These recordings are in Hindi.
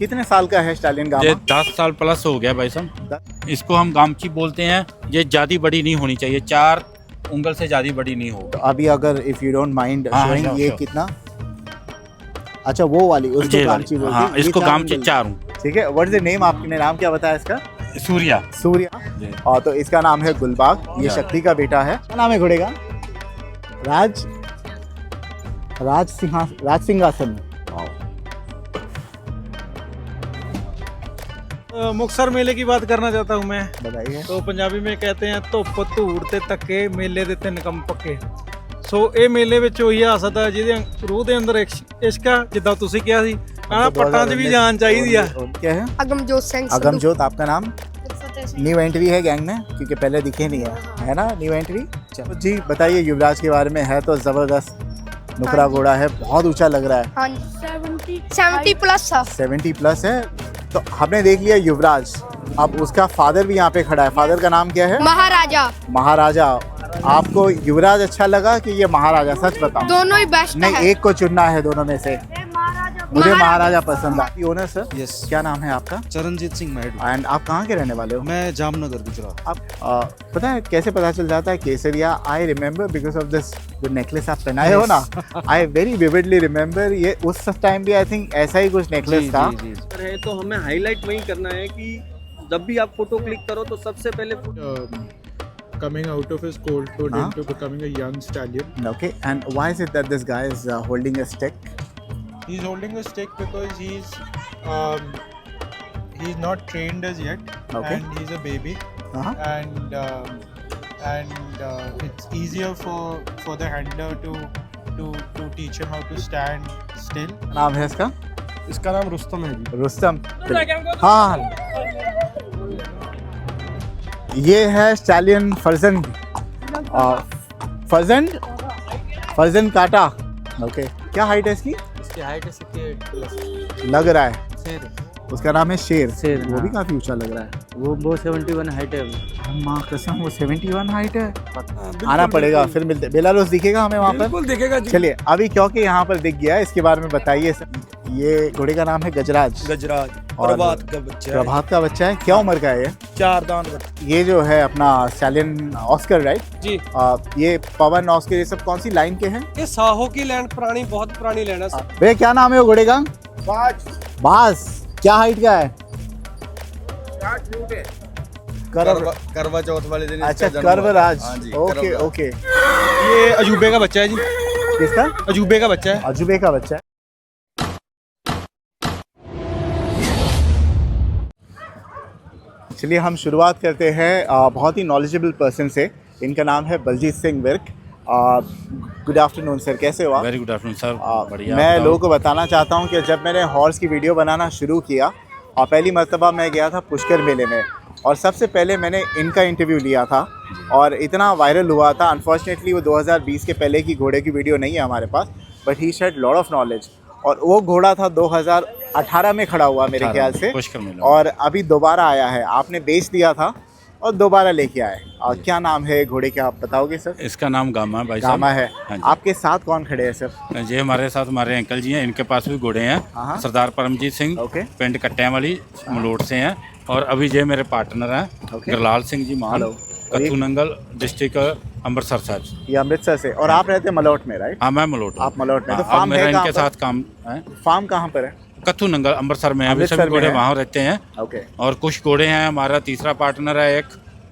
कितने साल का है स्टालियन ये गामा? 10 साल प्लस हो गया भाई साहब। इसको हम गामची बोलते हैं। ये ज़्यादा बड़ी नहीं होनी चाहिए, 4 उंगल से ज़्यादा बड़ी नहीं हो। तो अभी अगर इफ यू डोंट माइंड हाँ, शोइंग, sure, ये sure. कितना? अच्छा वो वाली, उसको ये गामची वाली, बोलते हाँ, हैं। ये इसको 4 गामची उंगल। 4 ठीक है। What is the name? आपने नाम क्या बताया इसका? सूर्या। सूर्या। जी। और तो इसका नाम है गुलबाग। ये हाँ। शक्ति का बेटा है। क्या नाम है घोड़े का? राज सिंहासन। मुक्तसर मेले की बात करना चाहता हूँ मैं। बताइए। तो पंजाबी में कहते हैं ਧੁੱਪ ਧੂੜ ਤੇ ਧੱਕੇ ਮੇਲੇ ਦੇ ਤਿੰਨ ਕੰਮ ਪੱਕੇ। ਸੋ ਇਹ ਮੇਲੇ ਵਿੱਚ ਉਹੀ ਹਾਸਤ ਹੈ ਜਿਹਦੇ ਰੂਹ ਦੇ ਅੰਦਰ ਇਸ਼ਕ ਆ, ਜਿੱਦਾਂ ਤੁਸੀਂ ਕਿਹਾ ਸੀ ਆਹ ਪੱਟਾਂ 'ਚ ਵੀ ਜਾਨ ਚਾਹੀਦੀ ਆ। क्या है? अगमजोत सिंह संधू। अगमजोत। आपका नाम? फतेह सिंह। न्यू एंट्री है गैंग में, क्योंकि पहले दिखे नहीं है ना? New entry. चलो जी, बताइए युवराज के बारे में। है तो जबरदस्त नुकरा हाँ जी। घोड़ा है, बहुत ऊंचा लग रहा है। हाँ जी 70 प्लस था। 70 प्लस है। तो हमने देख लिया युवराज, अब उसका फादर भी यहाँ पे खड़ा है। फादर का नाम क्या है? महाराजा। महाराजा। आपको युवराज अच्छा लगा कि ये महाराजा? सच बताओ। दोनों ही बेस्ट नहीं, है। एक को चुनना है दोनों में से। मुझे महाराजा पसंद है। ओनर सर, यस, क्या नाम है आपका? चरणजीत सिंह मैडू। एंड आप कहाँ के रहने वाले हो? मैं जामनगर गुजरात। आप पता है कैसे पता चल जाता है Kesariya? I remember because of this जो नेकलेस आप पहनाए हो ना। I very vividly remember. ये उस टाइम भी आई थिंक ऐसा ही कुछ नेकलेस था। जी। है तो हमें हाईलाइट वही करना है कि जब भी आप फोटो क्लिक करो तो सबसे पहले coming out of his cold food Huh? into becoming a young stallion. Okay, and why is it that this guy is holding a stick? He's holding a stick because he's not trained as yet, Okay. and he's a baby, Uh-huh. and it's easier for the handler to teach him how to stand still. नाम है इसका? इसका नाम रुस्तम है जी। रुस्तम। हाँ, ये है स्टालियन फर्जन। फर्जन काटा। ओके, क्या हाइट है इसकी? इसकी हाइट है 68 प्लस। लग रहा है शेर उसका नाम है शेर। शेर, वो भी हाँ। काफी ऊंचा लग रहा है। वो 71 हाइट है। माँ कसम, वो 71 हाइट है। आना पड़ेगा, फिर मिलते। बेलारूस दिखेगा हमें वहाँ पर? बिल्कुल दिखेगा जी। चलिए, अभी क्योंकि यहाँ पर दिख गया, इसके बारे में बताइए सर। ये घोड़े का नाम है गजराज। गजराज और प्रभात का बच्चा है। प्रभात का बच्चा है। क्या उम्र का है ये? 4 दांत बच्चा। ये जो है अपना स्टालियन ऑस्कर, राइट? जी। ये पवन ऑस्कर, ये सब कौन सी लाइन के हैं? ये साहो की लैंड पुरानी, बहुत पुरानी लैंड है। भैया क्या नाम है वो घोड़े का? बाज। क्या हाइट का है? करवा चौथ वाले दिन अच्छा, इसका जन्म हुआ। कर्वराज। हाँ जी, ओके कर्वराज। ओके। ये अजूबे का बच्चा है जी। किसका? अजूबे का बच्चा है। अजूबे का बच्चा है। चलिए हम शुरुआत करते हैं बहुत ही नॉलेजेबल पर्सन से। इनका नाम है Baljeet Singh Virk. Good afternoon sir, कैसे हो आप? Very good afternoon sir. बढ़िया। मैं बताओ। लोगों को बताना चाहता हूं कि जब मैंने हॉर्स की वीडियो बनाना शुरू किया और पहली मर्तबा मैं गया था पुष्कर मेले में, और सबसे पहले मैंने इनका इंटरव्यू लिया था और इतना वायरल हुआ था। अनफॉर्चुनेटली वो 2020 के पहले की घोड़े की वीडियो नहीं है हमारे पास, but he shed lot of knowledge. और वो घोड़ा था 2018 में खड़ा हुआ मेरे ख्याल से, पुष्कर मेला। और अभी दोबारा आया है। आपने बेच दिया था और दोबारा लेके आए। और क्या नाम है घोड़े का, आप बताओगे सर? इसका नाम गामा है भाई साहब। गामा है। हाँ जी। आपके साथ कौन खड़े हैं सर? ये हमारे साथ हमारे अंकल जी हैं, इनके पास भी घोड़े हैं। हाँ। सरदार परमजीत सिंह, ओके। पिंड कट्टियां वाली, मलोट से हैं। और अभी ये मेरे पार्टनर हैं, ओके। गरलाल सिंह जी मान, हेलो। कथू नंगल डिस्ट्रिक्ट अमृतसर साहब। ये अमृतसर से। और आप रहते हैं मलोट में, राइट? हाँ, मैं मलोट हूँ। आप मलोट में। तो हाँ, अब फार्म मेरा है कहाँ इनके पर? साथ काम है। फार्म कहाँ पर है? कथू नंगल अमृतसर में है। अभी अमृतसर सभी में घोड़े है। वहाँ रहते हैं। ओके और कुछ घोड़े हैं, हमारा तीसरा पार्टनर है एक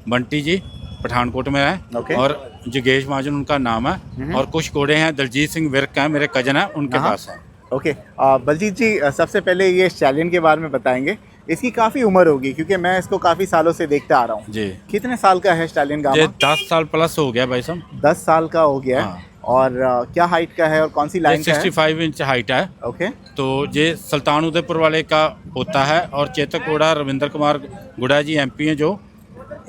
बंटी जी, पठानकोट में है। ओके। और जिगेश महाजन उनका नाम है। और कुछ घोड़े हैं दलजीत सिंह विर्क हैं, मेरे कजन हैं, उनके हाँ। पास है। ओके। बलजीत जी, सबसे पहले ये स्टैलियन के बारे में बताएंगे। इसकी काफ़ी उम्र होगी क्योंकि मैं इसको काफ़ी सालों से देखता आ रहा हूँ। जी। कितने साल का है स्टैलियन ये गामा? 10 साल प्लस हो गया भाई साहब। 10 साल का हो गया है। हाँ। और क्या हाइट का है और कौन सी ये लाइन का है? 65 इंच हाइट है। ओके। तो ये सुल्तान उदयपुर वाले का होता है। और चेतक घोड़ा रविंद्र कुमार गुड़ा जी एमपी हैं, जो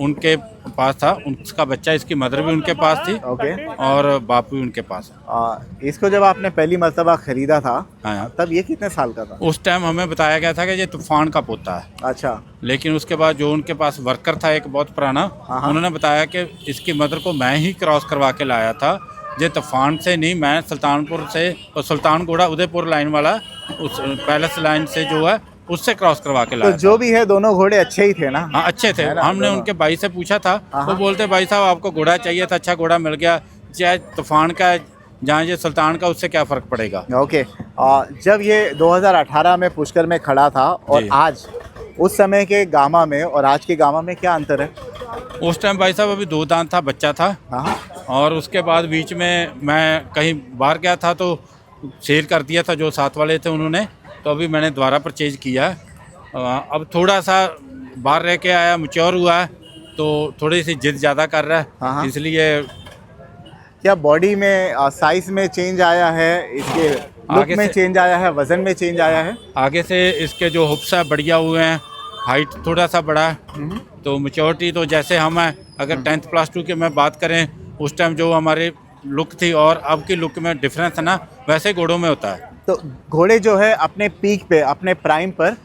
उनके पास था। उसका बच्चा, इसकी मदर भी उनके पास थी ओके। और बाप भी उनके पास है। इसको जब आपने पहली मर्तबा खरीदा था हाँ। तब ये कितने साल का था? उस टाइम हमें बताया गया था कि ये तूफान का पोता है। अच्छा। लेकिन उसके बाद जो उनके पास वर्कर था एक बहुत पुराना, हाँ। उन्होंने बताया कि इसकी मदर को मैं ही क्रॉस करवा के लाया था। ये तूफान से नहीं, मैं सुल्तानपुर से, और सुल्तान घोड़ा उदयपुर लाइन वाला उस पैलेस लाइन से जो है उससे क्रॉस करवा के तो लाया जो भी है दोनों घोड़े अच्छे ही थे ना? हाँ अच्छे थे। है ना, हमने दोनों। उनके भाई से पूछा था, हाँ, वो हाँ। बोलते भाई साहब आपको घोड़ा चाहिए था, अच्छा घोड़ा मिल गया, चाहे तूफान का है, जहाँ ये सुल्तान का, उससे क्या फ़र्क पड़ेगा। ओके। जब ये 2018 में पुष्कर में खड़ा था और जी। आज, उस समय के गामा में और आज के गामा में क्या अंतर है? उस टाइम भाई साहब अभी 2 दांत था, बच्चा था, हाँ, और उसके बाद बीच में मैं कहीं बाहर गया था तो सेल कर दिया था जो साथ वाले थे उन्होंने, तो अभी मैंने दोबारा परचेज किया है। अब थोड़ा सा बाहर रह के आया, मैच्योर हुआ है, तो थोड़ी सी जिद ज़्यादा कर रहा हाँ, हाँ। है, इसलिए क्या बॉडी में साइज में चेंज आया है, इसके लुक आगे में से- चेंज आया है, वजन में चेंज आया है? आगे से इसके जो हुब्स है बढ़िया हुए हैं, हाइट थोड़ा सा बढ़ा है, तो मैच्योरिटी तो जैसे हम हैं, अगर 10th प्लस 2 की मैं बात करें, उस टाइम जो हमारी लुक थी और अब की लुक में डिफरेंस है ना, वैसे घोड़ों में होता है। तो घोड़े जो है अपने पीक पे, अपने प्राइम पर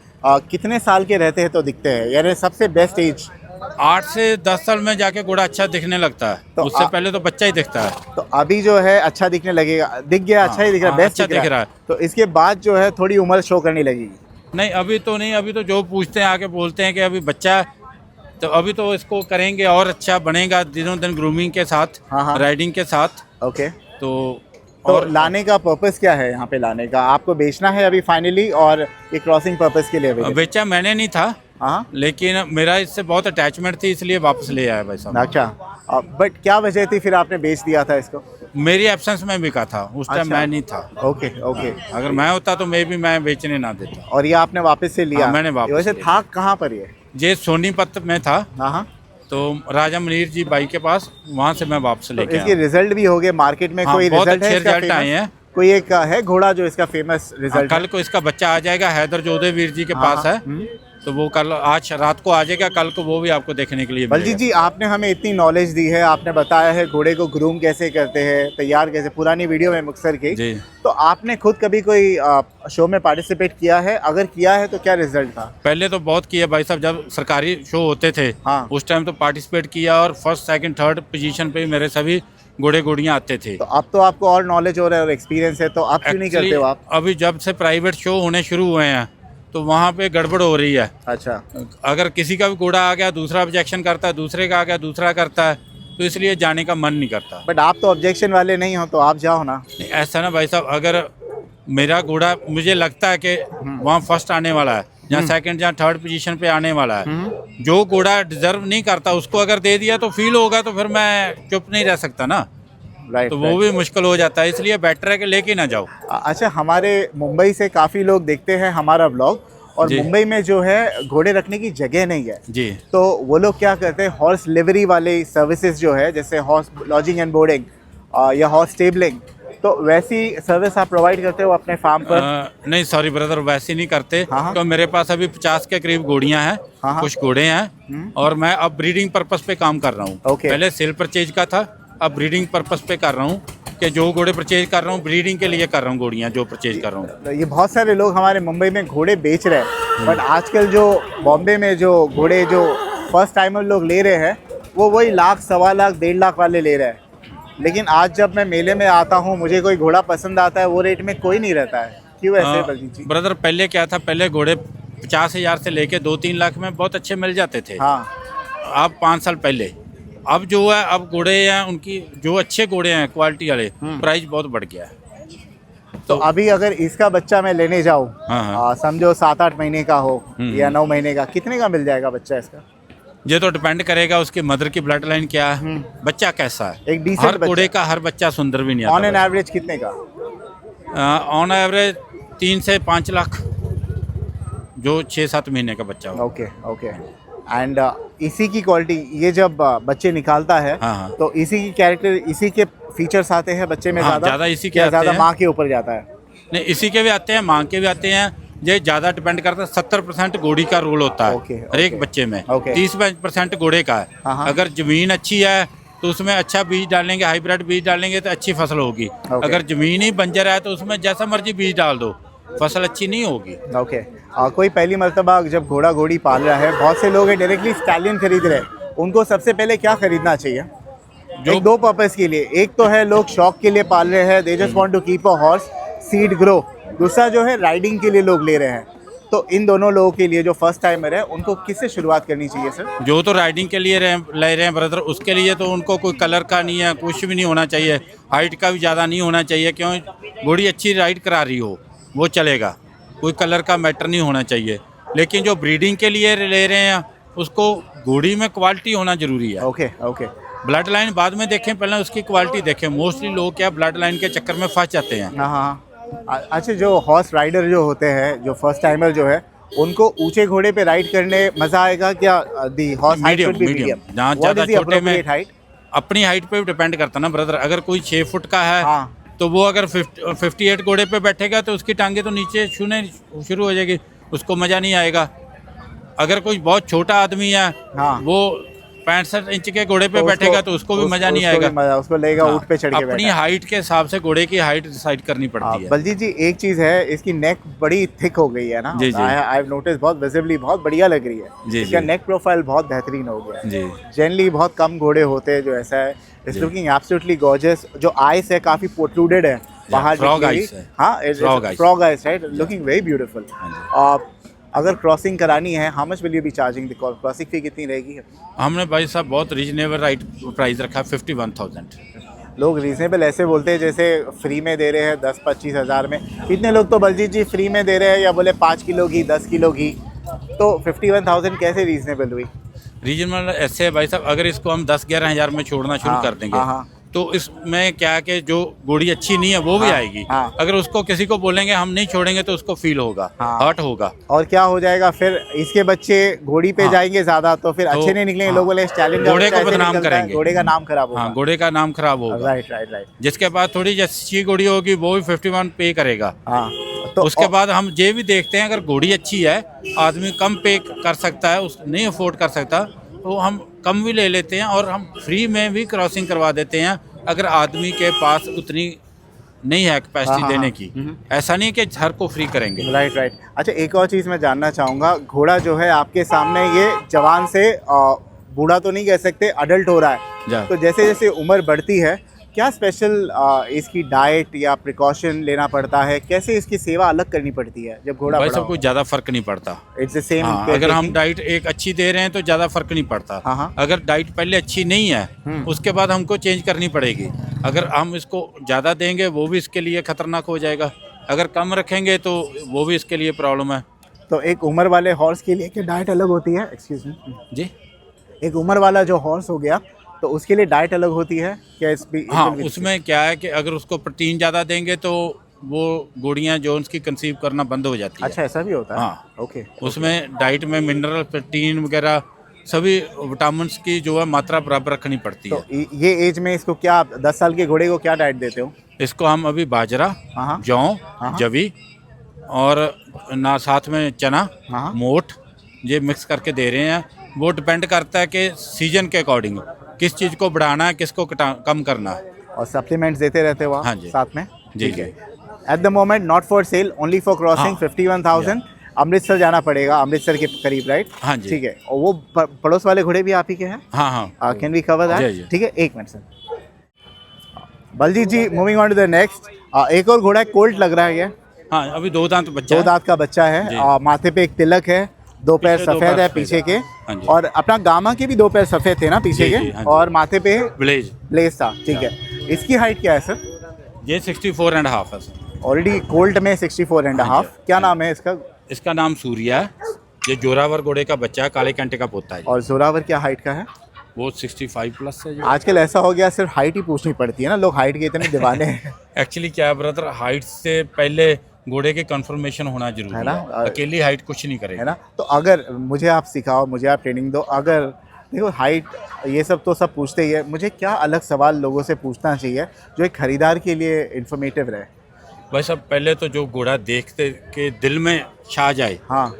कितने साल के रहते हैं तो दिखते हैं, यानी सबसे बेस्ट एज? 8 से 10 साल में जाके घोड़ा अच्छा दिखने लगता है, तो उससे पहले तो बच्चा ही दिखता है। तो अभी जो है अच्छा दिखने लगेगा, दिख गया, अच्छा ही दिख रहा है, हाँ, बेस्ट अच्छा दिख रहा है। तो इसके बाद जो है थोड़ी उम्र शो करने लगेगी? नहीं अभी तो नहीं, अभी तो जो पूछते हैं आके बोलते हैं कि अभी बच्चा है, तो अभी तो इसको करेंगे और अच्छा बनेगा दिनों दिन ग्रूमिंग के साथ, हाँ, हाँ। राइडिंग के साथ। ओके। तो और लाने का पर्पस क्या है यहाँ पे लाने का? आपको बेचना है अभी फाइनली, और ये क्रॉसिंग पर्पस के लिए अभी? बेचा मैंने नहीं था, हाँ, लेकिन मेरा इससे बहुत अटैचमेंट थी, इसलिए वापस ले आया भाई साहब। अच्छा। बट क्या वजह थी फिर आपने बेच दिया था इसको? मेरी एब्सेंस में बिका था उस टाइम, अच्छा। मैं नहीं था। Okay, okay. अगर मैं होता तो मैं बेचने ना देता। और ये आपने वापस से लिया? हाँ, मैंने वापस वैसे लिया। था कहाँ पर ये? ये सोनीपत में था, हाँ, हाँ। तो राजा मनीर जी बाई के पास, वहाँ से मैं वापस तो लेके इसके आया। रिजल्ट भी हो गए मार्केट में? हाँ, कोई बहुत रिजल्ट है अच्छे इसका रिजल्ट आए famous? हैं। कोई एक है घोड़ा जो इसका फेमस रिजल्ट? कल को इसका बच्चा आ जाएगा, हैदर जोधे वीर जी के हाँ, पास हाँ, है, तो वो कल, आज रात को आ जाएगा, कल को वो भी आपको देखने के लिए बलजीत मिलेगा। जी, आपने हमें इतनी नॉलेज दी है, आपने बताया है घोड़े को ग्रूम कैसे करते हैं, तैयार कैसे, पुरानी वीडियो में मुक्सर की। जी। तो आपने खुद कभी कोई शो में पार्टिसिपेट किया है? अगर किया है तो क्या रिजल्ट था? पहले तो बहुत किया भाई साहब, जब सरकारी शो होते थे, हाँ। उस टाइम तो पार्टिसिपेट किया, और फर्स्ट सेकंड थर्ड पोजीशन पे ही मेरे सभी घोड़े घोड़ियाँ आते थे। तो अब तो आपको और नॉलेज हो रहा है और एक्सपीरियंस है, तो अब क्यों नहीं करते हो आप? अभी जब से प्राइवेट शो होने शुरू हुए हैं, तो वहाँ पे गड़बड़ हो रही है। अच्छा। अगर किसी का भी घोड़ा आ गया, दूसरा ऑब्जेक्शन करता है, दूसरे का आ गया, दूसरा करता है, तो इसलिए जाने का मन नहीं करता। बट आप तो ऑब्जेक्शन वाले नहीं हो, तो आप जाओ ना। नहीं, ऐसा ना भाई साहब, अगर मेरा घोड़ा मुझे लगता है कि वहाँ फर्स्ट आने वाला है, जहाँ सेकंड, जहाँ थर्ड पोजीशन पे आने वाला है, जो घोड़ा डिजर्व नहीं करता उसको अगर दे दिया तो फील होगा, तो फिर मैं चुप नहीं रह सकता ना, राइट। तो वो भी मुश्किल हो जाता है, इसलिए बेटर है कि लेके ना जाओ। अच्छा, हमारे मुंबई से काफ़ी लोग देखते हैं हमारा ब्लॉग, और जी। मुंबई में जो है घोड़े रखने की जगह नहीं है, जी। तो वो लोग क्या करते हैं, हॉर्स लिवरी वाले सर्विसेज जो है, जैसे हॉर्स लॉजिंग एंड बोर्डिंग या हॉर्स स्टेबलिंग, तो वैसी सर्विस आप प्रोवाइड करते हो अपने फार्म पर? नहीं सॉरी ब्रदर, वैसे नहीं करते। हाँ, हाँ। तो मेरे पास अभी 50 के करीब घोड़ियाँ हैं, हाँ, हाँ। कुछ घोड़े हैं, और मैं अब ब्रीडिंग पर्पस पे काम कर रहा हूँ। ओके। पहले सेल परचेज का था, अब ब्रीडिंग पर्पस पे कर रहा हूँ, कि जो घोड़े परचेज कर रहा हूँ ब्रीडिंग के लिए कर रहा हूँ, घोड़ियाँ जो परचेज कर रहा हूँ। तो ये बहुत सारे लोग हमारे मुंबई में घोड़े बेच रहे हैं, बट आजकल जो बॉम्बे में जो घोड़े जो फर्स्ट टाइमर लोग ले रहे हैं, वो वही लाख, 1.25 लाख, 1.5 लाख वाले ले रहे हैं। लेकिन आज जब मैं मेले में आता हूँ, मुझे कोई घोड़ा पसंद आता है, वो रेट में कोई नहीं रहता है। क्यों ऐसे बलजीत जी? ब्रदर पहले क्या था, पहले घोड़े 50,000 से लेके 2-3 लाख में बहुत अच्छे मिल जाते थे। हाँ। अब 5 साल पहले, अब जो है, अब घोड़े हैं उनकी, जो अच्छे घोड़े हैं क्वालिटी वाले, प्राइस बहुत बढ़ गया है। तो अभी अगर इसका बच्चा मैं लेने जाऊँ, हाँ, हाँ। समझो 7-8 महीने का हो या 9 महीने का, कितने का मिल जाएगा बच्चा इसका? ये तो डिपेंड करेगा उसकी मदर की ब्लड लाइन क्या है, बच्चा कैसा है। एक decent हर घोड़े का हर बच्चा सुंदर भी नहीं ऑन एन आता। एवरेज कितने का? ऑन एवरेज 3 से 5 लाख, जो 6-7 महीने का बच्चा हो। Okay, okay. एंड इसी की क्वालिटी, ये जब बच्चे निकालता है, हाँ, हाँ। तो इसी की कैरेक्टर, इसी के फीचर्स आते हैं बच्चे में? हाँ, ज़्यादा इसी के या आते ज़्यादा हैं। माँ के ऊपर जाता है? नहीं, इसी के भी आते हैं, माँ के भी आते हैं, ये ज़्यादा डिपेंड करता है। 70% घोड़ी का रोल होता है ओके, हर एक ओके। बच्चे में, ओके। 30% घोड़े का है। हाँ, हाँ। अगर ज़मीन अच्छी है तो उसमें अच्छा बीज डालेंगे, हाइब्रिड बीज डालेंगे तो अच्छी फसल होगी। ओके। अगर ज़मीन ही बंजर है तो उसमें जैसा मर्जी बीज डाल दो, फसल अच्छी नहीं होगी। ओके। कोई पहली मर्तबा जब घोड़ा घोड़ी पाल रहा है, बहुत से लोग डायरेक्टली स्टैलियन खरीद रहे हैं, उनको सबसे पहले क्या खरीदना चाहिए? जो- एक दो पर्पस के लिए, एक तो है लोग शौक के लिए पाल रहे हैं, they just want to keep a horse, seed grow. दूसरा जो है राइडिंग के लिए लोग ले रहे हैं। तो इन दोनों लोगों के लिए जो फर्स्ट टाइमर है उनको किससे शुरुआत करनी चाहिए सर? जो तो राइडिंग के लिए ले रहे हैं ब्रदर, उसके लिए तो उनको कोई कलर का नहीं है, कुछ भी नहीं होना चाहिए, हाइट का भी ज़्यादा नहीं होना चाहिए, क्यों घोड़ी अच्छी राइड करा रही हो वो चलेगा, कोई कलर का मैटर नहीं होना चाहिए। लेकिन जो ब्रीडिंग के लिए ले रहे हैं उसको घोड़ी में क्वालिटी होना ज़रूरी है। Okay okay. ब्लड लाइन बाद में देखें, पहले उसकी क्वालिटी देखें। मोस्टली लोग क्या ब्लड लाइन के चक्कर में फंस जाते हैं। हाँ हाँ। अच्छा, जो हॉर्स राइडर जो होते हैं, जो फर्स्ट टाइमर जो है, उनको ऊंचे घोड़े पे राइड करने मजा आएगा क्या? The horse height should be medium, जहाँ ज़्यादा छोटे में अपनी हाइट पे डिपेंड करता ना ब्रदर। अगर कोई 6 फुट का है हाँ। तो वो अगर 58 घोड़े पे बैठेगा तो उसकी टांगे तो नीचे छूने शुरू हो जाएगी, उसको मज़ा नहीं आएगा। अगर कोई बहुत छोटा आदमी है हाँ। वो 65 इंच के घोड़े पे बैठेगा तो उसको भी मज़ा नहीं आएगा, उसको लेगा ऊँट पे चढ़ के अपनी बैठा। हाइट के हिसाब से घोड़े की हाइट डिसाइड करनी पड़ती है। बलजीत जी, एक चीज है, इसकी नेक बड़ी थिक हो गई है ना? जी, जी। आई हैव नोटिस, बहुत विजिबली बहुत बढ़िया लग रही है। जी, इसका जी। नेक प्रोफाइल बहुत बेहतरीन हो गया है। जी जनरली बहुत कम घोड़े होते हैं जो ऐसा है। It's looking absolutely gorgeous. जो आइस है काफी प्रोट्रूडेड है बाहर frog निकली हुई। eyes है। हाँ, Frog eyes। Frog eyes, right, looking very beautiful. अगर क्रॉसिंग करानी है, how much will you be charging the crossing fee कितनी रहेगी? हमने भाई साहब बहुत रीजनेबल राइट प्राइस रखा है, 51,000। लोग रीजनेबल ऐसे बोलते हैं जैसे फ्री में दे रहे हैं 10-25 हज़ार में। कितने लोग तो बलजीत जी फ्री में दे रहे हैं या बोले 5 किलो घी 10 किलो घी, तो 51,000 कैसे रीजनेबल हुई? रीजनल ऐसे है भाई साहब, अगर इसको हम 10-11 हज़ार में छोड़ना शुरू हाँ, कर देंगे हाँ, हाँ। तो इसमें क्या है कि जो घोड़ी अच्छी नहीं है वो भी हाँ, आएगी। हाँ। अगर उसको किसी को बोलेंगे हम नहीं छोड़ेंगे तो उसको फील होगा, हाँ। हर्ट होगा। और क्या हो जाएगा फिर? इसके बच्चे घोड़ी पे हाँ। जाएंगे ज्यादा तो फिर अच्छे नहीं निकलेंगे। हाँ। लोग बोले स्टैलिन घोड़े को बदनाम करेंगे, घोड़े का नाम खराब होगा। हाँ, घोड़े का नाम खराब होगा। Right right right. जिसके बाद थोड़ी अच्छी घोड़ी होगी वो भी 51 पे करेगा। हाँ, तो उसके बाद हम ये भी देखते हैं, अगर घोड़ी अच्छी है, आदमी कम पे कर सकता है, उस नहीं अफोर्ड कर सकता तो हम कम भी ले लेते हैं और हम फ्री में भी क्रॉसिंग करवा देते हैं, अगर आदमी के पास उतनी नहीं है कैपेसिटी हाँ, देने हाँ, की। ऐसा नहीं कि हर को फ्री करेंगे। Right right. अच्छा, एक और चीज़ मैं जानना चाहूँगा, घोड़ा जो है आपके सामने ये जवान से बूढ़ा तो नहीं कह सकते, अडल्ट हो रहा है, जा। तो जैसे जैसे उम्र बढ़ती है क्या स्पेशल इसकी डाइट या प्रिकॉशन लेना पड़ता है? कैसे इसकी सेवा अलग करनी पड़ती है जब घोड़ा भाई बड़ा सब हो? कुछ ज़्यादा फर्क नहीं पड़ता। It's the same. हाँ, अगर हम डाइट एक अच्छी दे रहे हैं तो ज़्यादा फर्क नहीं पड़ता। हाँ, हाँ। अगर डाइट पहले अच्छी नहीं है उसके बाद हमको चेंज करनी पड़ेगी। अगर हम इसको ज़्यादा देंगे वो भी इसके लिए खतरनाक हो जाएगा, अगर कम रखेंगे तो वो भी इसके लिए प्रॉब्लम है। तो एक उम्र वाले हॉर्स के लिए क्या डाइट अलग होती है? एक्सक्यूज मी जी, एक उम्र वाला जो हॉर्स हो गया तो उसके लिए डाइट अलग होती है क्या? हाँ, उसमें क्या है कि अगर उसको प्रोटीन ज़्यादा देंगे तो वो घोड़ियाँ जो उसकी कंसीव करना बंद हो जाती है। अच्छा, ऐसा भी होता है? हाँ। ओके। उसमें डाइट में मिनरल, प्रोटीन वगैरह सभी विटामिन की जो है मात्रा बराबर रखनी पड़ती तो है। ये एज में इसको क्या, 10 साल के घोड़े को क्या डाइट देते हो? इसको हम अभी बाजरा, हाँ, जौ, हाँ। जवी और ना साथ में चना, हाँ। मोठ ये मिक्स करके दे रहे हैं। वो डिपेंड करता है कि सीजन के अकॉर्डिंग किस चीज़ को बढ़ाना है, किसको कम करना है। और सप्लीमेंट्स देते रहते हो आप? हाँ जी। साथ में? जी, ठीक है। Eight the moment not for cell, only for crossing, 51,000। Amritsar जाना पड़ेगा, अमृतसर के करीब, राइट? हाँ जी। ठीक है। और वो पड़ोस वाले घोड़े भी आप ही के हैं? हाँ हाँ। कैन वी कवर जी, दैट? जी। ठीक है, एक minute sir. Baljeet ji, moving on to the next, एक और घोड़ा कोल्ट लग रहा है ये? हाँ, अभी 2 दांत बच्चा दो है। दांत का बच्चा है। जी। माथे पे एक तिलक है, 2 पैर पीछे 2 सफेद पैर है सफेद पीछे है। के। हाँ जी। और अपना गामा के भी 2 पैर सफेद थे ना पीछे जी, के? जी, हाँ जी। और माथे पे ब्लेज, ब्लेज था। ठीक है। इसकी हाइट क्या है सर? ये 64.5 है सर। ऑलरेडी कोल्ट में 64 एंड हाँ हाफ। जी। क्या नाम है इसका? इसका नाम सूर्या है। ये जोरावर घोड़े का बच्चा है, काले कंटे का पोता है। और जोरावर क्या हाइट का है? वो 65 प्लस है। आजकल ऐसा हो गया सिर्फ हाइट ही पूछनी पड़ती है ना, लोग हाइट के इतने दीवाने हैं। एक्चुअली क्या है ब्रदर, हाइट से पहले घोड़े के कंफर्मेशन होना जरूरी है ना? है। अकेली हाइट कुछ नहीं करेगी, है ना? तो अगर मुझे आप सिखाओ, मुझे आप ट्रेनिंग दो, अगर देखो हाइट ये सब तो सब पूछते ही है, मुझे क्या अलग सवाल लोगों से पूछना चाहिए जो एक खरीदार के लिए इन्फॉर्मेटिव रहे? भाई साहब पहले तो जो घोड़ा देखते के दिल में छा जाए हाँ,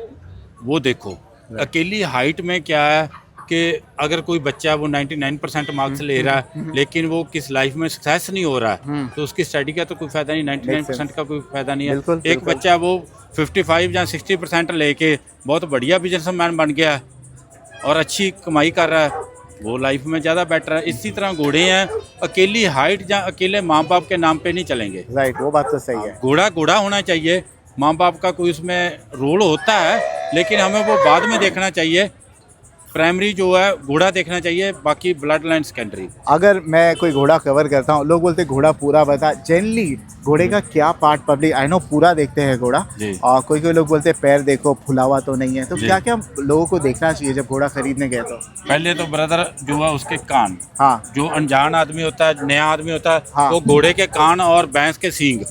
वो देखो। अकेली हाइट में क्या है कि अगर कोई बच्चा वो 99% मार्क्स ले रहा है लेकिन वो किस लाइफ में सक्सेस नहीं हो रहा है तो उसकी स्टडी का तो कोई फायदा नहीं, 99% का कोई फायदा नहीं है। बिल्कुल, एक बिल्कुल। बच्चा वो 55 या 60% लेके बहुत बढ़िया बिजनेसमैन बन गया और अच्छी कमाई कर रहा है, वो लाइफ में ज़्यादा बेटर है। इसी तरह घोड़े हैं, अकेली हाइट या अकेले माँ बाप के नाम पे नहीं चलेंगे। राइट, वो बात तो सही है। घोड़ा घोड़ा होना चाहिए, माँ बाप का कोई उसमें रोल होता है, लेकिन हमें वो बाद में देखना चाहिए। प्राइमरी जो है घोड़ा देखना चाहिए, बाकी ब्लड लाइन सेकेंडरी। अगर मैं कोई घोड़ा कवर करता हूँ, लोग बोलते हैं घोड़ा पूरा बता, जनरली घोड़े का क्या पार्ट पब्लिक आई नो पूरा देखते हैं घोड़ा, जी। और कोई कोई लोग बोलते हैं पैर देखो फुला हुआ तो नहीं है, तो जी। क्या क्या लोगों को देखना चाहिए जब घोड़ा खरीदने गए तो? पहले तो ब्रदर जो है उसके कान, हाँ जो अनजान आदमी होता है, नया आदमी होता है, हाँ। वो घोड़े के कान और भैंस के सींग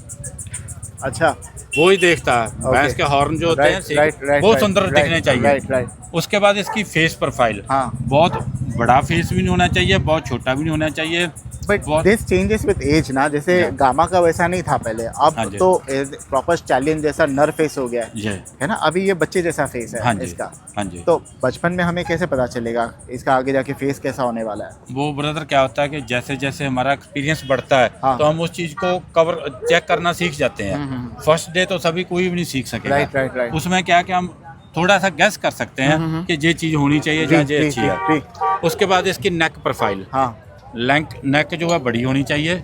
अच्छा, वो ही देखता है। भैंस के हॉर्न जो होते हैं सींग, बहुत सुंदर दिखने चाहिए। राइट। उसके बाद इसकी फेस प्रोफाइल, हाँ। बहुत बड़ा फेस भी नहीं होना चाहिए, बहुत छोटा भी नहीं होना चाहिए। बट बहुत- दिस चेंजेस विद एज ना, जैसे हाँ। गामा का वैसा नहीं था पहले, अब हाँ जी। तो प्रॉपर स्टैलियन जैसा नर फेस हो गया जी, है ना, अभी ये बच्चे जैसा फेस हाँ है जी, इसका। हाँ जी। तो बचपन में हमें कैसे पता चलेगा इसका आगे जाके फेस कैसा होने वाला है? वो ब्रदर क्या होता है कि जैसे जैसे हमारा एक्सपीरियंस बढ़ता है, हाँ। तो हम उस चीज़ को कवर चेक करना सीख जाते हैं। फर्स्ट डे तो सभी कोई भी नहीं सीख सकेगा। राइट। उसमें क्या कि हम थोड़ा सा गैस कर सकते हैं कि ये चीज़ होनी चाहिए या ये अच्छी है। उसके बाद इसकी नेक प्रोफाइल, हाँ नेक जो है बड़ी होनी चाहिए।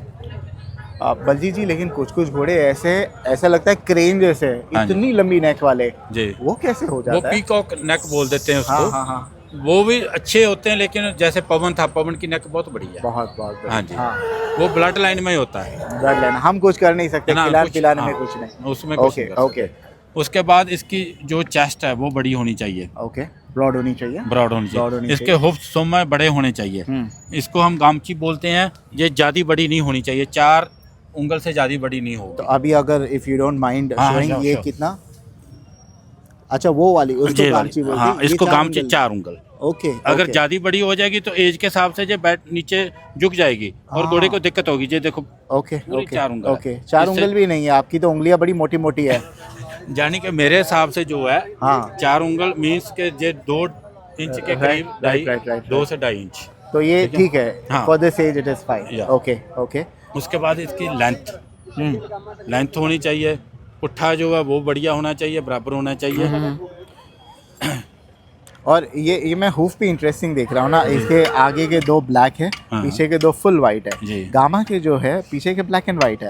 बलजीत जी, लेकिन कुछ कुछ घोड़े ऐसा लगता है क्रेन जैसे, हाँ जी। इतनी लंबी नेक वाले, जी, वो कैसे हो वो जाता है? पीकॉक नेक बोल देते हैं हाँ उसको। हाँ हाँ, वो भी अच्छे होते हैं, लेकिन जैसे पवन था, पवन की नेक बहुत बड़ी है। बहुत बढ़िया। हाँ जी। हाँ, वो ब्लड लाइन में ही होता है ब्लड लाइन हम कुछ कर नहीं सकते, है ना, खिलाने कुछ- पिलाने में हाँ, कुछ नहीं। उसमें कुछ ओके नहीं कर ओके सकते। उसके बाद इसकी जो चेस्ट है वो बड़ी होनी चाहिए, ओके, ब्रॉड होनी चाहिए। ब्रॉड होनी Broad होनी चाहिए। इसके चाहिए। हुफ्स में बड़े होने चाहिए। हम्म। इसको हम गामची बोलते हैं। ये ज़्यादा बड़ी नहीं होनी चाहिए, 4 उंगल से ज़्यादा बड़ी नहीं तो होगी। अभी अगर इफ यू डोंट माइंड हाँ, शोइंग, sure, ये sure। कितना? अच्छा, वो वाली उसको ये गामची वाली, बोलते हाँ, हैं, ये इसको 4 गामची उंगल। 4 उंगल। ओके, अगर ओके। ज़्यादा बड़ी हो जाएगी तो एज के हिसाब से जो बैठ नीचे झुक जाएगी और हाँ। घोड़े को दिक्कत होगी। ये देखो, ओके पूरी ओके 4 उंगल है। ओके, 4 इससे- उंगल भी नहीं है आपकी, तो उंगलियां बड़ी मोटी मोटी है। यानी कि मेरे हिसाब से जो है हाँ। 4 उंगल मीन्स के जे 2 इंच के करीब, राइट। 2 से 2.5 इंच। तो ये ठीक है, हाँ। For this age it is fine. Yeah। Okay okay. उसके बाद इसकी लेंथ होनी चाहिए। पुट्ठा जो है वो बढ़िया होना चाहिए, बराबर होना चाहिए। और ये मैं हुफ भी इंटरेस्टिंग देख रहा हूँ ना, इसके आगे के 2 ब्लैक है, हाँ। पीछे के 2 फुल वाइट जी। है। गामा के जो है पीछे के ब्लैक एंड वाइट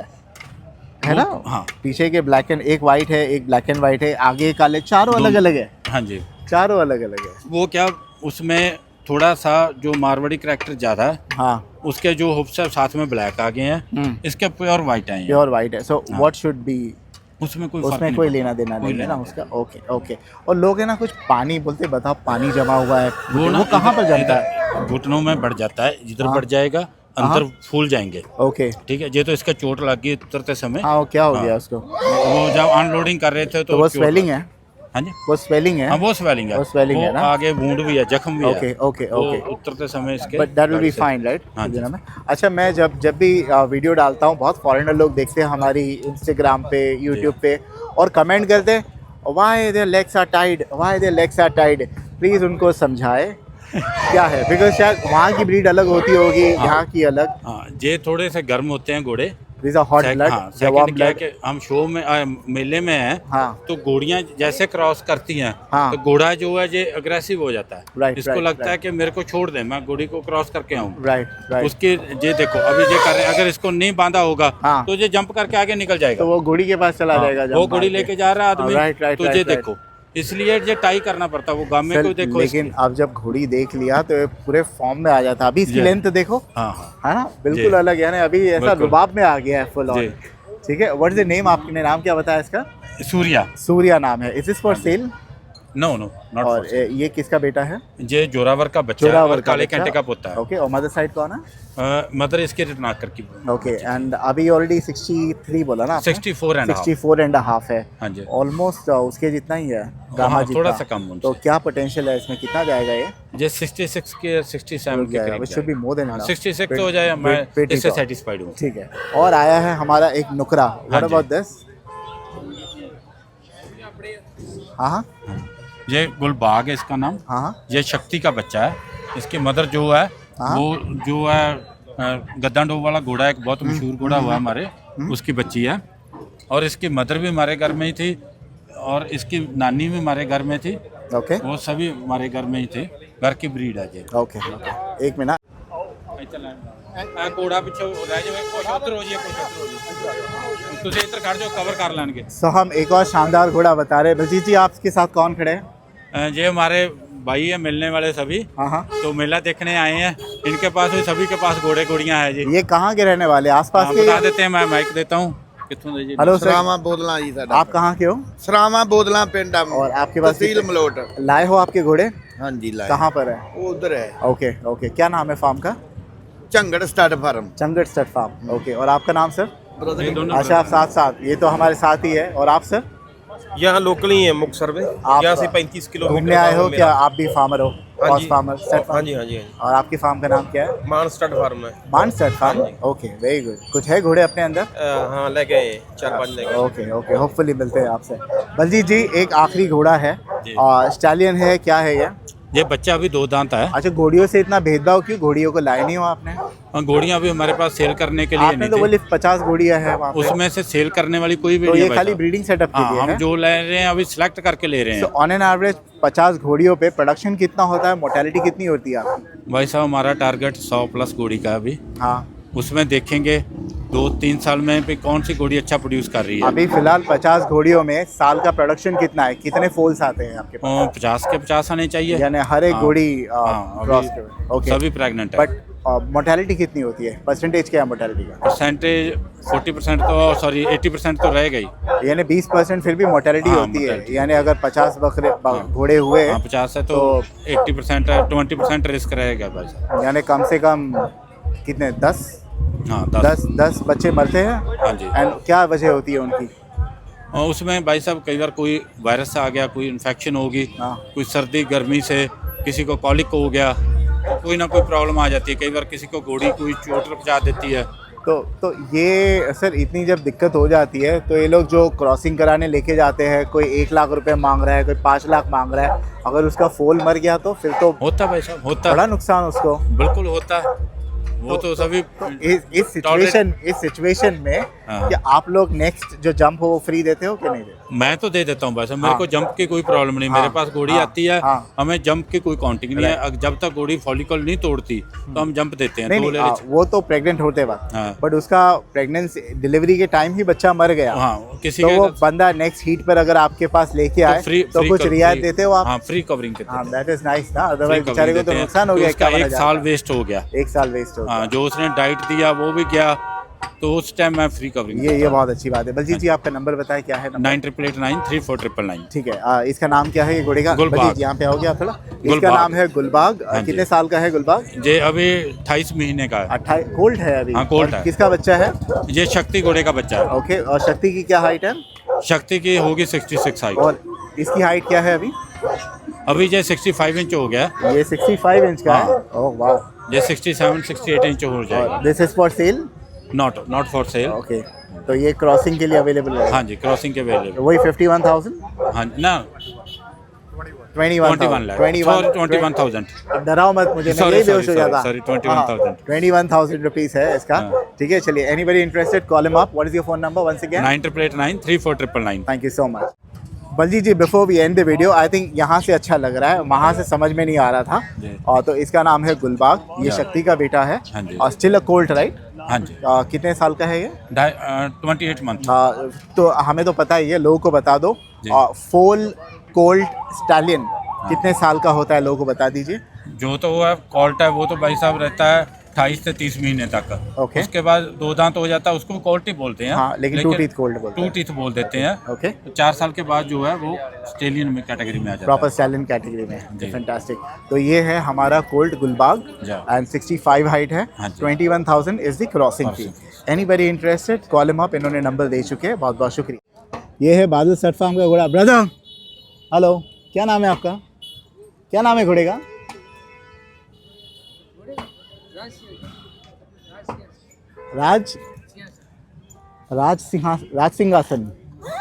है ना? हाँ। पीछे के ब्लैक एंड, एक वाइट है, एक ब्लैक एंड वाइट है, आगे काले, चारों अलग अलग है। हाँ जी। चारों अलग अलग है। वो क्या, उसमें थोड़ा सा जो मारवाड़ी करैक्टर ज़्यादा है, हाँ, उसके जो हुफ्स है साथ में ब्लैक आ गए हैं। इसके प्योर वाइट आए हैं। प्योर वाइट है। सो हाँ। व्हाट शुड बी, उसमें कोई फर्क उसमें नहीं कोई पड़ता। लेना देना कोई नहीं है लेना ना उसका। Okay okay. और लोग है ना कुछ पानी बोलते, बताओ पानी जमा हुआ है, ना वो कहाँ पर इधर- जमता है? इधर घुटनों में बढ़ जाता है, जिधर हाँ। बढ़ जाएगा अंदर फूल जाएंगे। ओके। ठीक है, ये तो इसका चोट लग गई उतरते समय। हाँ, वो क्या हो हाँ। गया उसको? वो जब अनलोडिंग कर रहे थे तो वो चोट स्वेलिंग लग- है, हाँ जी, वो स्वेलिंग है। हाँ वो स्वेलिंग है। वो swelling है ना? आगे वूंड भी है, जख्म भी ओके है। ओके वो ओके। उतरते समय इसके बट दैट विल बी गाड़ी से- फाइन, राइट? हाँ जी। अच्छा, मैं जब भी वीडियो डालता हूँ, बहुत फॉरेनर लोग देखते हैं हमारी इंस्टाग्राम पे, यूट्यूब पे, और कमेंट करते हैं why their legs are tied, why their legs are tied. Please उनको समझाए क्या है, बिकॉज शायद वहाँ की ब्रीड अलग होती होगी, यहाँ की अलग। हाँ, ये थोड़े से गर्म होते हैं घोड़े। दिस आर हॉट ब्लड, हाँ, वार्म सेकंड क्या है ब्लड। कि हम शो में मेले में हैं, हाँ तो घोड़ियाँ जैसे क्रॉस करती हैं, हाँ। तो घोड़ा जो है ये अग्रेसिव हो जाता है। Right, इसको right, लगता है right. कि मेरे को छोड़ दे, मैं घोड़ी को क्रॉस करके आऊँ। Right right. उसके ये देखो अभी ये कर रहे हैं, अगर इसको नहीं बांधा होगा हाँ। तो ये जंप करके आगे निकल जाएगा। तो वो घोड़ी के पास चला हाँ, जाएगा जब वो मार घोड़ी के। लेके जा रहा है आदमी, Right, right, तो ये right, right. देखो, इसलिए ये टाई करना पड़ता है। वो गामे सर, को देखो लेकिन इसकी। अब जब घोड़ी देख लिया तो ये पूरे फॉर्म में आ जाता। अभी इसकी जी। लेंथ देखो, हाँ हाँ है ना, बिल्कुल जी। अलग है ना, अभी ऐसा बिल्कुल। रुबाब में आ गया है फुल ऑन। जी। ठीक है, व्हाट इज द नेम? आपने नाम क्या बताया इसका? सूर्या। सूर्या नाम है। Is this for sale? No not और फॉर। ये किसका बेटा है? ये जोरावर का बच्चा है जोरावर और काले बच्चा। कैंटे का पोता है। ओके, और मदर साइड कौन है? मदर इसके रत्नाकर की। ओके, एंड अभी ऑलरेडी 63 बोला ना आपने? 64 एंड 64 एंड हाफ है। हाँ जी। ऑलमोस्ट उसके जितना ही है, गामा हाँ, जितना। थोड़ा सा कम उनसे। तो क्या पोटेंशियल है इसमें, कितना जाएगा ये? ये 66 के 67 के करीब It should be more than हाँ, enough. 66 तो हो जाए, मैं pretty इससे top. सेटिस्फाइड हूँ। ठीक है। और आया है हमारा एक नुकरा। व्हाट जी। About this? हाँ हाँ ये गुलबाग है इसका नाम। हाँ ये शक्ति का बच्चा है। इसकी मदर जो है हाँ। वो जो है गद्दा डोब वाला घोड़ा, एक बहुत मशहूर घोड़ा हुआ हमारे, उसकी बच्ची है। और इसकी मदर भी हमारे घर में ही थी और इसकी नानी भी हमारे घर में थी। ओके वो सभी हमारे घर में ही थे। घर की ब्रीड है ये। ओके ओके, एक मिनट। ਇੱਥੇ ਲੈਣ ਆ ਘੋੜਾ ਪਿੱਛੇ ਰਹਿ ਜਾਵੇ ਕੁਛ ਉੱਧਰ ਹੋ ਜਾਏ ਕੁਛ ਉੱਧਰ ਹੋ ਜਾਏ ਤੁਸੀਂ ਇੱਧਰ ਖੜ ਜਾਓ ਕਵਰ कर लेंगे सो हम एक और शानदार घोड़ा बता रहे हैं। बलजीत जी आपके साथ कौन खड़े हैं? ये हमारे भाई है मिलने वाले सभी हाँ हाँ। तो मेला देखने आए हैं इनके पास भी सभी के पास घोड़े घोड़ियाँ हैं जी ये कहाँ के रहने वाले आसपास हाँ, के? बता देते हैं मैं माइक देता हूँ कितों दे जी हेलो सर, ਸਰਾਵਾਂ ਬੋਦਲਾਂ ਜੀ ਸਾਡਾ आप कहाँ के हो ਸਰਾਵਾਂ ਬੋਦਲਾਂ ਪਿੰਡ ਆ और आपके पास ਤਹਿਸੀਲ ਮਲੋਟ लाए हो आपके घोड़े ਹਾਂਜੀ ਲਾਇਆ कहाँ पर है? ਉਹ ਉਧਰ ਹੈ ओके ओके, क्या नाम है फार्म का? Jhangar stud farm Changat stud farm. Okay, और आपका नाम सर? ये दोनों अच्छा, आप साथ साथ, ये तो हमारे साथ ही है। और आप सर यहाँ लोकल ही है मुक्तसर में, आप यहाँ से 35 किलोमीटर घूमने आए हो क्या? आप भी फार्मर हो? हाँ हॉर्स जी। फार्मर, स्टड हाँ फार्म। जी हाँ जी हाँ जी और आपकी फार्म का नाम क्या है? मान स्टड फार्म है। Maan stud farm. Okay, very good. कुछ है घोड़े अपने अंदर? हाँ लेके आए 4-5 लेके आए। ओके ओके, होपफुली मिलते हैं आपसे। बलजीत जी, एक आखिरी घोड़ा है और स्टैलियन है, क्या है ये? बच्चा अभी 2 दांत है अच्छा, घोड़ियों से इतना भेदभाव क्यों? घोड़ियों को लाए नहीं हो आपने? और घोड़ियाँ अभी हमारे पास सेल करने के लिए आपने नहीं तो थी बोले 50 घोड़ियां हैं वहाँ पे। उसमें से सेल करने वाली कोई भी तो नहीं ये है खाली भाई ब्रीडिंग सेटअप के साहब। लिए हाँ, है? हम जो ले रहे हैं अभी सिलेक्ट करके ले रहे तो हैं ऑन एन एवरेज 50 घोड़ियों पे प्रोडक्शन कितना होता है? मोर्टेलिटी कितनी होती है आपकी? भाई साहब हमारा टारगेट 100 प्लस घोड़ी का है अभी हाँ, उसमें देखेंगे 2-3 साल में भी कौन सी घोड़ी अच्छा प्रोड्यूस कर रही है अभी फिलहाल 50 घोड़ियों में साल का प्रोडक्शन कितना है? कितने फोल्स आते हैं आपके पास? 50 के 50 आने चाहिए यानी हर एक हाँ, घोड़ी हाँ, क्रॉस अभी के? ओके, सभी प्रेग्नेंट है बट मोर्टेलिटी कितनी होती है? परसेंटेज क्या है मोर्टेलिटी का? परसेंटेज 40% तो सॉरी 80% तो रहेगा ही यानी 20% फिर भी मोर्टेलिटी हाँ, होती है। mortality। यानी अगर 50 घोड़े हुए हाँ 50 है तो 80% है 20% रिस्क रहेगा भाई साहब यानी कम से कम कितने? 10 हाँ 10 10 बच्चे मरते हैं। हाँ जी एंड क्या वजह होती है उनकी? और उसमें भाई साहब कई बार कोई वायरस आ गया कोई इन्फेक्शन होगी हाँ। कोई सर्दी गर्मी से किसी को कॉलिक हो गया तो कोई ना कोई प्रॉब्लम आ जाती है कई बार किसी को घोड़ी कोई चोट पहुँचा देती है तो ये सर इतनी जब दिक्कत हो जाती है तो ये लोग जो क्रॉसिंग कराने लेके जाते हैं, कोई 1 लाख रुपए मांग रहा है, कोई 5 लाख मांग रहा है, अगर उसका फोल मर गया तो फिर तो होता भाई साहब होता बड़ा नुकसान उसको। बिल्कुल होता है वो तो सभी इस सिचुएशन में हाँ। कि आप लोग नेक्स्ट जो जंप हो वो फ्री देते हो कि नहीं देते? मैं तो दे देता हूँ बस मेरे हाँ। को जंप की कोई प्रॉब्लम नहीं हाँ, मेरे पास घोड़ी हाँ, आती है हाँ। हमें जंप की कोई काउंटिंग नहीं है जब तक घोड़ी फॉलिकल नहीं तोड़ती तो हम जंप देते हैं नहीं तो नहीं, वो तो प्रेग्नेंट होते वक्त, हाँ। बट उसका प्रेगनेंसी डिलीवरी के टाइम ही बच्चा मर गया हाँ किसी तो के वो बंदा नेक्स्ट हीट पर अगर आपके पास लेके आए तो कुछ रियायत देते हो आप? हाँ फ्री कवरिंग देते हाँ, हैं दैट इज नाइस ना, free अदरवाइज covering बेचारे को देते तो हैं। नुकसान हो गया। उसका क्या माना 1 जाता साल है? वेस्ट हो गया 1 साल वेस्ट हो हाँ गया। जो उसने डाइट दिया वो भी गया तो उस टाइम मैं फ्री कवरिंग ये बहुत अच्छी बात है। बलजीत जी आपका नंबर बताएं, क्या है नंबर? 98893499 ठीक है, इसका नाम क्या है ये घोड़े का? गुलबाग। बलजीत यहाँ पे आओगे आप थोड़ा। इसका गुलबाग। नाम है गुलबाग। हाँ जी। कितने साल का है गुलबाग? ये अभी 28 महीने का है 28 कोल्ड है अभी? हाँ, कोल्ड और है। किसका बच्चा है? ये शक्ति घोड़े का बच्चा है ओके, और शक्ति की क्या हाइट है? शक्ति की होगी 66 हाइट और इसकी हाइट क्या है अभी? अभी ये 65 इंच हो गया है ये 65 इंच का है। हाँ। ओह वाह। ये 67-68 इंच हो जाएगा और this is for sale? Not for cell okay, तो ये क्रॉसिंग के लिए अवेलेबल है? हाँ जी क्रॉसिंग के अवेलेबल वही 51,000? हाँ ना 21 लाख 21,000 अब डराओ मत मुझे, मैं Sorry, यही बेहोश हो sorry, जाता। sorry, 21,000 21,000 रुपीस है इसका। हाँ। ठीक है, चलिए, anybody interested call him up. What is your phone number once again? 98893499 thank you so much. Baljeet ji, before we end the video, I think यहाँ से अच्छा लग रहा है, वहाँ से समझ में नहीं आ रहा था। जी। और तो इसका नाम है गुलबाग, ये या। शक्ति का बेटा है हाँ जी। और स्टिल अ कोल्ट, राइट? हाँ जी कितने साल का है ये? 28 मंथ तो हमें तो पता ही है, लोगों को बता दो। जी। फोल कोल्ट स्टैलियन कितने साल का होता है, लोगों को बता दीजिए। जो तो वो है कॉल्ट है वो तो भाई साहब रहता है 28 से 30 महीने तक ओके। उसके बाद 2 दांत हो जाता है उसको कॉल्टी बोलते हैं हाँ, लेकिन टू टीथ कोल्ट बोलते 2 हैं। टीथ बोल देते हैं ओके, तो 4 साल के बाद जो है वो स्टेलियन में कैटेगरी में आ जाता प्रॉपर है स्टैलियन कैटेगरी में। जी। फैंटास्टिक। तो ये है हमारा कोल्ट गुलबाग जा। एंड 65 हाइट है। हाँ जी। 21,000 is the crossing fee. Crossing anybody interested call him up, इन्होंने नंबर दे चुके हैं। बहुत बहुत शुक्रिया। ये है बादल स्टड फार्म का घोड़ा। ब्रदर हेलो, क्या नाम है आपका? क्या नाम है घोड़े का? राज राज सिंहासन।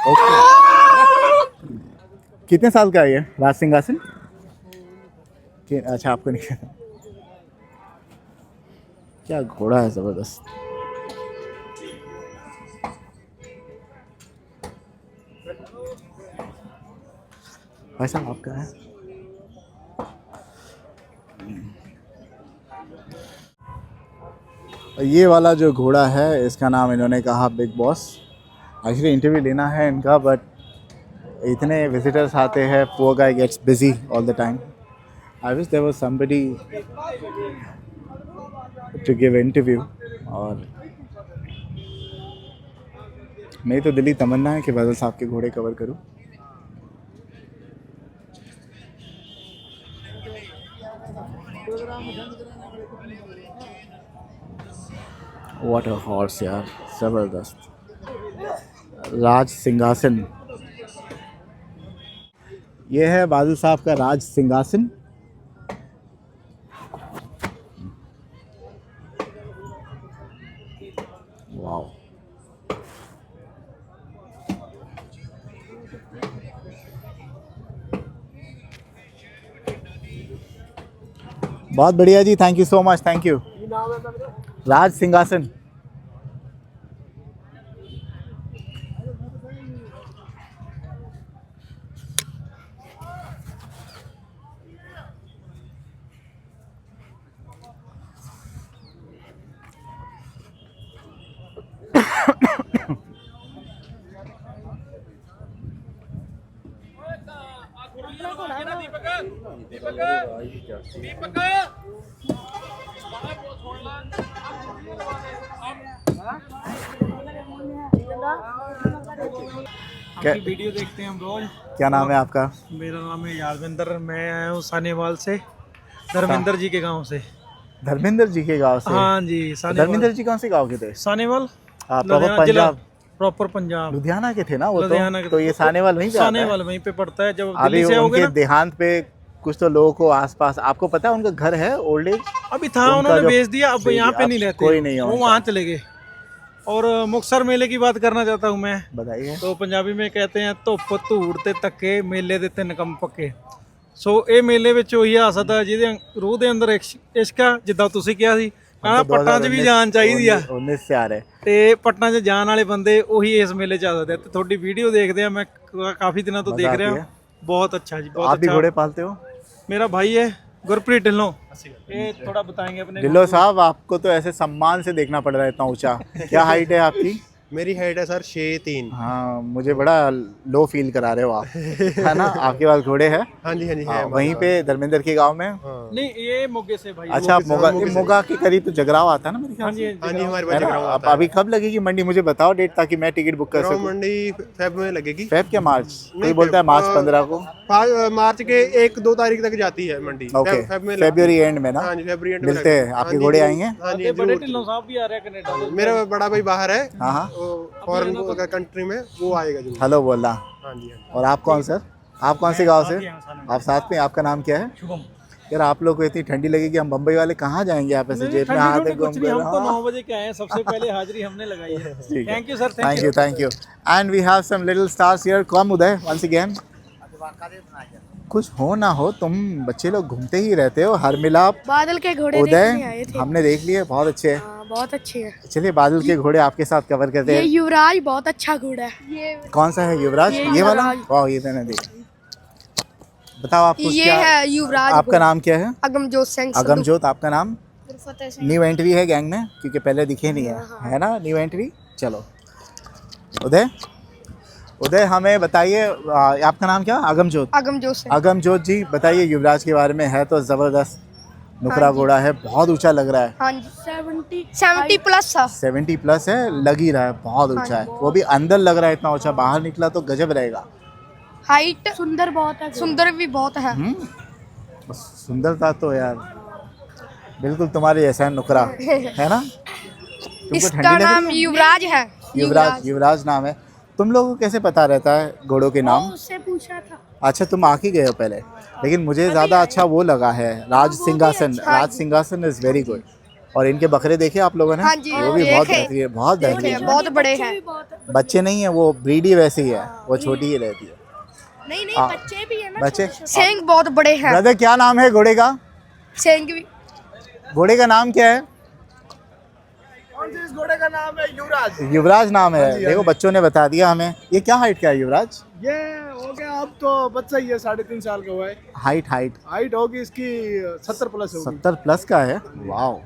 ओके, कितने साल का है ये राज सिंहासन? अच्छा, आपको नहीं पता। क्या घोड़ा है जबरदस्त। भाई साहब आपका है? ये वाला जो घोड़ा है इसका नाम इन्होंने कहा बिग बॉस। एक्चुअली इंटरव्यू लेना है इनका, बट इतने विजिटर्स आते हैं, poor guy gets busy all the time. I wish there was somebody to give interview. और मेरी तो दिली तमन्ना है कि बादल साहब के घोड़े कवर करूं। व्हाट अ हॉर्स यार, जबरदस्त। राज सिंहासन, ये है बादल साहब का राज सिंहासन। वाओ, बहुत बढ़िया जी, thank you so much, thank you. Raj Singhasan. क्या आपकी वीडियो देखते हैं हम रोज। क्या नाम है आपका? मेरा नाम है यादविंदर, मैं आया हूँ सानेवाल से, धर्मेंद्र जी के गांव से। धर्मेंद्र जी के गांव से? हाँ जी, धर्मेंद्र जी कौन से गांव के थे? सानेवाल, प्रॉपर पंजाब? प्रॉपर पंजाब, लुधियाना के थे ना वो? लुधियाना के तो ये सानेवाल वहीं पे आता है? सानेवाल वहीं पे पड़ता है। जब अभी दिल्ली से आओगे उनके ना, देहांत पे कुछ तो लोगों को आसपास, आपको पता है उनका घर है ओल्ड एज? अभी था, उनका उन्होंने जो- बेच दिया, अब यहाँ पे अब नहीं रहते, कोई नहीं है वो उनका। वहाँ चले गए। और मुक्तसर मेले की बात करना चाहता हूँ मैं। बताइए। तो पंजाबी में कहते हैं ਧੁੱਪ ਧੂੜ ਤੇ ਤੱਕੇ ਮੇਲੇ ਦੇ ਤਿੰਨ ਕੰਮ ਪੱਕੇ। ਸੋ ਇਹ ਮੇਲੇ ਵਿੱਚ ਉਹੀ ਹਾਸਤ ਹੈ ਜਿਹਦੇ ਰੂਹ ਦੇ ਅੰਦਰ ਇਸ਼ਕ ਆ, ਜਿੱਦਾਂ ਤੁਸੀਂ ਕਿਹਾ ਸੀ। ਕਹਿੰਦਾ ਪੱਟਾਂ 'ਚ ਵੀ ਜਾਨ ਚਾਹੀਦੀ ਆ, 19 से आ रहे। ਤੇ ਪੱਟਾਂ 'ਚ ਜਾਨ ਵਾਲੇ ਬੰਦੇ ਉਹੀ ਇਸ ਮੇਲੇ 'ਚ ਆ ਸਕਦੇ ਆ। ਤੇ ਤੁਹਾਡੀ ਵੀਡੀਓ ਦੇਖਦੇ ਆ, ਮੈਂ ਕਾਫੀ ਦਿਨਾਂ ਤੋਂ ਦੇਖ ਰਿਹਾ। बहुत अच्छा जी, बहुत आप भी अच्छा। घोड़े पालते हो? मेरा भाई है गुरप्रीत ढिल्लों, ये थोड़ा बताएंगे अपने। ढिल्लो साहब, आपको तो ऐसे सम्मान से देखना पड़ रहा है, इतना ऊंचा। क्या हाइट है आपकी? मेरी हाइट है सर 6'3". हाँ, मुझे बड़ा लो फील करा रहे हो आप, है ना? आपके पास घोड़े हैं? हाँ जी, हाँ जी, हाँ, है वहीं पे धर्मेंद्र के गांव में? नहीं, ये मोगे से भाई। अच्छा, आप मोगा, मोगा के करीब तो जगराव आता है ना मेरे ख्याल हाँ जी, से? हाँ जी, हमारे है पास ना? जगराव अब आता है। अभी कब लगेगी मंडी, मुझे बताओ डेट, ताकि मैं टिकट बुक कर जगराव सकूं। मंडी फेब में लगेगी। फेब क्या, मार्च? कोई नहीं, बोलता है मार्च 15 को। मार्च के 1-2 तारीख तक जाती है मंडी। ओके, फेब में लगती है। फेब्रुअरी एंड में ना? हाँ जी, फेब्रुअरी एंड में मिलते हैं, लगती है। आपके हाँ जी, घोड़े आएंगे? हाँ जी, ये बड़े जरूर। ढिल्लों साहब भी आ रहे हैं कनाडा से। मेरा बड़ा भाई बाहर है, हाँ हाँ, फॉरेन कंट्री में, वो आएगा जरूर। हेलो बोलना। हाँ जी, हाँ जी। और आप कौन सर? आप कौन से गांव से? आप साथ में, आपका नाम क्या है? शुभम। यार आप लोग को इतनी ठंडी लगेगी, हम बम्बई वाले कहाँ जाएंगे? आप ऐसे जेब में हाथ में कुछ नहीं, हम तो घूम 9 बजे के आए हैं, सबसे पहले हाजिरी हमने लगाई है। ठीक है। Thank you sir, thank you, thank you. And we have some little stars here. Come Uday, once again. कुछ हो ना हो, तुम बच्चे लोग घूमते ही रहते हो, हर मिलाप। बादल के घोड़े देखने आए उदय थे। हमने देख लिए, बहुत अच्छे हैं। हाँ, बहुत अच्छे हैं। चलिए बादल के घोड़े आपके साथ कवर करते ये हैं। युवराज बहुत अच्छा घोड़ा है। ये कौन सा है? युवराज? ये ये वाला? युवराज। वाह, ये मैंने देखा। बताओ आपको ये क्या, है युवराज। आपका नाम क्या है? अगमजोत सिंह। अगमजोत, आपका नाम? फतेह सिंह। न्यू एंट्री है गैंग में, क्योंकि पहले दिखे नहीं है ना? New entry. चलो उदय, उदय हमें बताइए, आपका नाम क्या? अगमजोत। अगमजोत सिंह। अगमजोत जी, बताइए युवराज के बारे में। है तो ज़बरदस्त नुकरा घोड़ा है, बहुत ऊंचा लग रहा है। हाँ जी, 70 प्लस था। 70 प्लस है, लग ही रहा है बहुत ऊंचा है। वो भी अंदर लग रहा है इतना ऊंचा, बाहर निकला तो गजब रहेगा। हाइट सुंदर बहुत है, सुंदर भी बहुत है। सुंदरता तो यार बिल्कुल तुम्हारे जैसा है, नुकरा है ना? तुमको इसका ठंडी लग नाम रही है? युवराज है। युवराज, युवराज नाम है। तुम लोगों को कैसे पता रहता है घोड़ों के नाम? उससे पूछा था। अच्छा, तुम आ ही गए हो पहले। लेकिन मुझे ज़्यादा अच्छा वो लगा है, राज सिंहासन। राज सिंहासन इज़ वेरी गुड। और इनके बकरे देखे आप लोगों ने? हाँ जी, वो भी बहुत देखे। बेहतरीन, बहुत बेहतरीन। बहुत बड़े हैं। बच्चे नहीं है, वो ब्रीडी वैसी ही है, वो छोटी ही रहती है। नहीं नहीं, हाँ। बच्चे भी है ना। बच्चे? सेंग बहुत बड़े हैं। ब्रदर क्या नाम है घोड़े का? सेंग भी। घोड़े का नाम क्या है? इस घोड़े का नाम है युवराज। युवराज नाम है। देखो बच्चों ने बता दिया हमें। ये क्या हाइट का है युवराज? ये हो गया, अब तो बच्चा ही है, 3.5 साल का हुआ है। हाइट हाइट होगी इसकी 70 प्लस होगी। 70 प्लस का है। वाओ,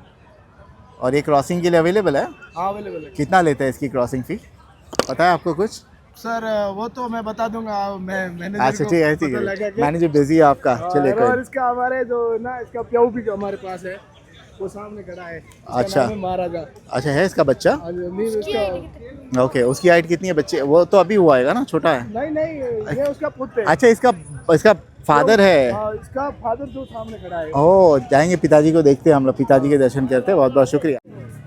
और ये क्रॉसिंग के लिए अवेलेबल है? हाँ अवेलेबल है कितना लेते हैं इसकी क्रॉसिंग फी, पता है आपको कुछ? सर। वो तो मैं बता दूंगा, मैं मैनेजर अच्छा को ठीक है, ठीक पता लगा है, के। मैनेजर बिजी है आपका, चलिए और कोई। इसका हमारे जो ना इसका प्याऊ भी जो हमारे पास है वो सामने खड़ा है। इसका अच्छा। नाम है महाराजा। अच्छा है इसका बच्चा? नहीं उसका ओके, उसकी हाइट कितनी है बच्चे? वो तो अभी हुआ है ना, छोटा है। नहीं ये उसका पुत्र है। अच्छा इसका फादर है। हाँ, इसका फादर जो सामने खड़ा है। ओह, जाएंगे पिताजी को देखते हैं हम लोग, पिताजी के दर्शन करते हैं। बहुत बहुत शुक्रिया।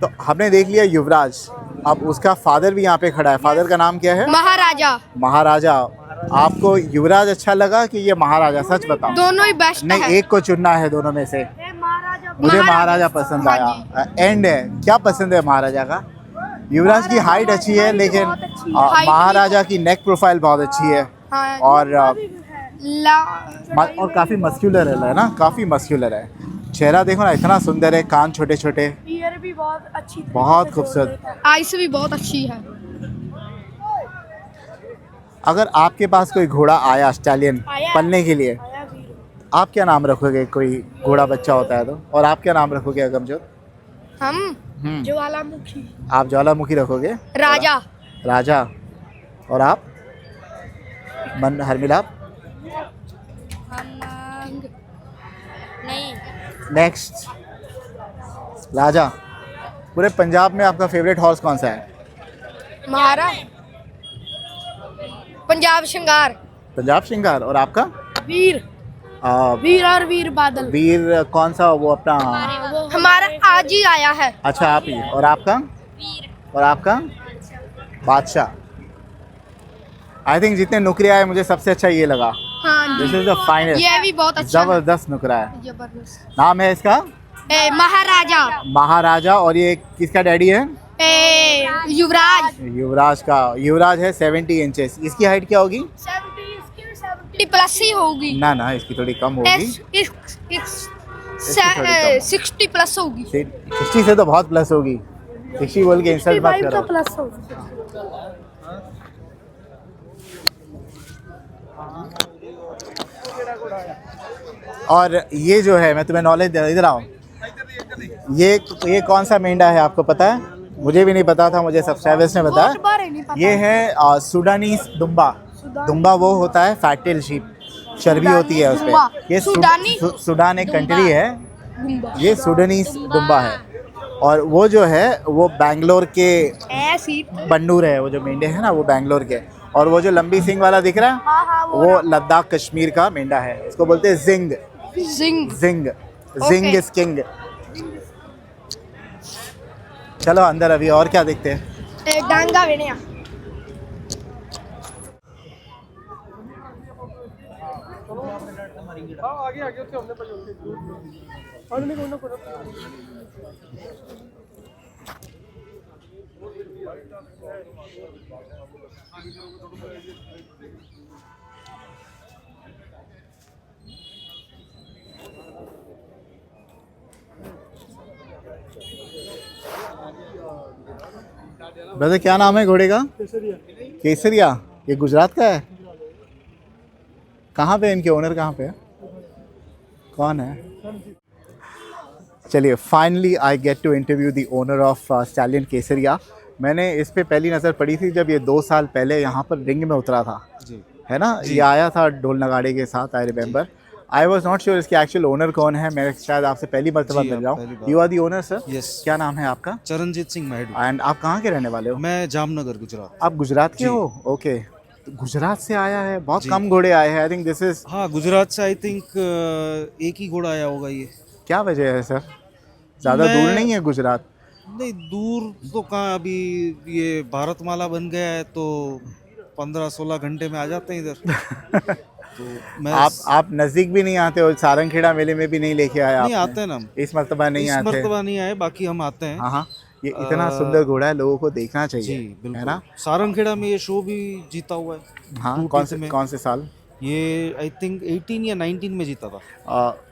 तो हमने देख लिया युवराज, अब उसका फादर भी यहाँ पे खड़ा है। फादर का नाम क्या है? महाराजा। महाराजा। आपको युवराज अच्छा लगा कि ये महाराजा? सच बताओ। दोनों ही बेस्ट नहीं, है। एक को चुनना है दोनों में से। मुझे महाराजा पसंद आया। एंड है क्या पसंद है महाराजा का? युवराज की हाइट अच्छी है, लेकिन महाराजा की नेक प्रोफाइल बहुत अच्छी है। हाँ, और काफी मस्क्यूलर है ना, काफी मस्क्यूलर है। चेहरा देखो ना, इतना सुंदर है, कान छोटे छोटे, ईयर भी बहुत अच्छी, बहुत खूबसूरत। आइस भी बहुत अच्छी है। अगर आपके पास कोई घोड़ा आया स्टैलियन पलने के लिए, आप क्या नाम रखोगे? कोई घोड़ा बच्चा होता है तो, और आप क्या नाम रखोगे अगमजोत? हम ज्वालामुखी। आप ज्वालामुखी रखोगे? राजा। राजा। और आप? मन हरमिलाप? नहीं। नेक्स्ट राजा। पूरे पंजाब में आपका फेवरेट हॉर्स कौन सा है? महारा पंजाब श्रृंगार। पंजाब श्रृंगार। और आपका? वीर। वीर और वीर बादल। वीर कौन सा? वो अपना हमारा आज ही आया है। अच्छा, आप ही। और आपका? वीर। और आपका? बादशाह। आई थिंक जितने नुकरे आए मुझे सबसे अच्छा ये लगा। हाँ दिस इज द फाइनेस्ट। ये भी बहुत अच्छा है। जबरदस्त नुकरा है। जबरदस्त। नाम है इसका? महाराजा। महाराजा। और ये किसका डैडी है? युवराज। युवराज का। युवराज है 70 इंचेस। इसकी हाइट क्या होगी? 70 प्लस ही होगी। ना ना, इसकी थोड़ी कम होगी। 60 प्लस होगी। 60 से तो बहुत प्लस होगी। 60 बोल के इंसल्ट मत करो। प्लस होगी। और ये जो है, मैं तुम्हें नॉलेज दे, इधर आओ। ये कौन सा मेंढा है आपको पता है? मुझे भी नहीं पता था, मुझे सब्सक्राइबर्स ने बताया। ये है सूडानीस दुम्बा। दुम्बा वो होता है फैटेल शीप, चर्बी होती है उसपे। ये सूडान एक कंट्री है, ये सूडानीस दुम्बा है। और वो जो है वो बैंगलोर के बंडूर है, वो जो मेंढे हैं ना वो बैंगलोर के। और वो जो लंबी सिंग वाला दिख रहा है वो लद्दाख कश्मीर का मेंढा है, इसको बोलते हैं जिंग। जिंग जिंग इज किंग। चलो अंदर, अभी और क्या देखते हैं? डांगा वेनिया। आगे आगे उससे हमने ब्रदर क्या नाम है घोड़े का? केसरिया। ये गुजरात का है? कहाँ पे इनके ओनर कहाँ पे है? कौन है? चलिए, finally I get to interview the owner of stallion Kesariya. मैंने इस पे पहली नज़र पड़ी थी जब ये 2 साल पहले यहाँ पर रिंग में उतरा था, है ना? ये आया था ढोल नगाड़े के साथ, I remember. I was not sure इसके एक्चुअल ओनर कौन है। मैं शायद आपसे पहली मरतबा मिल रहा हूँ। You are the owner sir? Yes. क्या नाम है आपका? चरणजीत सिंह मैडू। एंड आप कहाँ के रहने वाले हो? मैं जामनगर, गुजरात। आप गुजरात के हो? ओके। गुजरात से आया है, बहुत कम घोड़े आए हैं। आई थिंक दिस इज। हाँ, गुजरात से आई थिंक एक ही घोड़ा आया होगा। ये क्या वजह है सर? ज़्यादा दूर नहीं है गुजरात? नहीं, दूर तो कहाँ, अभी ये भारतमाला बन गया है तो 15-16 घंटे में आ जाते हैं इधर। तो मैं आप नज़दीक भी नहीं आते हो? सारंगखेड़ा मेले में भी नहीं लेके आया? नहीं आते ना हम, इस मर्तबा नहीं आते? इस मर्तबा नहीं आए, बाकी हम आते हैं। हाँ, ये इतना सुंदर घोड़ा है, लोगों को देखना चाहिए। जी है बिल्कुल। ना? सारंगखेड़ा में ये शो भी जीता हुआ है। हाँ, कौन से साल? ये आई थिंक 18 या 19 में जीता था।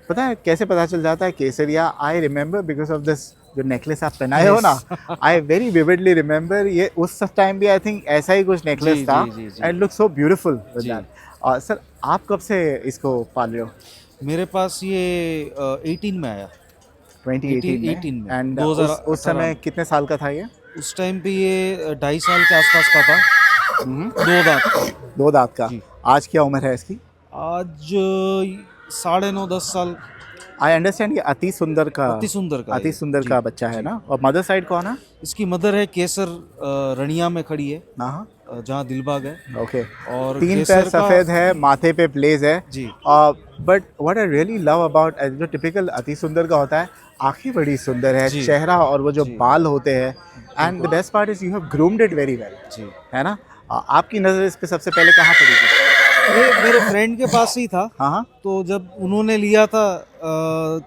पता है कैसे पता चल जाता है Kesariya? I remember because of this जो नेकलेस आप पहनाए हो ना। I very vividly remember. ये उस टाइम भी आई थिंक ऐसा ही कुछ नेकलेस था and look so beautiful. Sir आप कब से इसको पाल रहे हो? मेरे पास ये 18 में आया। 2018 में। में। एंड 2018 उस समय कितने साल का था ये? उस टाइम पे ये 2.5 साल के आसपास का था। 2 दांत। 2 दांत का। जी। आज क्या उम्र है इसकी? आज 9.5 10 साल। आई अंडरस्टैंड ये अति सुंदर का अति सुंदर का बच्चा है ना। और मदर साइड कौन है? इसकी मदर है केसर, रनिया में खड़ी है, हाँ, जहाँ दिलबाग है। ओके। और 3 केसर पैर का- सफेद है, माथे पे ब्लेज है जी। But what I really love about जो टिपिकल अति सुंदर का होता है, आंखें बड़ी सुंदर है, जी। चेहरा और वो जो जी। बाल होते हैं, and the best part is you have groomed it very well, जी। है ना। आपकी नज़र इस पे सबसे पहले कहाँ पड़ी थी? ये मेरे फ्रेंड के पास ही था। हाँ हाँ। तो जब उन्होंने लिया था,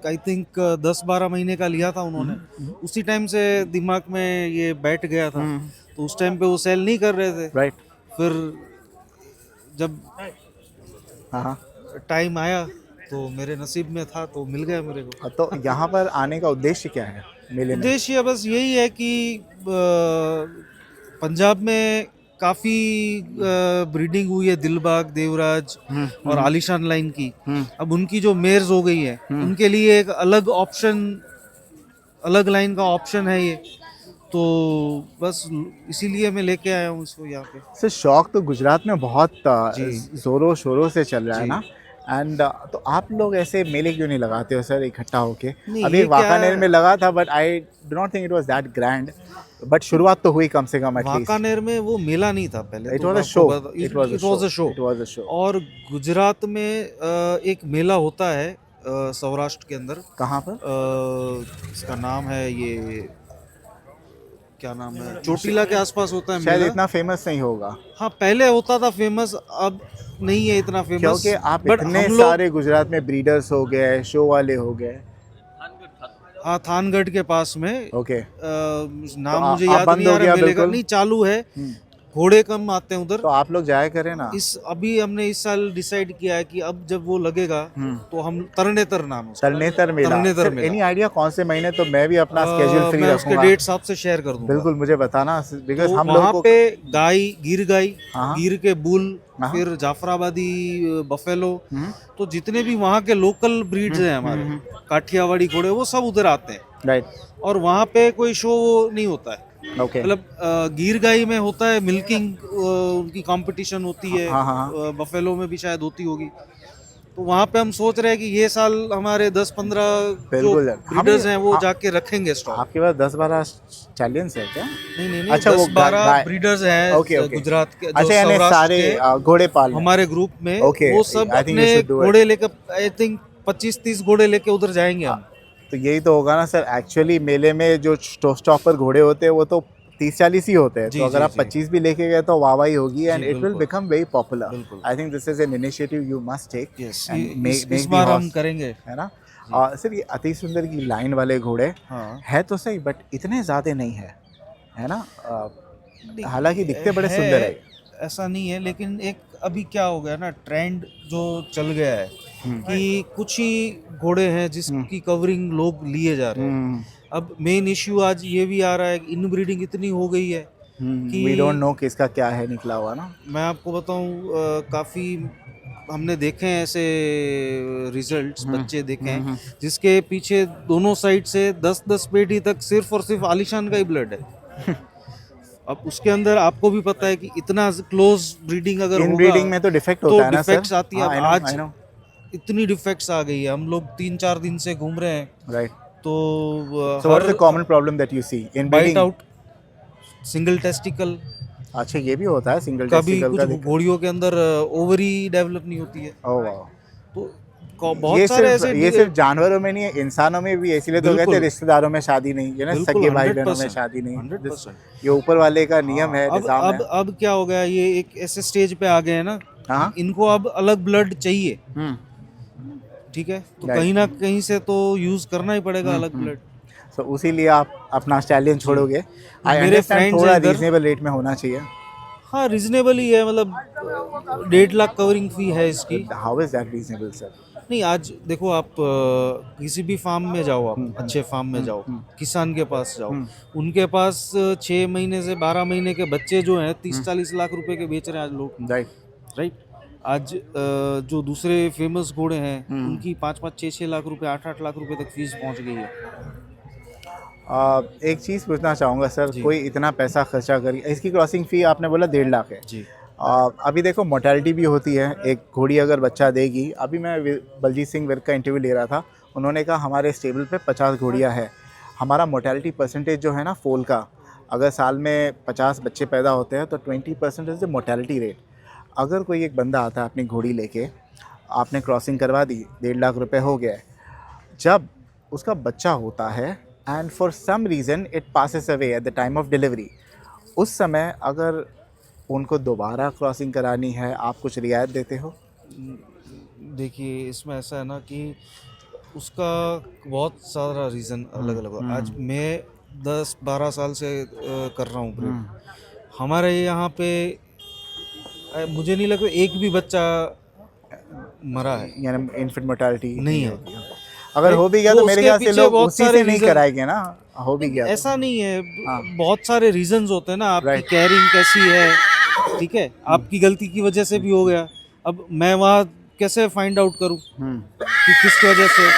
आई थिंक 10-12 महीने का लिया था उन्होंने, उसी टाइम से दिमाग में ये बैठ गया था। तो उस टाइम पे वो सेल नहीं कर रहे थे। राइट। फिर जब हाँ हाँ। टाइम आया तो मेरे नसीब में था, तो मिल गया मेरे को। तो यहाँ पर आने का उद्देश्य क्या है मेले में? उद्देश्य बस यही है कि पंजाब में काफ़ी ब्रीडिंग हुई है दिलबाग, देवराज और आलिशान लाइन की। अब उनकी जो मेयर्स हो गई है, उनके लिए एक अलग ऑप्शन, अलग लाइन का ऑप्शन है ये। तो बस इसीलिए मैं लेके आया हूँ इसको यहाँ पे। सर शौक तो गुजरात में बहुत जी। जोरों शोरों से चल रहा है जी। ना। एंड तो आप लोग ऐसे मेले क्यों नहीं लगाते हो सर इकट्ठा होके? नहीं, अभी ये वाकानेर क्या- में लगा था, but I do not think it was that grand, but शुरुआत तो हुई कम से कम एटलीस्ट। वाकानेर में वो मेला नहीं था पहले। इट तो वाज अ आपको शो। बता- it was a show. It was a show. और गुजरात में एक मेला होता है सौराष्ट्र के अंदर। कहाँ पर? इसका नाम है ये, क्या नाम है, चोटीला के आसपास होता है शायद मेला। इतना फेमस नहीं होगा हाँ, पहले होता था फेमस, अब नहीं है इतना फेमस। क्योंकि आप But इतने हम लोग- सारे गुजरात में ब्रीडर्स हो गए, शो वाले हो गए। हाँ, थानगढ़ के पास में। ओके। नाम तो मुझे आप याद बंद नहीं हो आ रहा गया मेले का। बिल्कुल? नहीं, चालू है। घोड़े कम आते हैं उधर। तो आप लोग जाया करें ना। अभी हमने इस साल डिसाइड किया है कि अब जब वो लगेगा तो हम तरनेतर नाम है उसका। तरनेतर मेला। तरनेतर मेला। एनी आइडिया कौन से महीने? तो मैं भी अपना स्केड्यूल फ्री मैं उसके रखूंगा। डेट्स आपसे शेयर कर दूंगा। बिल्कुल मुझे बताना, बिकॉज तो हम वहाँ लोग को पे गाय, हाँ। गिर के बुल, हाँ। फिर जाफराबादी बफेलो, तो जितने भी वहाँ के लोकल ब्रीड्स हैं हमारे, काठियावाड़ी घोड़े, वो सब उधर आते हैं। राइट। और वहाँ पे कोई शो नहीं होता है। ओके। मतलब गिर गाय में होता है मिल्किंग, उनकी कंपटीशन होती है। हाँ, हाँ। बफेलो में भी शायद होती होगी। तो वहाँ पे हम सोच रहे हैं कि ये साल हमारे 10-15 जो बिल्कुल। ब्रीडर्स हैं वो हाँ। जाके रखेंगे स्टॉक। आपके पास 10-12 चैलेंज है क्या? नहीं, अच्छा, वो 10-12 गाय- ब्रीडर्स हैं ओके। गुजरात के, जो अच्छा, यानी सौराष्ट्र सारे के घोड़े पाल हमारे ग्रुप में। Okay, वो सब I think you अपने should do it. घोड़े लेकर, आई थिंक 25-30 घोड़े लेके उधर जाएंगे हम। तो यही तो होगा ना सर। एक्चुअली मेले में जो स्टॉपर घोड़े होते हैं वो तो 30-40 ही होते हैं। जी, तो अगर जी, आप जी। 25 भी लेके गए तो वाहवाही होगी, एंड इट विल बिल्कुल। Become very popular. बिल्कुल। I think this is an initiative you must take. Yes, and इस बार हम करेंगे। है ना। और सर ये अति सुंदर की लाइन वाले घोड़े हाँ। है तो सही, बट इतने ज़्यादा नहीं है ना। हालांकि दिखते बड़े सुंदर है। ऐसा नहीं है, लेकिन एक अभी क्या हो गया ना, ट्रेंड जो चल गया है कि कुछ ही घोड़े हैं जिसकी कवरिंग लोग लिए जा रहे हैं। अब मेन इश्यू आज ये भी आ रहा है कि इनब्रीडिंग इतनी हो गई है कि वी डोंट नो किसका क्या है निकला हुआ ना। मैं आपको बताऊं, काफ़ी हमने देखे हैं ऐसे रिजल्ट्स, बच्चे देखे हैं जिसके पीछे दोनों साइड से 10-10 पेटी तक सिर्फ और सिर्फ आलिशान का ही ब्लड है। अब उसके अंदर आपको भी पता है कि इतना क्लोज ब्रीडिंग अगर इन होगा ब्रीडिंग में तो डिफेक्ट तो होता है ना सर। डिफेक्ट्स आती है। हाँ, अब I know, आज I know. इतनी डिफेक्ट्स आ गई है, हम लोग 3-4 दिन से घूम रहे हैं। राइट। तो So what is the common problem that you see in bite breeding? Out, single testicle, अच्छा ये भी होता है सिंगल कभी टेस्टिकल का कुछ घोड़ियों के अंदर ओवरी डेवलप नहीं होती है। ओह वाह। तो बहुत सारे ऐसे ये सिर्फ जानवरों में नहीं है, इंसानों में भी है। इसीलिए तो कहते हैं बिल्कुल। रिश्तेदारों में शादी नहीं, ये ना बिल्कुल, सगे भाई बहनों में 100%, शादी नहीं। 100%। ये ऊपर वाले का नियम है, अब निजाम अब है। अब क्या हो गया, ये एक ऐसे स्टेज पे आ गए हैं ना, हाँ। इनको अब अलग ब्लड चाहिए। ठीक है, तो Right. कहीं ना कहीं से तो यूज करना ही पड़ेगा अलग ब्लड। तो उसी लिए आप अपना स्टैलियन छोड़ोगे। आई मेरे अंडरस्टैंड friends थोड़ा हैं इधर। रीजनेबल रेट में होना चाहिए। हाँ, रिजनेबल ही है, मतलब 1.5 लाख कवरिंग फी है इसकी। How is that reasonable sir? नहीं, आज देखो आप किसी भी फार्म में जाओ, आप अच्छे फार्म में जाओ, किसान के पास जाओ, उनके पास 6 महीने से 12 महीने के बच्चे जो हैं 30-40 लाख रुपए के बेच रहे हैं आज लोग। राइट। राइट। आज जो दूसरे फेमस घोड़े हैं उनकी 5-5, 6-6 लाख रुपए, 8-8 लाख रुपए तक फीस पहुंच गई है। एक चीज़ पूछना चाहूँगा सर, कोई इतना पैसा खर्चा करी, इसकी क्रॉसिंग फ़ी आपने बोला 1.5 लाख है जी। अभी देखो मोर्टेलिटी भी होती है, एक घोड़ी अगर बच्चा देगी, अभी मैं बलजीत सिंह विर्क का इंटरव्यू ले रहा था, उन्होंने कहा हमारे स्टेबल पे 50 घोड़ियाँ हैं, हमारा मोर्टेलिटी परसेंटेज जो है ना फोल का, अगर साल में 50 बच्चे पैदा होते हैं तो 20% इज़ द मोर्टेलिटी रेट। अगर कोई एक बंदा आता है अपनी घोड़ी लेके, आपने क्रॉसिंग करवा दी, 1.5 लाख रुपए हो गया, जब उसका बच्चा होता है and for some reason it passes away at the time of delivery, उस समय अगर उनको दोबारा क्रॉसिंग करानी है, आप कुछ रियायत देते हो? देखिए इसमें ऐसा है ना कि उसका बहुत सारा रीज़न अलग अलग हो। आज मैं 10-12 साल से कर रहा हूँ ब्रीड। हमारे यहाँ पे मुझे नहीं लगता एक भी बच्चा मरा है, यानी इन्फेंट मोर्टेलिटी नहीं है। अगर हो भी गया तो मेरे उसके ख्याल से पीछे लोग बहुत उसी सारे से नहीं reason- कराएंगे ना, हो भी गया तो। ऐसा नहीं है, हाँ। बहुत सारे रीजंस होते हैं ना, आपकी Right. कैरिंग कैसी है, ठीक है, आपकी गलती की वजह से भी हो गया। अब मैं वहाँ कैसे फाइंड आउट करूँ कि किस वजह से,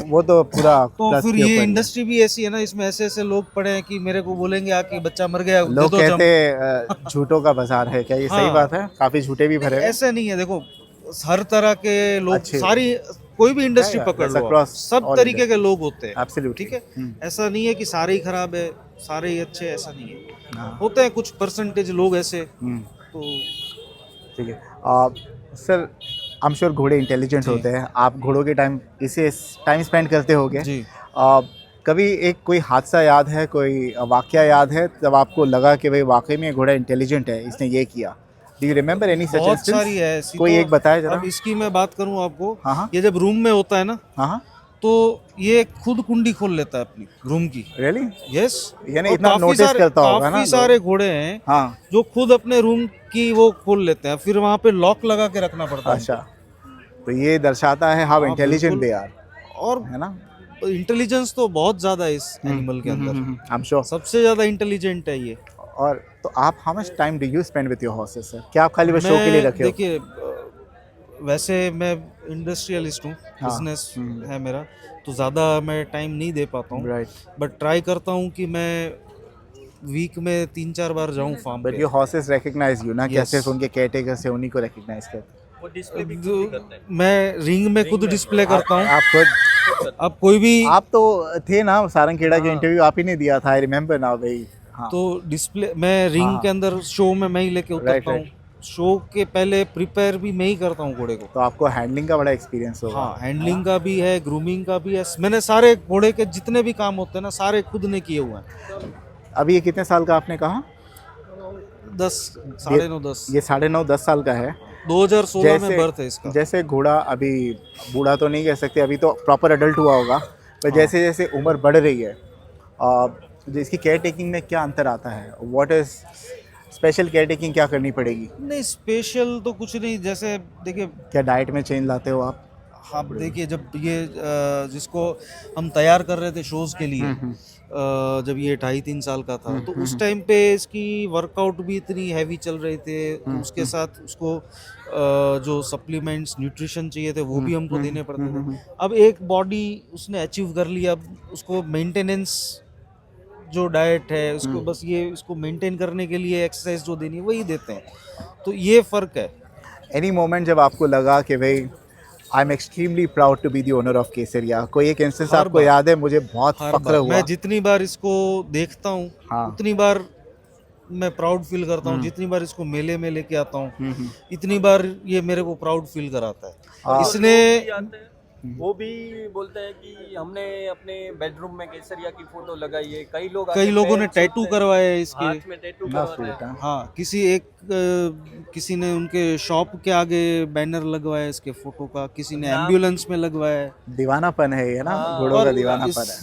वो तो पूरा तो plus फिर के ये ऊपर है। इंडस्ट्री भी ऐसी है ना, इसमें ऐसे ऐसे लोग पड़े हैं कि मेरे को बोलेंगे आके बच्चा मर गया, दे लोग दो कहते जम। हैं झूठों का बाजार है, क्या ये सही हाँ। बात है? काफी झूठे भी भरे हुए हैं। ऐसा नहीं है, देखो हर तरह के लोग, अच्छे। सारी कोई भी इंडस्ट्री Yeah, पकड़ that's लो, across सब all तरीके के industries. लोग होते हैं, Absolutely. ठीक है। ऐसा नहीं है कि सारे ही खराब है, सारे ही अच्छे, ऐसा नहीं है, हाँ। होते हैं कुछ परसेंटेज लोग ऐसे। तो ठीक है सर, आई एम श्योर घोड़े इंटेलिजेंट होते हैं, आप घोड़ों के इसे टाइम स्पेंड करते होगे जी, कभी एक कोई हादसा याद है, कोई वाकया याद है जब आपको लगा कि भाई वाकई में ये घोड़ा इंटेलिजेंट है, इसने ये किया? Do you remember any such बहुत इंस्टेंस? सारी है ऐसी। कोई तो एक बताए जरा। अब इसकी मैं बात करूं आपको, हाँ हाँ ये जब रूम में होता है ना, हाँ हाँ तो ये खुद कुंडी खोल लेता है अपनी रूम की। रियली? यस, यानी इतना नोटिस करता होगा ना काफी सारे घोड़े हैं हाँ जो खुद अपने रूम की वो खोल लेते हैं, फिर वहाँ पे लॉक लगा के रखना पड़ता है। अच्छा, तो ये दर्शाता है हाउ हाँ, इंटेलिजेंट बिल्कुल। दे आर, और है ना? इंटेलिजेंस तो बहुत ज्यादा है इस एनिमल के अंदर, आई एम श्योर। सबसे ज्यादा इंटेलिजेंट है ये। और तो आप how much time do you spend with your horses sir? क्या आप खाली बस शो के लिए रखे हो? देखिए वैसे मैं इंडस्ट्रियलिस्ट हूँ, हाँ, बिजनेस है मेरा, तो ज़्यादा मैं टाइम नहीं दे पाता हूँ, राइट, बट ट्राई करता हूँ कि मैं वीक में 3-4 बार जाऊँ फार्म बट पे। योर हॉर्सेस रिकॉग्नाइज यू ना, क्या Yes. सिर्फ उनके केयरटेकर से उन्हीं को रिकॉग्नाइज करते? वो डिस्प्ले भी खुद ही करता है। मैं रिंग में खुद डिस्प्ले करता हूँ। आप खुद, अब कोई भी आप तो थे ना सारंगखेड़ा के हाँ। इंटरव्यू आप ही ने दिया था, आई रिमेम्बर नाउ भाई। हाँ, तो डिस्प्ले मैं रिंग हाँ। के अंदर शो में मैं ही लेके उतरता हूँ। शो के पहले प्रिपेयर भी मैं ही करता हूँ घोड़े को। तो आपको हैंडलिंग का बड़ा एक्सपीरियंस होगा। हाँ, हैंडलिंग का भी है, ग्रूमिंग का भी है। मैंने सारे घोड़े के जितने भी काम होते हैं ना, सारे खुद ने किए हुए हैं। अभी ये कितने साल का आपने कहा? 10, 9.5, 10। ये 9.5-10 साल का है। 2016 में बर्थ है इसका। जैसे घोड़ा अभी बूढ़ा तो नहीं कह सकते, अभी तो प्रॉपर अडल्ट हुआ होगा, पर जैसे जैसे उम्र बढ़ रही है, जो इसकी केयर टेकिंग में क्या अंतर आता है? What is special care taking क्या करनी पड़ेगी? नहीं, स्पेशल तो कुछ नहीं। जैसे देखिए, क्या डाइट में चेंज लाते हो आप? आप देखिए, जब ये जिसको हम तैयार कर रहे थे शोज़ के लिए, जब ये 2.5-3 साल का था, तो उस टाइम पे इसकी वर्कआउट भी इतनी हैवी चल रहे थे, तो उसके साथ उसको जो सप्लीमेंट्स, न्यूट्रिशन चाहिए थे, वो भी हमको देने पड़ते थे। अब एक बॉडी उसने अचीव कर लिया, अब उसको मेंटेनेंस जो डाइट है उसको, बस ये इसको मेंटेन करने के लिए एक्सरसाइज जो देनी है वही देते हैं। तो ये फ़र्क है। एनी मोमेंट जब आपको लगा कि भाई I am extremely proud to be the owner of Kesariya, कोई एक इंस्टेंस हर आपको बार। याद है? मुझे बहुत हर फक्र बार हुआ। मैं जितनी बार इसको देखता हूँ, हाँ। उतनी बार मैं प्राउड फील करता हूँ। जितनी बार इसको मेले में लेके आता हूँ, इतनी बार ये मेरे को प्राउड फील कराता है। इसने वो भी बोलते हैं कि हमने अपने बेडरूम में केसरिया की फोटो लगाई है। कई लोगों ने टैटू करवाए हैं इसके। हाथ में टैटू करवाते हैं। हाँ, किसी ने उनके शॉप के आगे बैनर लगवाया इसके फोटो का, किसी ने एम्बुलेंस में लगवाया है। दीवानापन है ये ना, घोड़ों का और दीवानापन है।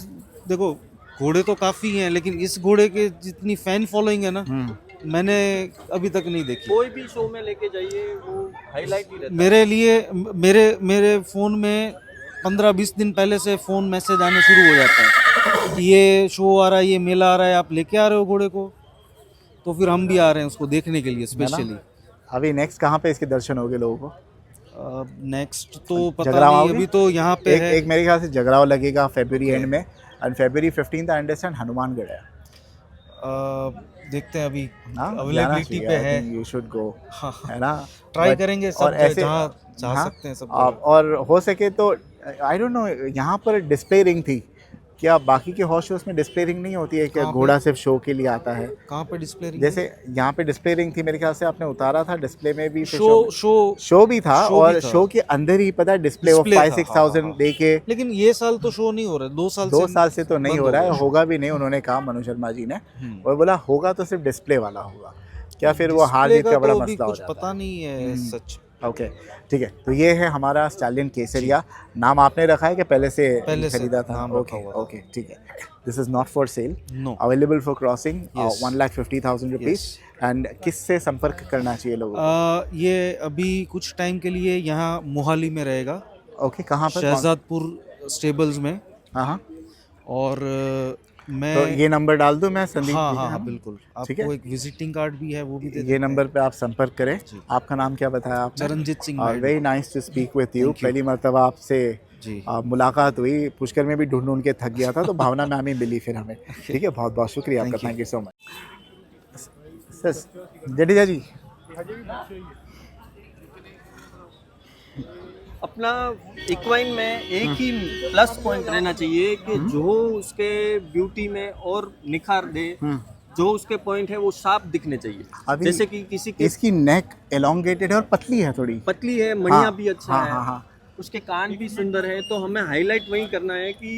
देखो, घोड़े तो काफी हैं, लेकिन इस घोड़े के जितनी फैन फॉलोइंग है ना, मैंने अभी तक नहीं देखी। कोई भी शो में लेके जाइए वो हाईलाइट ही रहता है। मेरे लिए मेरे फोन में 15-20 दिन पहले से फोन मैसेज आने शुरू हो जाता है कि ये शो आ रहा है, ये मेला आ रहा है, आप लेके आ रहे हो घोड़े को? तो फिर हम भी आ रहे हैं उसको देखने के लिए स्पेशली। अभी नेक्स्ट कहाँ पे इसके दर्शन होंगे लोगों को? नेक्स्ट तो पता जगराव नहीं, आओगे? अभी तो यहाँ पे है। एक मेरे ख्याल से जगराव लगेगा फरवरी एंड में, and February 15 I understand Hanumangarh है। देखते हैं अभी हाँ, अवेलेबिलिटी पे है। यू शुड गो, हाँ, है ना? ट्राई But- करेंगे और सब ऐसे जहाँ जा हाँ, सकते हैं सब और हो सके तो आई डोंट नो, यहाँ पर डिस्प्ले रिंग थी क्या? बाकी के हॉर्स शोज में डिस्प्ले रिंग नहीं होती है क्या? कहाँ पे? घोड़ा सिर्फ शो के लिए आता है। कहाँ पे डिस्प्ले जैसे यहाँ पे डिस्प्ले रिंग थी, मेरे ख्याल से आपने उतारा था डिस्प्ले में भी, फिर शो भी था, शो भी और था। शो के अंदर ही पता है डिस्प्ले वो डिस्प्ले था, 5-6 हाँ, थाउजेंड हाँ। दे के। लेकिन ये साल तो शो नहीं हो रहा है, 2 साल से तो नहीं बंद हो रहा है, गया। होगा भी नहीं, उन्होंने कहा मनु शर्मा जी ने। हम्म। और बोला होगा तो सिर्फ डिस्प्ले वाला होगा, क्या फिर वो हार जीत डिस्प्ले का बड़ा तो अभी मसला हो कुछ जाता पता नहीं है सच। है। ओके ठीक है, तो ये है हमारा स्टैलियन केसरिया। नाम आपने रखा है कि पहले से खरीदा था? नाम रखा ओके हुआ था। ओके ठीक है। This is not for sale, no, available for crossing, Yes. 1,50,000 rupees. एंड किससे संपर्क करना चाहिए लोगों को? ये अभी कुछ टाइम के लिए यहाँ मोहाली में रहेगा, ओके, कहाँ पर? शहजादपुर स्टेबल्स में। हाँ हाँ, और मैं तो ये नंबर डाल दूं मैं संदीप हाँ जी हाँ का? हाँ बिल्कुल, ठीक है। आपको एक विजिटिंग कार्ड भी है, वो भी दे ये नंबर पे आप संपर्क करें। जी। आपका नाम क्या बताया आपने? Charanjeet Singh Naidu. Very nice to speak with you. Thank you. पहली मर्तबा आपसे जी। मुलाकात हुई, पुष्कर में भी ढूंढ ढूंढ के थक गया था, तो भावना मैम ही मिली फिर हमें। ठीक है, बहुत बहुत शुक्रिया आपका, thank you so much. Sir Jadeja ji, अपना इक्वाइन में एक ही प्लस पॉइंट रहना चाहिए कि जो उसके ब्यूटी में और निखार दे, जो उसके पॉइंट है वो साफ दिखने चाहिए। अभी जैसे कि किसी की इसकी नेक एलोंगेटेड है और पतली है थोड़ी। पतली है, मणिया हाँ, भी अच्छा हाँ, है, हाँ, हाँ। उसके कान भी सुंदर है। तो हमें हाईलाइट वही करना है कि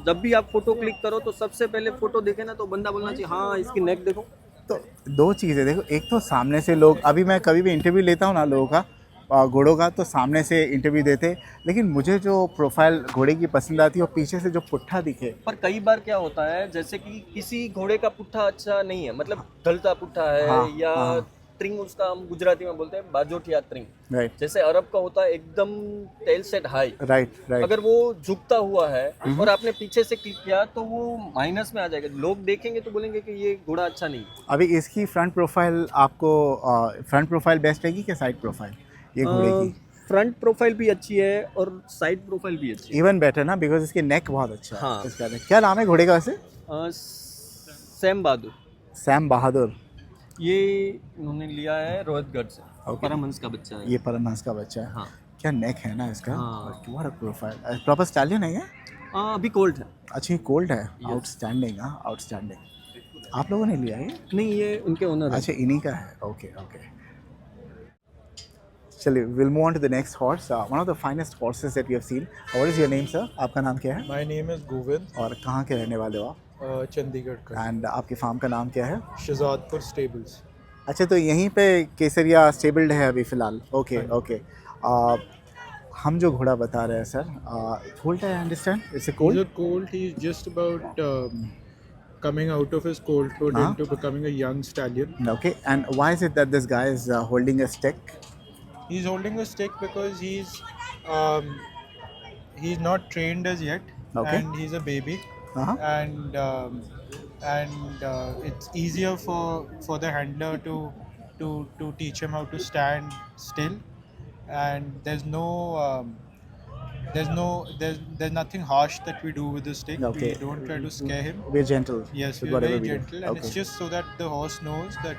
जब भी आप फोटो क्लिक करो तो सबसे पहले फोटो देखे ना तो बंदा बोलना चाहिए हाँ इसकी नेक देखो। तो दो चीज़ें देखो, एक तो सामने से लोग, अभी मैं कभी भी इंटरव्यू लेता हूँ ना लोगों का, घोड़ों का, तो सामने से इंटरव्यू देते, लेकिन मुझे जो प्रोफाइल घोड़े की पसंद आती है और पीछे से जो पुट्ठा दिखे। पर कई बार क्या होता है जैसे कि किसी घोड़े का पुट्ठा अच्छा नहीं है, मतलब ढलता पुट्ठा है, हाँ, या हाँ। ट्रिंग उसका हम गुजराती में बोलते हैं बाजोठिया ट्रिंग, राइट जैसे अरब का होता है एकदम tail set high. Right right. अगर वो झुकता हुआ है और आपने पीछे से क्लिक किया तो वो माइनस में आ जाएगा, लोग देखेंगे तो बोलेंगे कि ये घोड़ा अच्छा नहीं है। अभी इसकी फ्रंट प्रोफाइल आपको फ्रंट प्रोफाइल बेस्ट रहेगी कि साइड प्रोफाइल ये घोड़े की? फ्रंट प्रोफाइल भी अच्छी है और साइड प्रोफाइल भी अच्छी है। इवन बेटर ना, बिकॉज इसकी नेक बहुत अच्छा है। हाँ। इसका क्या नाम है घोड़े का वैसे? सैम बहादुर, सैम बहादुर। ये उन्होंने लिया है रोहितगढ़ से, Okay. परमहंस का बच्चा है। ये परमहंस का बच्चा है। हाँ। क्या नेक है ना इसका, हाँ। What a profile. Proper stallion है ये? अभी कोल्ड है। अच्छी कोल्ड है, आउटस्टैंडिंग। हाँ आउटस्टैंडिंग। आप लोगों ने लिया है ये? नहीं, ये उनके ओनर है। अच्छा, इन्हीं का है। ओके ओके, चलिए will move on to the next horse, one of the finest horses that we have seen. What is your name sir? आपका नाम क्या है My name is Govind, और कहाँ के रहने वाले हो आप? Chandigarh का, एंड आपके फार्म का नाम क्या है? Shahzadpur Stables. अच्छा, तो यहीं पे केसरिया स्टेबल्ड है अभी फ़िलहाल। Okay okay. हम जो घोड़ा बता रहे हैं सर, कोल्ड है, I understand it's a He's cold. a colt. He's just about coming out of his colthood Huh? into becoming a young stallion. Okay, and why is it that this guy is holding a stick? He's holding a stick because he's not trained as yet, Okay. and he's a baby, Uh-huh. and it's easier for the handler to teach him how to stand still, and there's nothing harsh that we do with the stick. Okay. We don't try to scare him. We're gentle. Yes, with we're whatever very we do. gentle, and it's just so that the horse knows that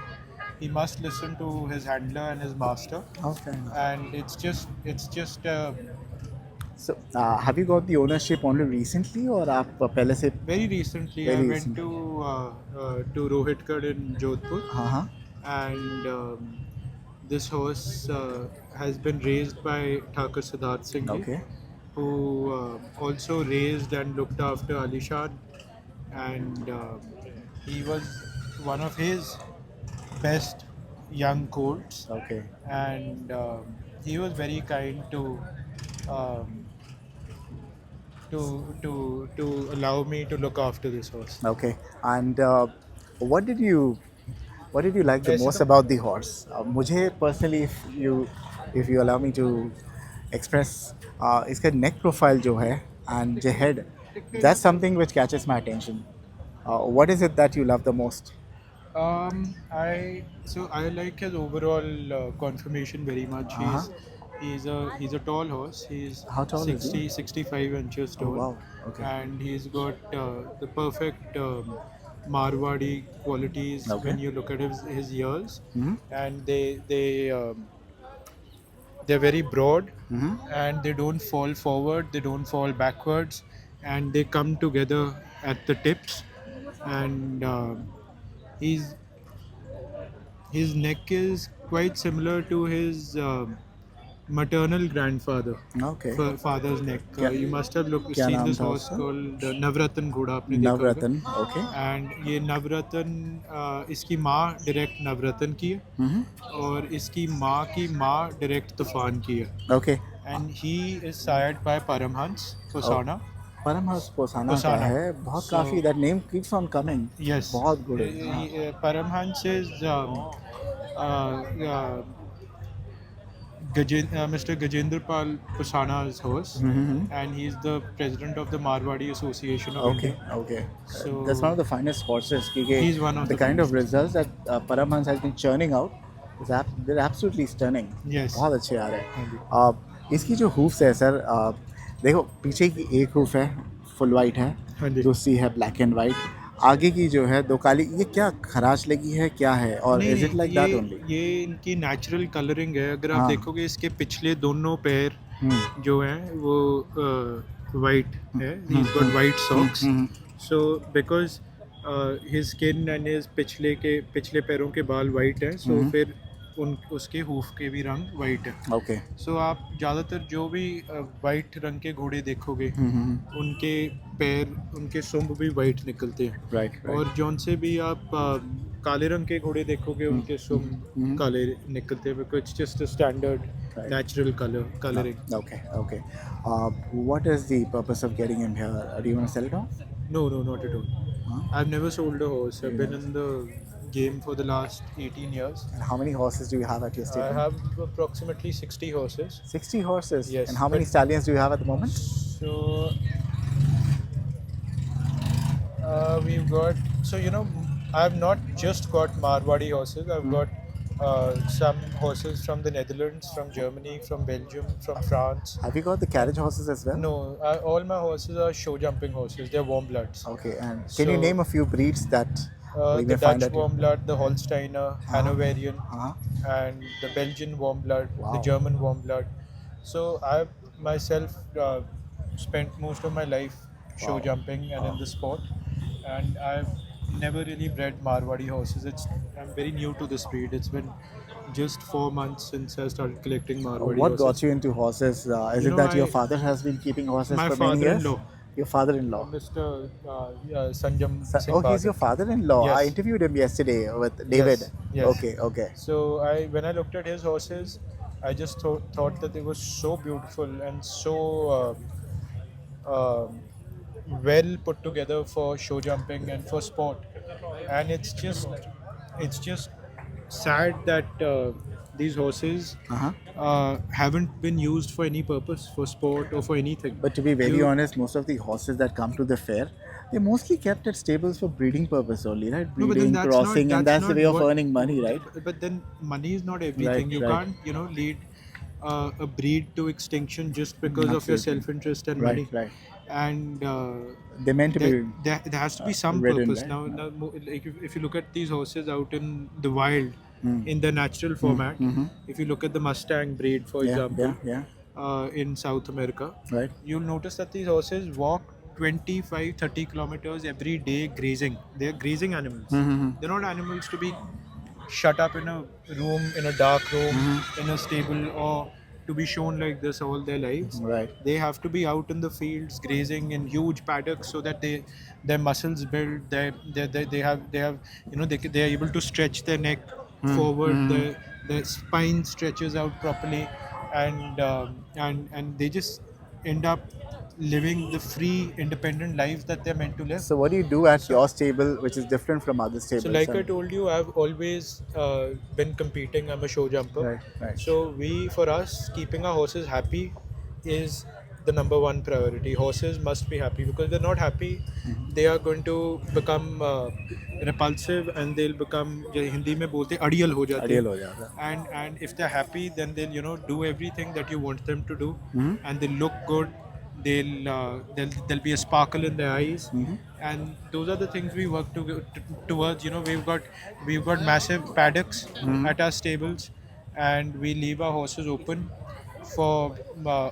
he must listen to his handler and his master, Okay. and it's just So, have you got the ownership only recently, or आप पहले से? very recently Very I recently. went to Rohitgarh in Jodhpur, हाँ हाँ। and this horse has been raised by Thakur Siddharth Singh ji, Okay. who also raised and looked after Alishan, and he was one of his best young colts, Okay. and he was very kind to allow me to look after this horse. Okay. And what did you like the वैसे most तो- about the horse? मुझे personally, if you allow me to express, इसका neck profile जो है and the head, that's something which catches my attention. What is it that you love the most? I like his overall conformation very much. He's a tall horse. He's How tall is he? 65 inches tall. wow. Okay. And he's got the perfect Marwadi qualities Okay. when you look at his ears, Mhm. and they're very broad, Mhm. and they don't fall forward, they don't fall backwards, and they come together at the tips. And he's his neck is quite similar to his maternal grandfather. Okay. Father's neck. क्या- You must have क्या seen नाम this था horse उसका? called Navratan Ghoda. आपने देखा होगा. नवरत्न. Okay. एंड ये नवरत्न इसकी माँ डायरेक्ट नवरत्न की है, Mhm. और इसकी माँ की माँ डायरेक्ट तूफान की है. Okay. And he is sired by Paramhans Pusana. Paramhans Posana का पोसाना. है बहुत So- काफी. That name keeps on coming. Yes. बहुत good. Paramhans is Mr. Gajendra Pal Pusana's horse, Mhm. and he's the president of the Marwadi Association of Okay. India. Okay. So- That's one of the finest horses. क्योंकि He's one of the the kind of finest. results that Paramhans has been churning out is they're absolutely stunning. Yes. बहुत अच्छे आ रहे हाँ हैं. इसकी जो हूफ्स है सर, देखो पीछे की एक हूफ है फुल वाइट है, हाँ जी. दूसरी है ब्लैक एंड वाइट, आगे की जो है दो काली. ये क्या खराश लगी है क्या है, और नहीं, is it like that only? ये इनकी नेचुरल कलरिंग है. अगर हाँ. आप देखोगे इसके पिछले दोनों पैर जो हैं वो वाइट है. he's got white socks. So because his skin and his पिछले पैरों के बाल वाइट हैं, so फिर उसके हूफ के भी रंग वाइट है. ओके. सो आप ज़्यादातर जो भी वाइट रंग के घोड़े देखोगे, उनके पैर, उनके सुंभ भी वाइट निकलते हैं. राइट. और जौन से भी आप काले रंग के घोड़े देखोगे, उनके सुंभ काले निकलते हैं, because it's just a standard Right. Natural colouring. Okay. Okay. What is the purpose of getting him here? Do you want to sell it off? No, not at all. I've never sold a horse. I've been in the game for the last 18 years. And how many horses do you have at your I stable? have approximately 60 horses. 60 horses. Yes, And how many but- stallions do you have at the moment? So we've got, I've not just got Marwadi horses. I've got some horses from the Netherlands, from Germany, from Belgium, from France. Have you got the carriage horses as well? No, all my horses are show jumping horses. They're warm bloods. Okay. And can you So- name a few breeds that we The may find Dutch at warm blood, the Holsteiner, Hanoverian, and the Belgian warm blood, Wow. the German warm blood. So I've myself spent most of my life show Wow. jumping and in the sport, and I've never really bred Marwadi horses. I'm very new to this breed. It's been just 4 months since I started collecting Marwadi What horses. got you into horses? Is You it know, that your I- father has been keeping horses My for many years? father-in-law. Your father-in-law. Mr. Sanjam Singh Oh, he's Bahadur. your father-in-law. Yes. I interviewed him yesterday with David. Yes. Okay. Okay. So when I looked at his horses, I just thought that they were so beautiful and so well put together for show jumping and for sport. And it's just sad that these horses haven't been used for any purpose, for sport or for anything. But to be very You- honest, most of the horses that come to the fair, they're mostly kept at stables for breeding purpose only, right? No, but Breeding, then crossing, and that's the not way of what- earning money, right? But then money is not everything. Right, You right. can't, lead a breed to extinction just because of your Absolutely. self-interest and Right, money. right. And They're meant to there has to be some ridden, purpose. right? Now, like if you look at these horses out in the wild, Hmm. in their natural format, if you look at the Mustang breed, for Yeah, example, yeah. in South America, Right. you'll notice that these horses walk 25-30 kilometers every day grazing. They're grazing animals. They're not animals to be shut up in a room, in a dark room, in a stable, or to be shown like this all their lives. Right. They have to be out in the fields grazing in huge paddocks so that their muscles build. They have they are able to stretch their neck forward. Their spine stretches out properly, and they just end up living the free, independent lives that they're meant to live. So what do you do at your stable, which is different from other stables? So like I told you, I've always been competing. I'm a show jumper. Right, right. So for us, keeping our horses happy is the number one priority. Horses must be happy, because they're not happy, they are going to become repulsive, and they'll become, जो हिंदी में बोलते हैं, अड़ियल हो जाते अड़ियल हो जाता हैं. And if they're happy, then they'll do everything that you want them to do, and they look good. There'll be a sparkle in their eyes, and those are the things we work towards. We've got massive paddocks at our stables, and we leave our horses open for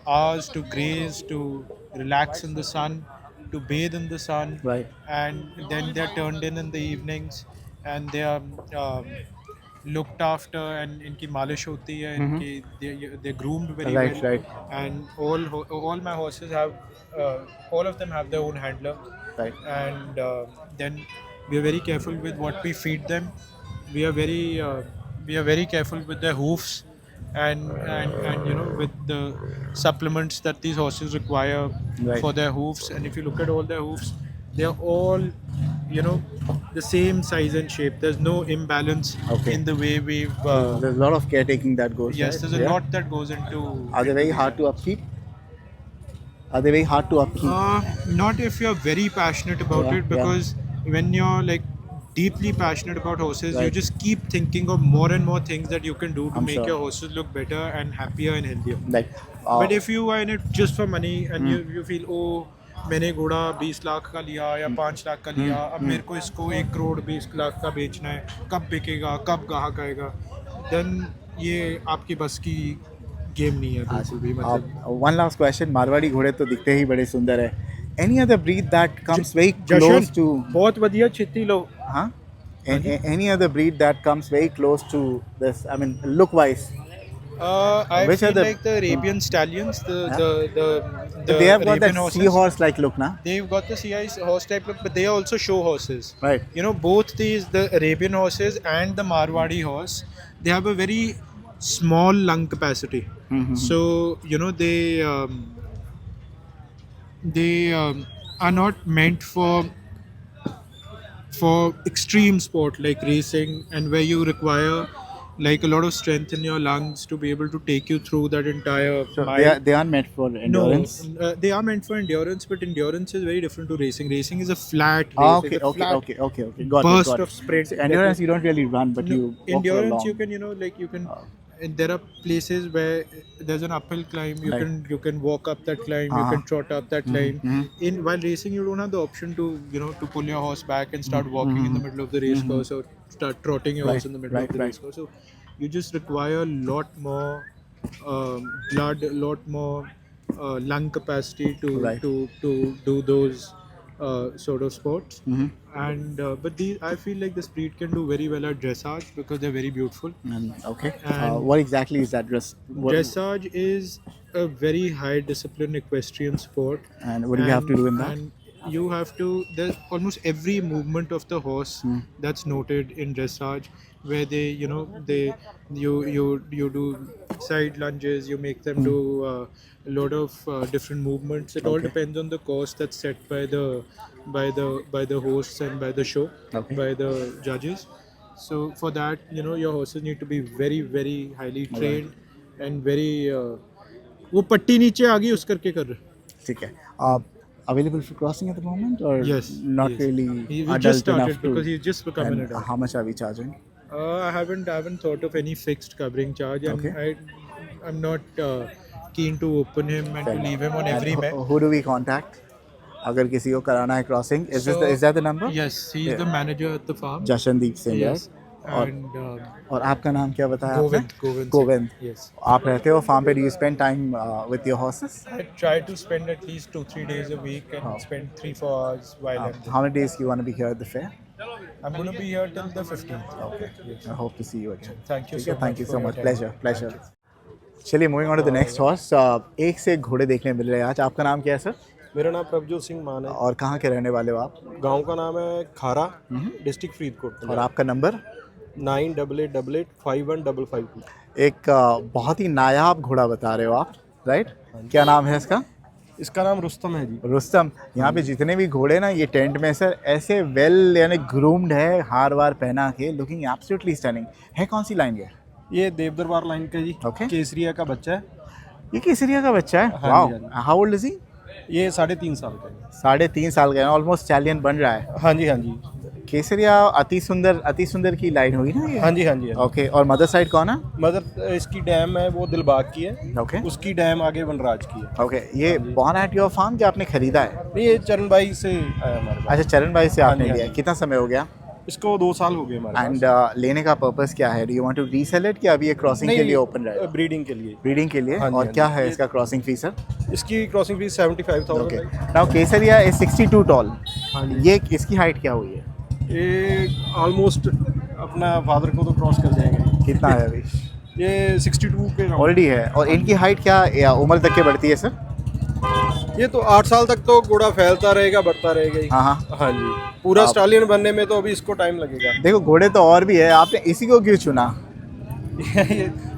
hours to graze, to relax in the sun, to bathe in the sun, Right. and then they're turned in the evenings, and they are looked after, and इनकी मालिश होती है, इनकी they're groomed very Right, well, right. and all my horses have all of them have their own handler, Right. and then we are very careful with what we feed them. We are very careful with their hoofs, and with the supplements that these horses require Right. for their hoofs. And if you look at all their hoofs, they are all the same size and shape. There's no imbalance Okay. in the way we've There's a lot of caretaking that goes. yes, right? there's a Yeah. lot that goes into Are they very hard to upkeep? Are they very hard to upkeep? not if you're very passionate about Yeah, it, because when you're like deeply passionate about horses, you Right. just keep thinking of more and more things that you can do to I'm make sure. your horses look better and happier and healthier. Like, But if you are in it just for money, and you feel, oh, मैंने घोड़ा 20 लाख का लिया या 5 लाख का लिया, अब मेरे को इसको 1 करोड़ 20 लाख का बेचना है, कब बिकेगा, कब ग्राहक आएगा, then ये आपकी बस की गेम नहीं है बिल्कुल भी. मतलब one last question. मारवाड़ी घोड़े तो दिखते ही बड़े सुंदर है. Any other breed that comes very Jashan, close to? बहुत बढ़िया चित्ती लो. Huh? Any other breed that comes very close to this? I mean, look wise. I Which are feel the- like the Arabian stallions, the They have got Arabian that horses. seahorse-like look, na? They've got the horse type look, but they are also show horses. Right. Both the Arabian horses and the Marwadi horse, they have a very small lung capacity. So they are not meant for extreme sport like racing, and where you require like a lot of strength in your lungs to be able to take you through that entire So mile. they are meant for endurance. No, they are meant for endurance, but endurance is very different to racing. Racing is a flat race. Ah, like okay, a okay, flat okay, okay, okay. Got burst it, got of it. sprint. So endurance, you don't really run, but No, you walk for endurance, long. you can you can. And there are places where there's an uphill climb. You can walk up that climb. You can trot up that climb. While racing, you don't have the option to to pull your horse back and start walking in the middle of the race course, or start trotting your horse in the middle of the race course. So you just require a lot more blood, a lot more lung capacity to do those sort of sports. And but I feel like this breed can do very well at dressage, because they're very beautiful. Okay. And- What exactly is that dress? Dressage is a very high discipline equestrian sport. And what do you have to do in that? And you have to, there's almost every movement of the horse that's noted in dressage, where they you do side lunges, you make them do a lot of different movements. It all depends on the course that's set by the hosts and by the show, by the judges. So for that, your horses need to be very very highly trained and very वो पट्टी नीचे आ गई उस करके कर रहे. ठीक है. Available for crossing at the moment, or Yes, not yes. really We adult just started enough to? because he's just become an And adult. how much are we charging? I haven't thought of any fixed covering charge, and Okay. I'm not keen to open him and to leave him on And every map. who do we contact? अगर किसी को कराना है crossing, is that the number? Yes, he's the manager at the farm. Jashandeep Singh. Yes, और and और आपका नाम क्या बताया Govind. आपने? Govind. Yes, आप रहते हो farm पे? Do you spend time with your horses? I try to spend at least 2-3 days a week and spend 3-4 hours while I'm there. How many days do you want to be here at the fair? I'm going to be here till the 15th. Okay. Yes. I hope to see you again. Thank you ठीक so है, much. thank you for so your much. time. Pleasure. चलिए, moving on to the next horse. एक से एक घोड़े देखने मिल रहे हैं आज. आपका नाम क्या है सर? मेरा नाम प्रभजोत सिंह मान है. और कहाँ के रहने वाले हो आप? गांव का नाम है खारा, डिस्ट्रिक्ट फरीदकोट. और आपका नंबर? 9888515552. एक बहुत ही नायाब घोड़ा बता रहे हो आप, राइट? क्या नाम है इसका? इसका नाम रुस्तम है जी. रुस्तम. यहाँ पे जितने भी घोड़े ना ये टेंट में सर ऐसे वेल यानी ग्रूम्ड है, हार वार पहना के, लुकिंग एब्सोल्युटली स्टनिंग है. कौन सी लाइन है? ये देवदरबार लाइन का जी. Okay. केसरिया का बच्चा है. ये केसरिया का बच्चा है? हाँ वाओ, जी, हाँ हाउ ओल्ड इज ही? ये 3.5 साल का है। 3.5 साल का है, ऑलमोस्ट स्टैलियन बन रहा है। हाँ जी, हाँ जी। केसरिया अति सुंदर की लाइन होगी ना ये? हाँ जी, हाँ जी, हाँ जी। ओके, और मदर साइड कौन है? मदर इसकी डैम है वो दिलबाग की है। ओके उसकी डैम आगे वनराज की है। ओके, ये बॉर्न एट योर फार्म क्या आपने खरीदा है? नहीं, ये चरण भाई से आया हमारे पास। अच्छा, चरण भाई से हाँ आपने जी, हाँ लिया, जी। कितना समय हो गया? इसको 2 साल हो गए हमारे एंड लेने का पर्पस क्या है? Do you want to resell it, क्या अभी ये क्रॉसिंग के लिए ओपन रहेगा? ब्रीडिंग के लिए। ब्रीडिंग के लिए? हाँ जी, और हाँ क्या जी। है इसका क्रॉसिंग फीस सर? इसकी क्रॉसिंग फीस 75,000 ओके, है। Now Kesariya is 62 tall. हाँ जी। ये इसकी हाइट क्या हुई है? ये ऑलमोस्ट अपना फादर को तो क्रॉस कर जाएंगे। कितना है अभी? ये 62 के राउंड। ऑलरेडी है। और इनकी हाइट क्या या उम्र तक के बढ़ती है सर? ये तो 8 साल तक तो घोड़ा फैलता रहेगा, बढ़ता रहेगा ही। हाँ हाँ। हाँ जी, पूरा स्टालियन बनने में तो अभी इसको टाइम लगेगा। देखो घोड़े तो और भी है, आपने इसी को क्यों चुना?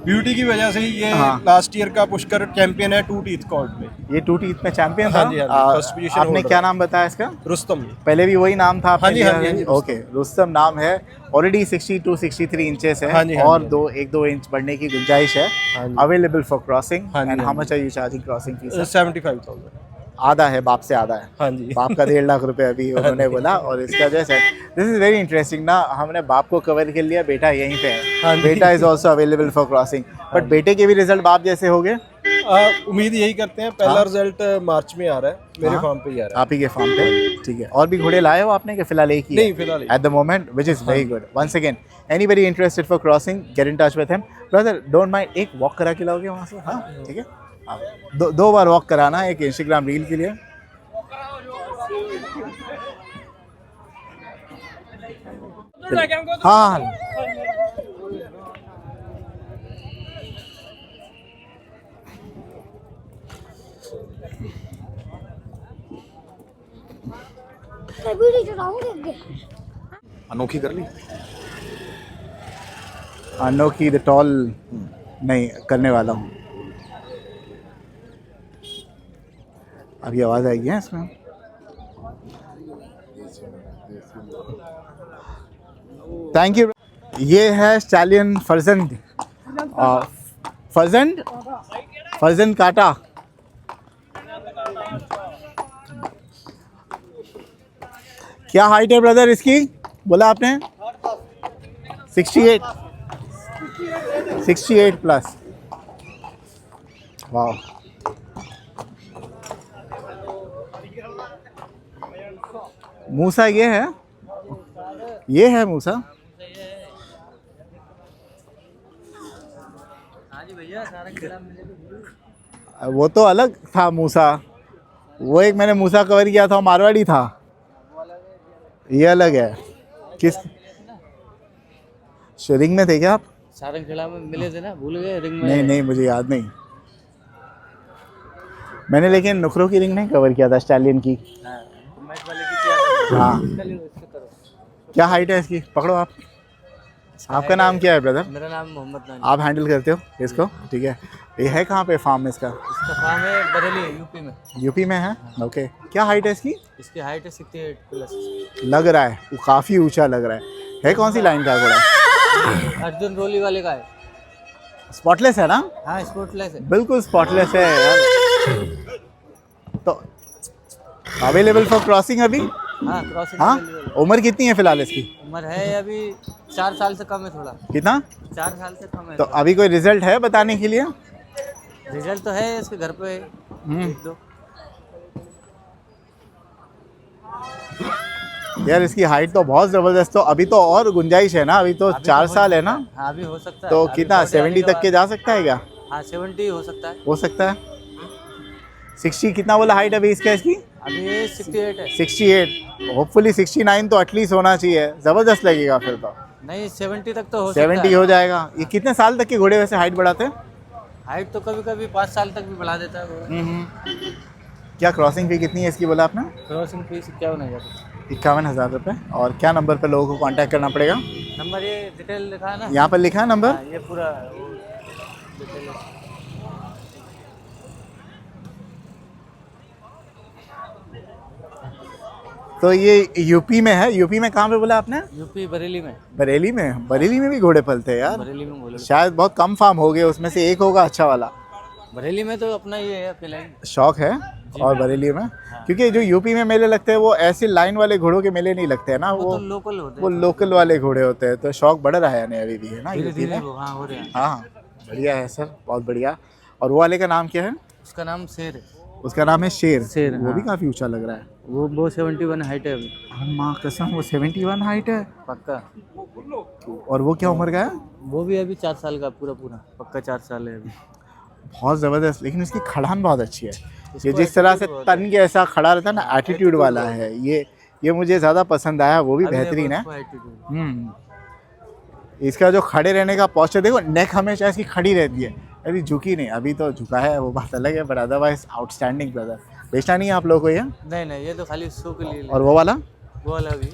ब्यूटी की वजह से ही ये हाँ। लास्ट ईयर का पुष्कर चैंपियन है 2 टीथ कॉर्ड में। ये 2 टीथ में चैंपियन था? हाँ जी, हाँ जी, फर्स्ट पोजीशन आपने होल्डर क्या है। नाम बताया इसका? रुस्तम। पहले भी वही नाम था आपने हाँ जी, लिया हाँ जी, है? हाँ जी, रुस्तम। ओके, रुस्तम नाम है। ऑलरेडी 62-63 इंचेस है। हाँ जी, हाँ और जी। 1-2 इंच बढ़ने की गुंजाइश है। हाँ जी। Available for crossing. हाँ जी, एंड हाँ हाउ जी। Much are you charging crossing fees? 75,000। आधा है, बाप से आधा है। हाँ जी। बाप का 1.5 लाख रुपए अभी उन्होंने बोला। और इसका जैसे दिस इज वेरी इंटरेस्टिंग ना, हमने बाप को कवर कर लिया, बेटा यहीं पे हाँ है। जी। बेटा is also available for crossing, but बेटे के भी रिजल्ट बाप जैसे हो गए? उम्मीद यही करते हैं। पहला हाँ। रिजल्ट मार्च में आ रहा है, मेरे हाँ। फार्म पे ही आ रहा है। आप ही के फार्म पे? ठीक है। और भी घोड़े लाए हो आपने कि फिलहाल एक ही? नहीं, फिलहाल एक। At the moment, which is very good. Once again, anybody interested for crossing, get in touch with him. Brother, don't mind, एक वॉक करा के लाओगे वहाँ से? हाँ ठीक है। हाँ, दो बार वॉक कराना, एक इंस्टाग्राम रील के लिए। हाँ अनोखी कर ली। अनोखी द टॉल नहीं करने वाला हूँ। अभी आवाज़ आएगी है इसमें? Thank you. ये है स्टैलियन फर्जंद। फर्जंद फर्जंद काटा। क्या हाइट है ब्रदर इसकी? बोला आपने 68 प्लस। वाह, मूसा ये है मूसा। वो तो अलग था मूसा, वो एक मैंने मूसा कवर किया था, मारवाड़ी था। ये अलग है। किस रिंग में थे क्या आप? सारंग खेला में मिले थे ना, भूल गए रिंग में? नहीं नहीं, मुझे याद नहीं। मैंने लेकिन नुकरों की रिंग नहीं कवर किया था, स्टैलियन की। मैच वाले की क्या? हाँ। क्या हाइट है इसकी? पकड़ो आप। आपका नाम क्या है ब्रदर? मेरा नाम मोहम्मद नानी। आप हैंडल करते हो इसको? ठीक है। ये है कहाँ पे फार्म इसका? इसका फार्म है बरेली, यूपी में। यूपी में है? ओके। क्या हाइट है इसकी? इसकी हाइट है 68 प्लस। लग रहा है वो काफ़ी ऊंचा लग रहा है कौन सी लाइन का घोड़ा? अर्जुन रोली वाले का है। स्पॉटलेस है ना? हाँ, स्पॉटलेस है। बिल्कुल स्पॉटलेस है यार। तो अवेलेबल फॉर क्रॉसिंग अभी? हाँ, क्रॉसिंग। हाँ। उम्र कितनी है फिलहाल इसकी? उम्र है अभी 4 साल से कम है थोड़ा। कितना? 4 साल से कम है। तो अभी कोई रिजल्ट है बताने के लिए? रिजल्ट तो है, इसके घर पे 1-2। यार इसकी हाइट तो बहुत ज़बरदस्त। तो अभी तो और गुंजाइश है ना, अभी तो 4 साल है ना? हाँ, अभी हो सकता है। तो अभी कितना 70 तक के जा सकता है क्या? हाँ, 70 हो सकता है। हो सकता है। 60 कितना बोला हाइट अभी इसका? इसकी अभी ये 68 है। 68। होपफुली 69 तो एटलीस्ट होना चाहिए। ज़बरदस्त लगेगा फिर तो। नहीं, 70 तक तो हो सकता है। 70 हो जाएगा। ये कितने साल तक के घोड़े वैसे हाइट बढ़ाते हैं? हाइट तो कभी कभी 5 साल तक भी बढ़ा देता है। क्या क्रॉसिंग फी कितनी है इसकी बोला आपने? Crossing fees 51,000। 51,000 रुपये। और क्या नंबर पर लोगों को कांटेक्ट करना पड़ेगा? नंबर ये डिटेल लिखा है ना, यहाँ पर लिखा है नंबर? हाँ, ये पूरा डिटेल है। तो ये यूपी में है। यूपी में कहाँ पे बोला आपने? यूपी बरेली में। बरेली में? बरेली में भी घोड़े पलते हैं यार? बरेली में बोले। शायद बहुत कम फार्म हो गए, उसमें से एक होगा अच्छा वाला। बरेली में तो अपना ये है फिलहाल। शौक है और बरेली में, क्योंकि जो यूपी में मेले लगते हैं वो ऐसे लाइन वाले घोड़ों के मेले नहीं लगते हैं ना, वो तो लोकल होते वो लोकल वाले घोड़े होते हैं। तो शौक बढ़ रहा है यानी अभी भी, है ना? धीरे यूपी धीरे में। वो हाँ हो रहे हैं। हाँ बढ़िया है सर, बहुत बढ़िया। और वो वाले का नाम क्या है? उसका नाम शेर है। उसका नाम है शेर। शेर, वो भी हाँ। काफ़ी ऊंचा लग रहा है। वो 71 हाइट है अभी। माँ कसम, वो 71 हाइट है। पक्का। और वो क्या उम्र का है? वो भी अभी 4 साल का पूरा पक्का 4 साल है अभी। बहुत ज़बरदस्त, लेकिन इसकी खड़ान बहुत अच्छी है। ये जिस तरह से तन के ऐसा खड़ा रहता है ना, एटीट्यूड वाला है ये मुझे ज़्यादा पसंद आया। वो भी बेहतरीन है। इसका जो खड़े रहने का पोस्चर देखो, नेक हमेशा इसकी खड़ी रहती है, अभी झुकी नहीं। अभी तो झुका है वो बात अलग है, बट अदरवाइज आउटस्टैंडिंग ब्रदर। बेचना नहीं है आप लोगों को ये? नहीं ये तो खाली शो के लिए। और वो वाला भी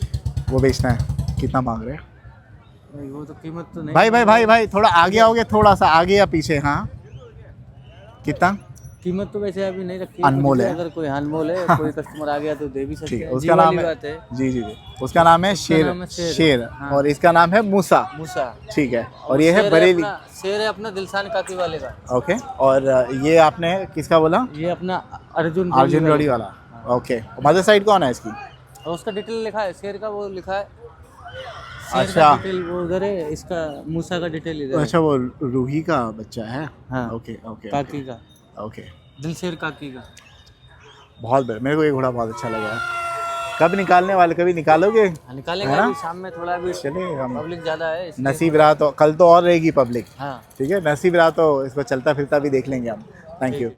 वो बेचना है। कितना मांग रहे हैं? नहीं वो तो कीमत तो नहीं। भाई थोड़ा आगे आओगे, थोड़ा सा आगे या पीछे? हाँ कितना? कीमत तो वैसे अभी नहीं रखी, अनमोल है। अगर कोई अनमोल है कोई कस्टमर आ गया तो दे भी सकते ठीक है, हैं। उसका नाम है जी, उसका नाम है शेर। हाँ। और इसका नाम है मूसा। ठीक है। और ये है बरेली। शेर है अपना दिलशान काकी वाले का। ओके। और ये आपने किसका बोला? ये अपना अर्जुन रोडी वाला। ओके। मदर साइड कौन है इसकी? और उसका डिटेल लिखा है, शेर का वो लिखा है। शेर अच्छा। का डिटेल वो उधर है, इसका मूसा का डिटेल इधर है। अच्छा, वो रूही का बच्चा है। हाँ। ओके काकी का। ओके। दिल शेर काकी का। बहुत बढ़िया, मेरे को ये घोड़ा बहुत अच्छा लगा है। कब निकालने वाले? कभी निकालोगे? निकालेंगे अभी शाम में, थोड़ा भी चलिए, हम पब्लिक ज्यादा है नसीब रहा तो कल तो और रहेगी पब्लिक। हाँ ठीक है, नसीब रहा तो इसको चलता फिरता भी देख लेंगे हम। Thank you.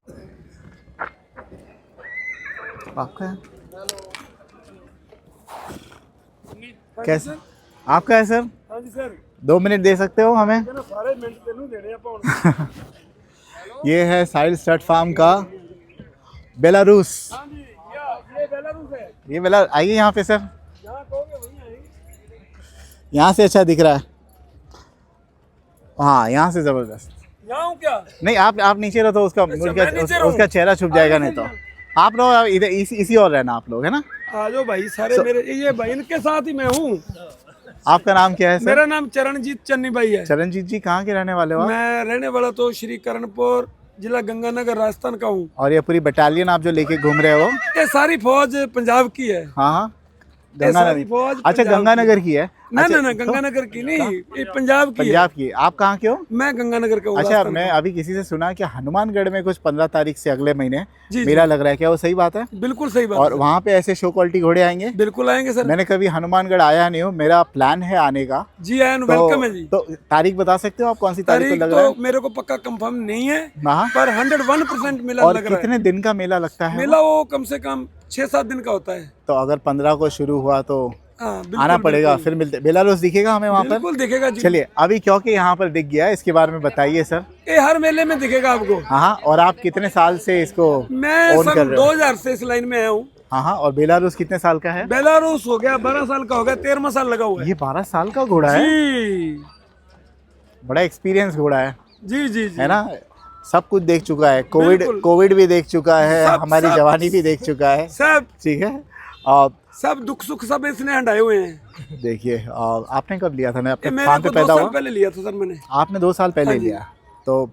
आपका है? कैसे आपका है सर? हाँ जी सर। 2 मिनट दे सकते हो हमें? सारे मिनट तेनू देने आप। ये है साहिल स्टड फार्म का बेलारूस। हाँ जी, ये बेलारूस है। ये बेला आइए यहाँ पे सर। जहाँ कहोगे वहीं आएंगे। यहाँ से अच्छा दिख रहा है। हाँ, यहाँ से जबरदस्त। यहाँ हूँ क्या? नहीं, आप नीचे रहो तो उसका चेहरा छुप जाएगा। नहीं तो आप लोग इधर इसी और रहना आप लोग, है ना? आ जाओ भाई सारे मेरे, ये भाई इनके साथ ही मैं हूँ। आपका नाम क्या है सर? मेरा नाम चरणजीत चन्नी भाई है। चरणजीत जी, कहाँ के रहने वाले हो आप? मैं रहने वाला तो श्री करणपुर, जिला गंगानगर, राजस्थान का हूँ। और ये पूरी बटालियन आप जो लेके घूम रहे हो? ये सारी फौज पंजाब की है। हाँ, सारी फौज अच्छा, पंजाब गंगानगर की है? ना अच्छा, ना गंगानगर की नहीं, ये पंजाब की है। पंजाब की। आप कहाँ के हो? मैं गंगानगर का हूँ। अच्छा, राजस्थान मैं का। अभी किसी से सुना कि हनुमानगढ़ में कुछ 15 तारीख से अगले महीने जी, मेला लग रहा है, क्या वो सही बात है? बिल्कुल सही बात और है। वहाँ पे ऐसे शो क्वालिटी घोड़े आएंगे? बिल्कुल आएंगे सर। मैंने कभी हनुमानगढ़ आया नहीं हूँ, मेरा प्लान है आने का। जी आयन, वेलकम है जी। तो तारीख बता सकते हो आप, कौन सी तारीख को तारीख लग रहा है? तो मेरे को पक्का कंफर्म नहीं है, हाँ। पर 101% मेला और लग रहा है। कितने दिन का मेला लगता है? मेला वो कम से कम 6-7 दिन का होता है। तो अगर 15 को शुरू हुआ तो हाँ, बिल्कुल, आना पड़ेगा। बिल्कुल। फिर मिलते, बेलारूस दिखेगा हमें वहाँ पर? बिल्कुल दिखेगा जी। चलिए, अभी क्योंकि यहाँ पर दिख गया है, इसके बारे में बताइए सर। ये हर मेले में दिखेगा आपको। हाँ, और आप कितने साल से इसको मैं own कर सन रहे हो? 2000 से इस लाइन में आया हूँ। हाँ, और बेलारूस कितने साल का है? बेलारूस हो गया 12 साल का, हो गया 13वां साल लगा हुआ है। ये 12 साल का घोड़ा है? जी बड़ा एक्सपीरियंस घोड़ा है, जी जी जी। है ना? सब कुछ देख चुका है, बिल्कुल। कोविड भी देख चुका है, हमारी सब। जवानी भी देख चुका है। सब ठीक है। और सब दुख सुख सब इसने हटाए हुए हैं। देखिए, आपने कब लिया था? मैं अपने मेरे फार्म को पे 2 पैदा साल हुआ। पहले लिया था सर मैंने। आपने 2 साल पहले हाँ जी। लिया? तो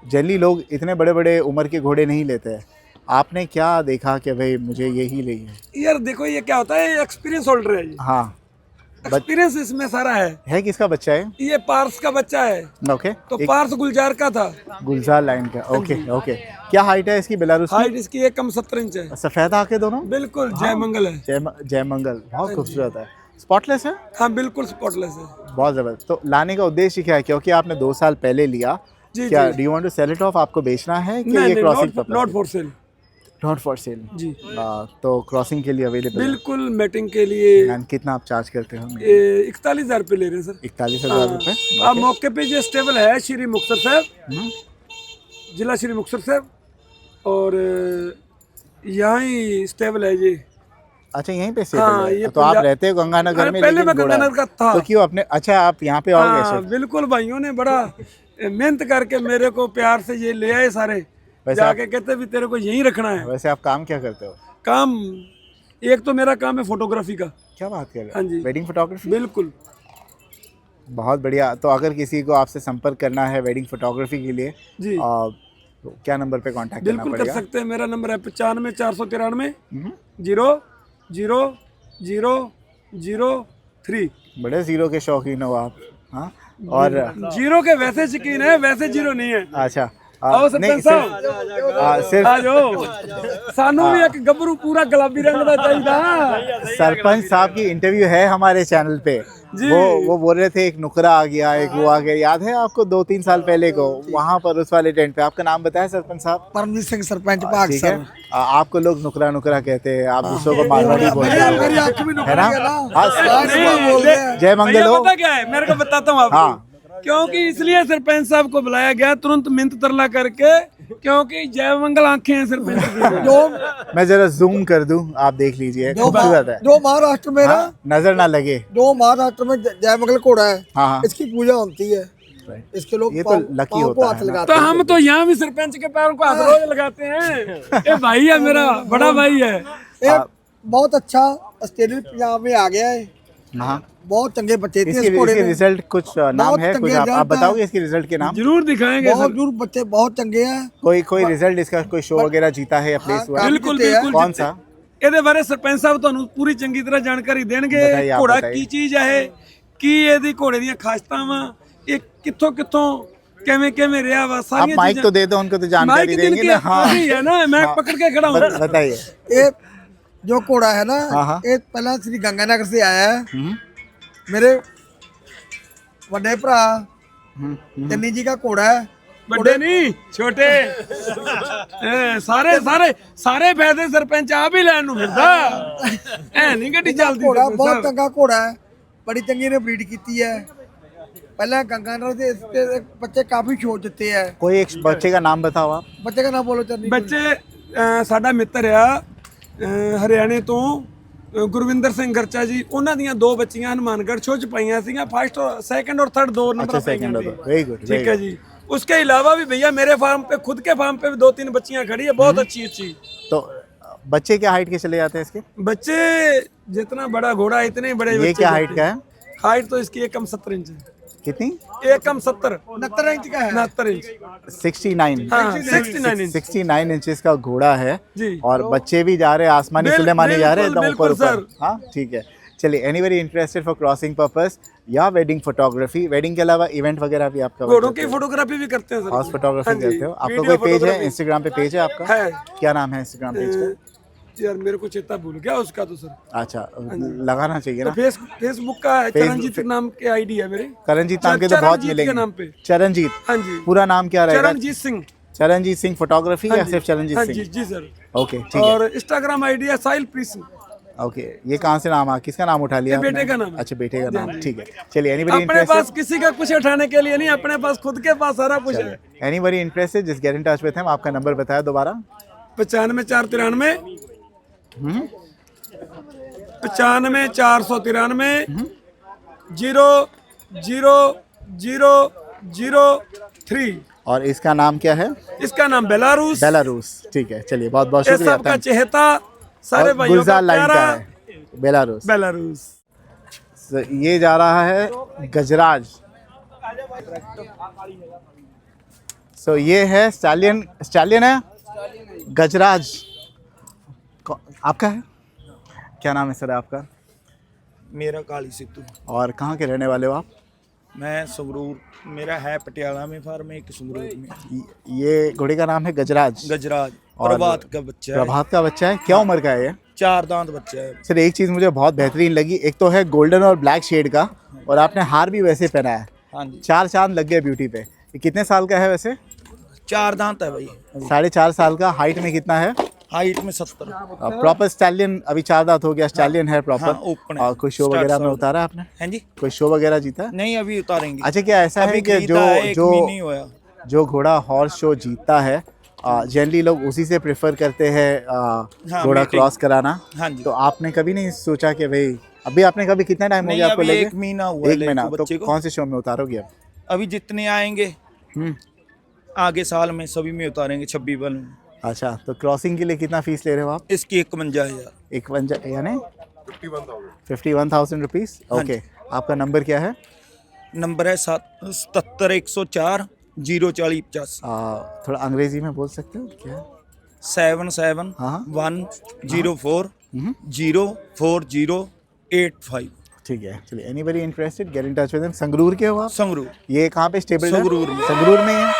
जनरली लोग इतने बड़े बड़े उम्र के घोड़े नहीं लेते हैं। आपने क्या देखा कि भाई मुझे यही लेनी है? यार देखो, ये क्या होता है, एक्सपीरियंस होल्डर है। हाँ, एक्सपीरियंस इसमें सारा है। किसका बच्चा है? ये पार्स का बच्चा है। ओके। तो पार्स गुलजार का था। गुलजार लाइन का। ओके। क्या हाइट है इसकी बेलारूस की? हाइट इसकी 1 कम 17 इंच है। सफेद आंखें दोनों? बिल्कुल जय मंगल है। जय मंगल, बहुत खूबसूरत है। स्पॉटलेस है? हाँ बिल्कुल स्पॉटलेस है। बहुत जबरदस्त। तो लाने का उद्देश्य क्या है? क्योंकि आपने 2 साल पहले लिया, जी क्या जी। Do you want to sell it off? आपको बेचना है कि नहीं ये क्रॉसिंग नहीं, not for sale. Not for sale जी। तो क्रॉसिंग के लिए अवेलेबल है? बिल्कुल मैटिंग के लिए। एंड कितना आप चार्ज करते हो? 41,000 रुपये ले रहे हैं सर। 41,000 रुपये। आप मौके पे जो स्टेबल है श्री मुक्तसर साहब, जिला श्री मुक्तसर साहब, और यहाँ ही स्टेबल है ये। अच्छा, यहीं पे से? हाँ, ये तो आप पंजाब- रहते हो गंगानगर में? पहले लेकिन मैं घोड़ा- गंगानगर का था। तो क्यों अपने, अच्छा आप यहाँ पे और हाँ, कैसे? बिल्कुल भाइयों ने बड़ा मेहनत करके मेरे को प्यार से ये ले आए सारे। वैसे जाके कहते भी तेरे को यहीं रखना है। वैसे आप काम क्या करते हो? काम एक तो मेरा काम है फोटोग्राफी का। क्या बात कर रहे हाँ जी। हो? Wedding photography? बिल्कुल। बहुत बढ़िया। तो अगर किसी को आपसे संपर्क करना है वेडिंग फोटोग्राफी के लिए, जी। तो क्या नंबर पे कांटेक्ट करना बिल्कुल कर पड़ेगा? सकते हैं। मेरा नंबर है 95 493 00003। बड़े जीरो के शौकीन हो आप। हाँ, और जीरो के वैसे शकीन है, वैसे जीरो नहीं है। अच्छा आओ सरपंच साहब, सिर्फ आ जाओ। सानू भी एक गबरू पूरा गुलाबी रंग का चाहिए। सरपंच साहब की इंटरव्यू है हमारे चैनल पे। जी। वो बोल रहे थे एक नुकरा आ गया, एक वो आ गया, याद है आपको 2-3 साल पहले को वहाँ पर उस वाले टेंट पे? आपका नाम बताया सरपंच साहब? परमजीत सिंह सरपंच पाक ठीक है। आपको लोग नुकरा नुकरा कहते हैं, आप दूसरों को मारवाड़ी बोलते हैं, है ना? हाँ, जय मंगल हो। पता क्या है, मेरे को बताता हूँ आपको। हाँ। क्योंकि इसलिए सरपंच साहब को बुलाया गया तुरंत मिन्नत तरला करके, क्योंकि जय मंगल आंखें हैं सरपंच की। मैं जरा जूम कर दूं, आप देख लीजिए, खूबसूरत है। जो महाराष्ट्र में ना, हाँ, नजर ना लगे। जो महाराष्ट्र में जय मंगल घोड़ा है, हाँ हाँ, इसकी पूजा होती है। इसके लोग ये तो लकी होता है ना। तो हम तो यहाँ भी सरपंच के पैरों को हाथ रोज लगाते हैं। ये भाई है मेरा, बड़ा भाई है। एक बहुत अच्छा ऑस्ट्रेलियन पंजाब में आ गया है। हाँ, बहुत चंगे बच्चे थे इसके इस घोड़े में। रिजल्ट कुछ नाम बहुत है, कुछ चंगे आप रिजल्ट बताओगे इसके रिजल्ट के नाम? जरूर दिखाएंगे बहुत सर। दूर बच्चे बहुत चंगे हैं। कोई रिजल्ट इसका, कोई शो वगैरह जीता है या प्लेस हुआ है? बिल्कुल जीते हैं। बिल्कुल। कौन सा? ਇਹਦੇ ਬਾਰੇ ਸਰਪੰਚ ਸਾਹਿਬ ਤੁਹਾਨੂੰ ਪੂਰੀ ਚੰਗੀ ਤਰ੍ਹਾਂ ਜਾਣਕਾਰੀ ਦੇਣਗੇ। बताइए, आप ਘੋੜਾ बताइए। ਕੀ ਚੀਜ਼ ਹੈ, ਕੀ ਇਹਦੀ ਘੋੜੇ ਦੀਆਂ ਖਾਸਤਾਵਾਂ, ਇਹ ਕਿੱਥੋਂ ਕਿੱਥੋਂ ਕਿਵੇਂ ਕਿਵੇਂ ਰਿਹਾ ਵਾ, आप ਸਾਰੀਆਂ माइक तो दे दो उनको, तो जानकारी देंगे ना। हाँ, है ना, मैं हाँ। पकड़ के खड़ा हूँ। बताइए। ये जो घोड़ा है ना, हाँ, हाँ। ये पहला श्री गंगानगर से आया है। मेरे बड़े भरा चन्नी जी का घोड़ा है। बड़े नहीं, छोटे। सारे सारे सारे फायदे सरपंच आप ही लैन फिरदा है, नहीं गड्डी चलती। घोड़ा बहुत चंगा घोड़ा है, बड़ी चंगी ने ब्रीड की है। पहले गंगानगर से इसके बच्चे काफी छोड़ देते हैं। कोई एक बच्चे का नाम बताओ आप। बच्चे का नाम बोलो चन्नी। ਬੱਚੇ ਸਾਡਾ ਮਿੱਤਰ ਆ ਹਰਿਆਣੇ ਤੋਂ ਗੁਰਵਿੰਦਰ ਸਿੰਘ ਗਰਚਾ ਜੀ, ਉਹਨਾਂ ਦੀਆਂ ਦੋ ਬੱਚੀਆਂ ਹਨੂਮਾਨਗढ़ ਸ਼ੋਅ ਚ ਪਾਈਆਂ ਸੀਗੀਆਂ, फर्स्ट और सेकंड और थर्ड 2 नंबर अच्छा, सेकंड और वेरी गुड। ठीक है जी। उसके अलावा भी भैया मेरे फार्म पे, खुद के फार्म पे भी 2-3 बच्चियां खड़ी है, बहुत अच्छी अच्छी। तो बच्चे क्या हाइट के चले जाते हैं इसके? बच्चे जितना बड़ा घोड़ा इतने ही बड़े ये बच्चे क्या होते हाइट का हैं। है? हाइट तो इसकी 1 कम 70 इंच है। कितनी? 1 कम 70 69 इंच का है। 69 इंच। 69। हाँ, 69 इंच 69 इंचेस का घोड़ा है। जी। और बच्चे भी जा रहे हैं, आसमानी सुलेमानी जा रहे हैं एकदम ऊपर बिल्कुल ऊपर। हाँ, ठीक है। चलिए, anybody interested for crossing purpose या वेडिंग फोटोग्राफी, वेडिंग के अलावा इवेंट वगैरह भी आपका? घोड़ों की फोटोग्राफी भी करते हैं सर। हाउस फोटोग्राफी हाँ जी, करते हो? आपका वीडियो कोई पेज है फोटोग्राफी। इंस्टाग्राम पे? पेज है आपका? है। क्या नाम है इंस्टाग्राम पेज का? यार मेरे को चेता भूल गया उसका तो सर। अच्छा, लगाना चाहिए तो ना। फेसबुक का है, चरणजीत नाम के आईडी है मेरे। करणजीत नाम के तो बहुत चरणजीत मिलेंगे। के नाम पे। चरणजीत, हाँ जी। पूरा नाम क्या रहेगा? चरणजीत सिंह। चरणजीत सिंह फोटोग्राफी हाँ या जी। सिर्फ चरणजीत हाँ सिंह? जी जी सर। ओके, ठीक है। और इंस्टाग्राम आईडी है साहिल प्रीत सिंह। ओके, ये कहाँ से नाम आ, किसका नाम उठा लिया ये बेटे आपने? का नाम है। अच्छा, बेटे का नाम, ठीक है। चलिए, एनीबडी अपने पास इंटरेस्टेड? किसी का कुछ उठाने के लिए नहीं, अपने पास खुद के पास सारा कुछ है। Anybody interested, just get in touch with him. आपका नंबर बताया दोबारा। 95 493 00003। और इसका नाम क्या है? इसका नाम बेलारूस। बेलारूस, ठीक है। चलिए, बहुत बहुत ये शुक्रिया। सबका चहेता, सारे और भाइयों का गुलजार लाइन का प्यारा है बेलारूस। बेलारूस। ये जा रहा है गजराज। सो ये है स्टैलियन है गजराज। आपका है? क्या नाम है सर आपका? मेरा काली सिद्धू। और कहाँ के रहने वाले हो आप? मैं संगरूर, मेरा है पटियाला में फार्म, एक संगरूर में। ये घोड़े का नाम है गजराज। गजराज और प्रभात का बच्चा है। प्रभात का बच्चा है। क्या उम्र का है ये? 4 दांत बच्चा है। सर, एक चीज़ मुझे बहुत बेहतरीन लगी, एक तो है गोल्डन और ब्लैक शेड का, और आपने हार भी वैसे पहना है। हाँ जी। 4 चांद लग गए ब्यूटी पे। ये कितने साल का है वैसे? 4 दांत है भाई। 4.5 साल का। हाइट में कितना है? हाइट में 70। प्रॉपर स्टैलियन, अभी 4 दांत हो गया, स्टैलियन है प्रॉपर। हाँ, open है। और कोई शो वगैरह में उतारा आपने? हैं जी? कोई शो वगैरह जीता है? नहीं, अभी उतारेंगे। अच्छा, क्या ऐसा है अभी कि खरीदा है, एक महीना ही जो हुआ। जो घोड़ा हॉर्स शो जीतता है, जनरली लोग उसी से प्रेफर करते हैं घोड़ा meeting। क्रॉस कराना। हाँ जी। तो आपने कभी नहीं सोचा कि भाई, अभी आपने कभी, कितना टाइम हो नहीं, गया आपको अभी लेके? 1 महीना हुआ 1 महीना। लेके तो बच्चे को। कौन से शो में उतारोगे अब? अभी जितने आएंगे आगे साल में सभी में उतारेंगे, 26 बल में। अच्छा, तो क्रॉसिंग के लिए कितना फीस ले रहे हो आप? इसकी 51,000। 51 यानी 51,000 रुपीज़। ओके, आपका नंबर क्या है? नंबर है 77 104 04085 थोड़ा अंग्रेजी में बोल सकते हो क्या? 77 104 ठीक है, चलिए। Anybody interested gate in touch with him. Sangrur के हो आप? संगरूर। ये कहाँ पे स्टेबल? संगरूर में। संगरूर में ही है,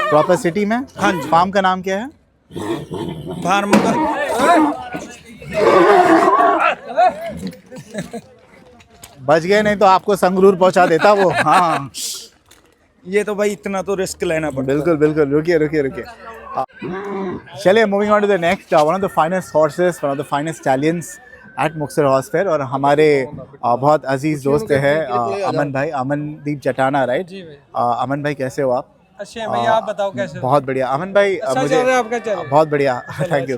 प्रॉपर सिटी में? हाँ जी। फार्म का नाम क्या है? फार्म का बच गए, नहीं तो आपको संगरूर पहुंचा देता वो। हाँ ये तो भाई इतना तो रिस्क लेना पड़ता है। बिल्कुल बिल्कुल, रुकिए रुकिए रुकिए। चलिए, moving on to the next, one of the finest horses, one of the finest stallions at Muktsar horse fair, और हमारे बहुत अजीज दोस्त है अमन भाई, अमनदीप जटाना, राइट? अमन भाई कैसे हो आप? अच्छे हैं भैया, आप बताओ कैसे हो? बहुत बढ़िया अमन भाई। अच्छा मुझे चल रहा है आपका चैनल? बहुत बढ़िया, thank you.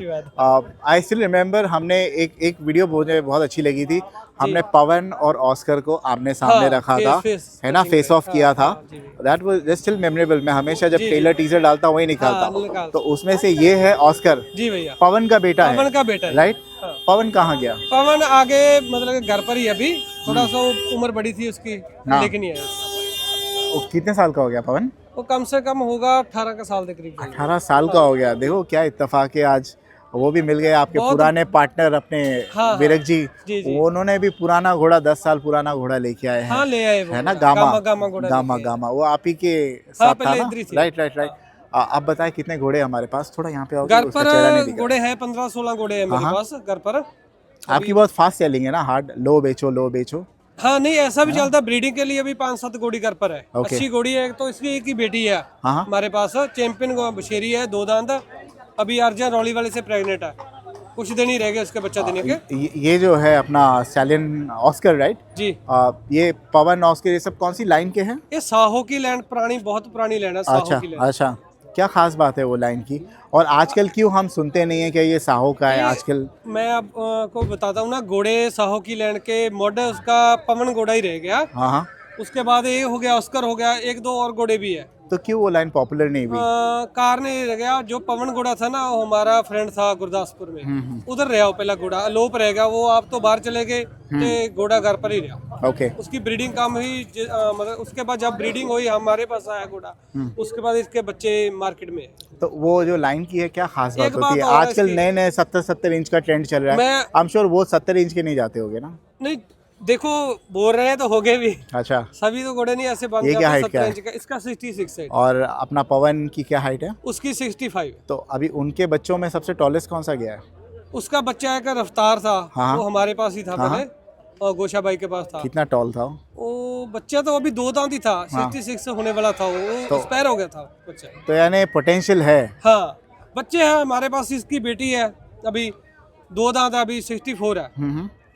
I still remember, हमने एक वीडियो मुझे बहुत अच्छी लगी थी। हमने पवन और ऑस्कर को आमने सामने रखा था, है ना, फेस ऑफ किया था। That was still memorable. मैं हमेशा जब ट्रेलर टीजर डालता हूँ वही निकालता, तो उसमें से ये है ऑस्कर, जी भैया, पवन का बेटा है। पवन का बेटा है, राइट? पवन कहाँ गया? पवन आगे मतलब घर पर ही अभी, थोड़ा सा उम्र बड़ी थी उसकी, लेकिन ये वो कितने साल का हो गया पवन? वो कम से कम होगा 18 का साल के करीब। 18 साल का हो गया। देखो क्या इत्तेफाक है, आज वो भी मिल गए आपके पुराने पार्टनर अपने विरक जी। उन्होंने भी पुराना घोड़ा, 10 साल पुराना घोड़ा लेके आए हैं। हाँ, ले आए वो, है ना, गामा गामा वो आप ही के साथ था ना? राइट। आप बताएं कितने घोड़े हमारे पास, थोड़ा यहाँ पे आओगे? घर पर घोड़े हैं 15-16 घोड़े हैं मेरे पास घर पर। आपकी बहुत फास्ट सेलिंग है ना, हार्ड, लो बेचो। हाँ नहीं, ऐसा भी चलता है। ब्रीडिंग के लिए भी 5-7 घोड़ी घर पर है। अच्छी घोड़ी है, तो इसकी एक ही बेटी है हमारे पास, चैंपियन बशेरी है, 2 दांत, अभी अर्जन रौली वाले से प्रेग्नेंट है, कुछ दिन ही रह गए उसके बच्चा देने के। ये जो है अपना स्टैलियन ऑस्कर, राइट जी? ये पवन ऑस्कर, ये सब कौन सी लाइन के हैं? ये साहो की लैंड, पुरानी, बहुत पुरानी लैंड है साहो की लैंड। अच्छा, क्या खास बात है वो लाइन की? और आजकल क्यों हम सुनते नहीं है कि ये साहो का है आजकल? मैं आपको बताता हूँ ना, घोड़े साहो की लैंड के मॉडल, उसका पवन घोड़ा ही रह गया। हाँ। उसके बाद ये हो गया, ऑस्कर हो गया, 1-2 और घोड़े भी है। तो क्यों वो लाइन पॉपुलर नहीं हुई? कारण ये रह गया, जो पवन घोड़ा था ना, वो हमारा फ्रेंड था गुरदासपुर में, उधर रहा वो पहला घोड़ा, अलोप रह गया वो। आप तो बाहर चले गए, तो घोड़ा घर पर ही रहा। ओके। उसकी ब्रीडिंग काम हुई, मतलब उसके बाद जब ब्रीडिंग हुई हमारे पास आया घोड़ा, उसके बाद इसके बच्चे मार्केट में। तो वो जो लाइन की है, क्या खास बात होती है? आजकल नए 70 इंच का ट्रेंड चल रहा है। आई एम श्योर वो 70 इंच के नहीं जाते होगे ना? नहीं, देखो बोल रहे हैं तो हो गए भी। अच्छा, सभी तो घोड़े नहीं ऐसे बांध ये क्या हाइट क्या है? इसका 66 है। और अपना पवन की क्या हाइट है? उसकी 65। तो अभी उनके बच्चों में सबसे टॉलेस्ट कौन सा गया है? उसका बच्चा एक रफ्तार था, वो हमारे पास ही था पहले, और गोशा भाई के पास था। कितना टॉल था वो बच्चा? तो अभी 2 दांत ही था, 66 होने वाला था, वो एक्सपायर हो गया था बच्चा। तो यानी पोटेंशियल है। हाँ, बच्चे हैं हमारे पास। इसकी बेटी है, अभी 2 दांत, अभी 64 है,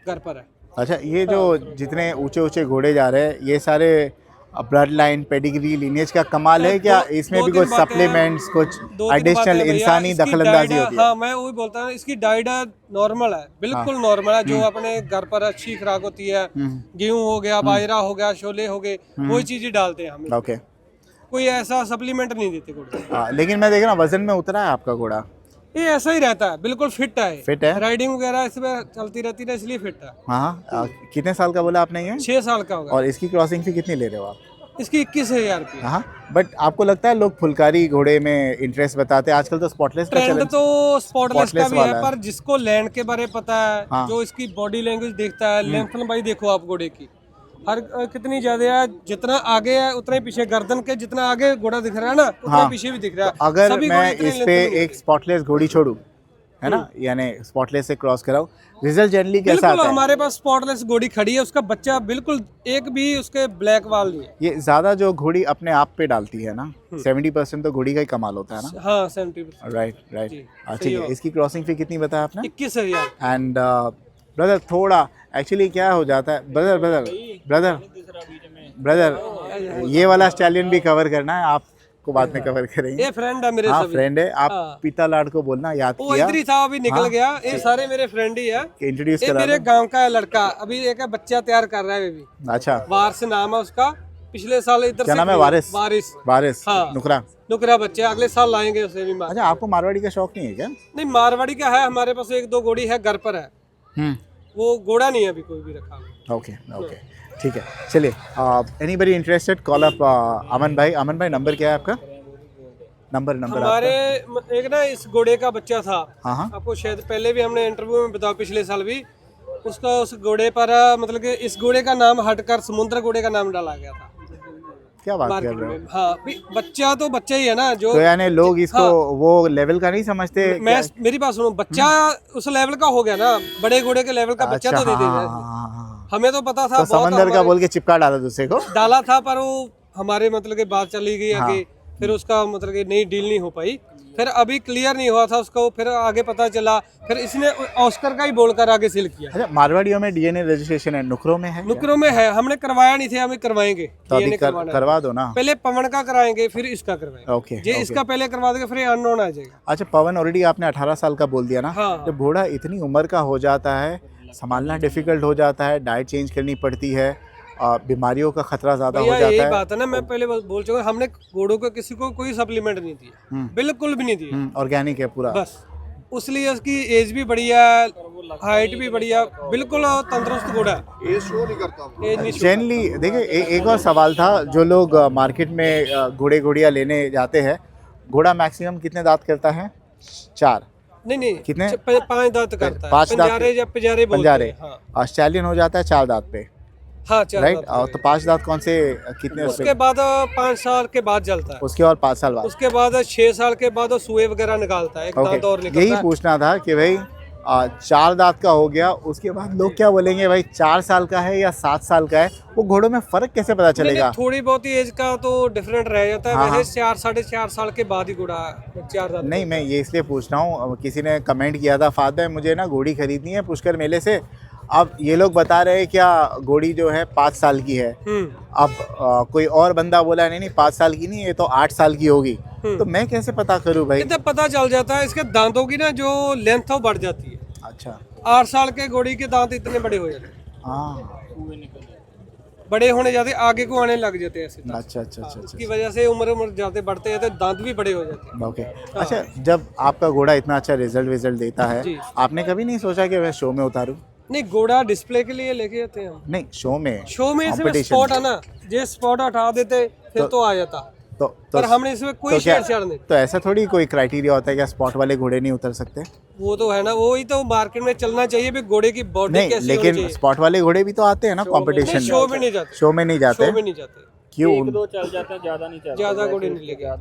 घर पर है। अच्छा, ये जो जितने ऊंचे घोड़े जा रहे हैं, ये सारे ब्लड लाइन, पेडिग्री, लीनेज का कमाल है क्या? इसमें भी कुछ सप्लीमेंट्स, कुछ एडिशनल इंसानी दखलंदाजी होती है? हाँ, मैं वही बोलता हूँ, इसकी डाइट नॉर्मल है, बिल्कुल नॉर्मल है, जो अपने घर पर अच्छी खुराक होती है। गेहूं हो गया, बाजरा हो गया, छोले हो गए, वही चीजें डालते हैं हम। ओके। कोई ऐसा सप्लीमेंट नहीं देते घोड़े। लेकिन मैं देख रहा हूँ वजन में उतरा है आपका घोड़ा। ये ऐसा ही रहता है, बिल्कुल फिट है। फिट है? राइडिंग वगैरह इसमें चलती रहती है, इसलिए फिट है। हाँ। कितने साल का बोला आपने ये? 6 साल का होगा। और इसकी क्रॉसिंग फी कितनी ले रहे हो आप? इसकी 21,000 रुपये। हाँ, बट आपको लगता है लोग फुलकारी घोड़े में इंटरेस्ट बताते हैं? आजकल तो स्पॉटलेस का ट्रेंड तो स्पॉटलेस का भी है, वाला पर जिसको लैंड के बारे में पता है, जो इसकी बॉडी लैंग्वेज देखता है, लेंथ भाई देखो आप घोड़े की, हर कितनी ज्यादा है, जितना आगे है उतना ही पीछे, गर्दन के जितना आगे घोड़ा दिख रहा है ना, उतना पीछे भी दिख रहा है। अगर मैं इस पे एक स्पॉटलेस घोड़ी छोड़ू, है ना, यानी स्पॉटलेस से क्रॉस कराऊं, रिजल्ट जनरली कैसा आता है? हमारे पास स्पॉटलेस घोड़ी खड़ी है, उसका बच्चा बिल्कुल एक भी उसके ब्लैक वाल नहीं है। ये ज्यादा जो घोड़ी अपने आप पे डालती है ना, 70% तो घोड़ी का ही कमाल होता है ना? हाँ, 70%। राइट। ठीक है। इसकी क्रॉसिंग फी कितनी बताया आपने? 21,000। एंड ब्रदर, थोड़ा एक्चुअली क्या हो जाता है, ब्रदर ये वाला स्टैलियन भी कवर करना है, आपको बाद में कवर करेंगे। ये फ्रेंड है मेरे। हाँ, फ्रेंड है। आप पिता लाड को बोलना याद वो किया? इधर ही था, अभी निकल गया। ये सारे मेरे फ्रेंड ही है। इंट्रोड्यूस ये करा मेरे गांव का है लड़का, अभी एक बच्चा तैयार कर रहा है बेबी। अच्छा। वारिस नाम है उसका, पिछले साल इधर क्या से नाम है? वारिस। हाँ, नुकरा बच्चा, अगले साल लाएंगे उसे भी। अच्छा, आपको मारवाड़ी का शौक नहीं है क्या? नहीं, मारवाड़ी का है हमारे पास, 1-2 घोड़ी है घर पर है। वो घोड़ा नहीं है अभी कोई भी रखा हुआ। ओके, ठीक है। चलिए, एनीबडी इंटरेस्टेड, कॉल अप अमन भाई। नंबर क्या है आपका? नंबर नंबर हमारे एक ना इस घोड़े का बच्चा था, हाँ हाँ आपको शायद पहले भी हमने इंटरव्यू में बताया, पिछले साल भी उसका उस घोड़े पर मतलब कि इस घोड़े का नाम हटकर समुद्र घोड़े का नाम डाला गया था क्या बात कर मार्केट रहे हो? में। हाँ भी बच्चा तो बच्चा ही है ना जो तो यानी लोग इसको हाँ। वो लेवल का नहीं समझते मैं मेरी बात सुनो, बच्चा उस लेवल का हो गया ना, बड़े घोड़े के लेवल का बच्चा अच्छा, तो दे हाँ, देगा। हाँ, हाँ, हाँ। हमें तो पता था तो बहुत समंदर का हमारे- बोल के चिपका डाला दूसरे को। डाला था, पर वो हमारे मतलब कि बात चली गई हाँ। आगे, फिर उसका मतलब कि नई डील नहीं हो पाई, फिर अभी क्लियर नहीं हुआ था उसको, फिर आगे पता चला, फिर इसने ऑस्कर का ही बोलकर आगे सेल किया। अच्छा, मारवाड़ियों में डीएनए रजिस्ट्रेशन है, नुकरों में है क्या? नुकरों में है, हमने करवाया नहीं थे, हमें करवाएंगे। तो अभी DNA करवाना है। करवा दो ना। पहले पवन का कराएंगे, फिर इसका करवाएंगे। ओके ये इसका पहले करवा देंगे, फिर अननोन आ जाएगा। अच्छा, पवन ऑलरेडी आपने 18 साल का बोल दिया ना। हाँ। जब घोड़ा इतनी उम्र का हो जाता है, संभालना डिफिकल्ट हो जाता है, डाइट चेंज करनी पड़ती है, बीमारियों का खतरा ज्यादा हो भैया जाता यही है। बात है ना, मैं पहले बोल चुका, हमने घोड़ों को किसी को कोई सप्लीमेंट नहीं दिया, बिल्कुल भी नहीं दिया, ऑर्गेनिक है पूरा। बस उसलिए उसकी एज भी बढ़िया, हाइट भी बढ़िया, बिल्कुल तंदुरुस्त घोड़ा है। एज नहीं show जनरली देखिए, एक और सवाल था, जो लोग मार्केट में घोड़े घोड़ियाँ लेने जाते हैं, घोड़ा मैक्सिमम कितने दांत करता है? 4। नहीं कितने? 5 दांत करता है, 5 दांत? पंजारे या पिजारे बोलते पंजारे। हैं। हाँ ऑस्ट्रेलियन हो जाता है 4 दांत पे, हाँ 4 राइट? दांत तो 5 दांत कौन से कितने उसके बाद 5 साल के बाद जलता है, उसके और 5 साल बाद? उसके बाद 6 साल के बाद वो सुए वगैरह निकालता है, एक दांत और ओके, निकलता यही है। पूछना था कि भाई 4 दांत का हो गया, उसके बाद लोग क्या बोलेंगे भाई 4 साल का है या 7 साल का है? वो घोड़ों में फर्क कैसे पता नहीं, चलेगा? थोड़ी बहुत ही एज का तो डिफरेंट रह जाता है। हाँ, वैसे 4 साढ़े 4 साल के बाद ही घोड़ा 4 दांत। नहीं, मैं ये इसलिए पूछ रहा हूँ, किसी ने कमेंट किया था, फादर मुझे ना घोड़ी खरीदनी है पुष्कर मेले से। अब ये लोग बता रहे हैं क्या घोड़ी जो है 5 साल की है। अब कोई और बंदा बोला नहीं 5 साल की नहीं, ये तो 8 साल की होगी। तो मैं कैसे पता करूँ भाई? इतना पता चल जाता है, इसके दांतों की ना जो लेंथ है वो बढ़ जाती है। अच्छा, 8 साल के घोड़ी के दांत इतने बड़े हो जाते हैं, हाँ, बड़े होने जाते, आगे को आने लग जाते हैं ऐसे दांत। अच्छा अच्छा अच्छा उसकी वजह से उम्र जाते बढ़ते हैं तो दांत भी बड़े हो जाते हैं। ओके। अच्छा, जब आपका घोड़ा इतना अच्छा रिजल्ट देता है, जी। आपने कभी नहीं सोचा कि मैं शो में उतारूं? नहीं, घोड़ा डिस्प्ले के लिए लेके जाते हैं हम। नहीं, शो में इसमें competition स्पॉट है ना, जे स्पॉट हटा देते फिर तो आ जाता, तो पर हमने इसमें कोई तो क्या- छेड़छाड़ नहीं। तो ऐसा थोड़ी कोई क्राइटेरिया होता है क्या स्पॉट वाले घोड़े नहीं उतर सकते? वो तो है ना, वो ही तो मार्केट में चलना चाहिए भी, घोड़े की बॉडी नहीं, कैसी होनी लेकिन चाहिए। स्पॉट वाले घोड़े भी तो आते हैं ना कंपटीशन नहीं, शो में नहीं जाते, शो में नहीं जाते? शो में नहीं जाते, क्यों? चल जाते हैं, ज्यादा नहीं चलते, ज्यादा घोड़े नहीं लेके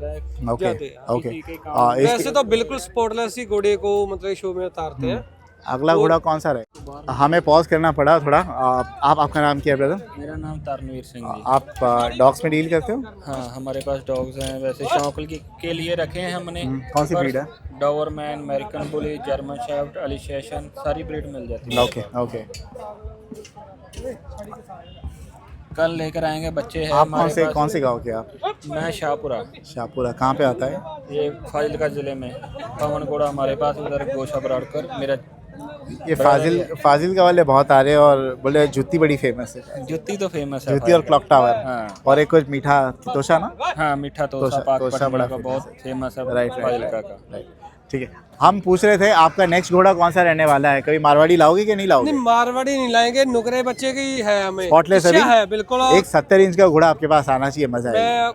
ओके जाते हैं। ओके। वैसे तो बिल्कुल स्पॉटलेस ही घोड़े को मतलब शो में उतारते हैं। अगला घोड़ा कौन सा रहे? हमें पॉज करना पड़ा थोड़ा। आपका नाम क्या है ब्रदर? मेरा नाम तरनवीर सिंह जी। आप डॉग्स में डील करते हो? हाँ, हमारे पास डॉग्स हैं, वैसे शौक के लिए रखे हैं हमने। कौन सी ब्रीड है? Doberman, American bully, German shepherd, Alsatian, सारी ब्रीड मिल जाती है। Okay okay. कल लेकर आएंगे बच्चे हैं आप हमारे पास। कौन से गाँव के आप? मैं शाहपुरा, शाहपुरा कहाँ पे आता है? ये फाजिलका जिले में। पवन घोड़ा हमारे पास, उधर गोशा बराड़कर मेरा। ये फाजिल का वाले बहुत आ रहे हैं और बोले जुत्ती बड़ी फेमस है। जुत्ती तो फेमस है, जुत्ती और क्लॉक टावर। हाँ। और एक कुछ मीठा तोशा ना? हाँ, मीठा तोशा पाक तोशा पटना बड़ा का बहुत फेमस है, राइट फाजिलका का। राइट। ठीक है, हम पूछ रहे थे आपका नेक्स्ट घोड़ा कौन सा रहने वाला है? कभी मारवाड़ी लाओगे कि नहीं लाओगे? नहीं, मारवाड़ी नहीं लाएंगे, नुकरे बच्चे की है हमें। स्पॉटलेस इच्छा अभी? है बिल्कुल। एक 70 इंच का घोड़ा आपके पास आना चाहिए, मजा आएगा। मैं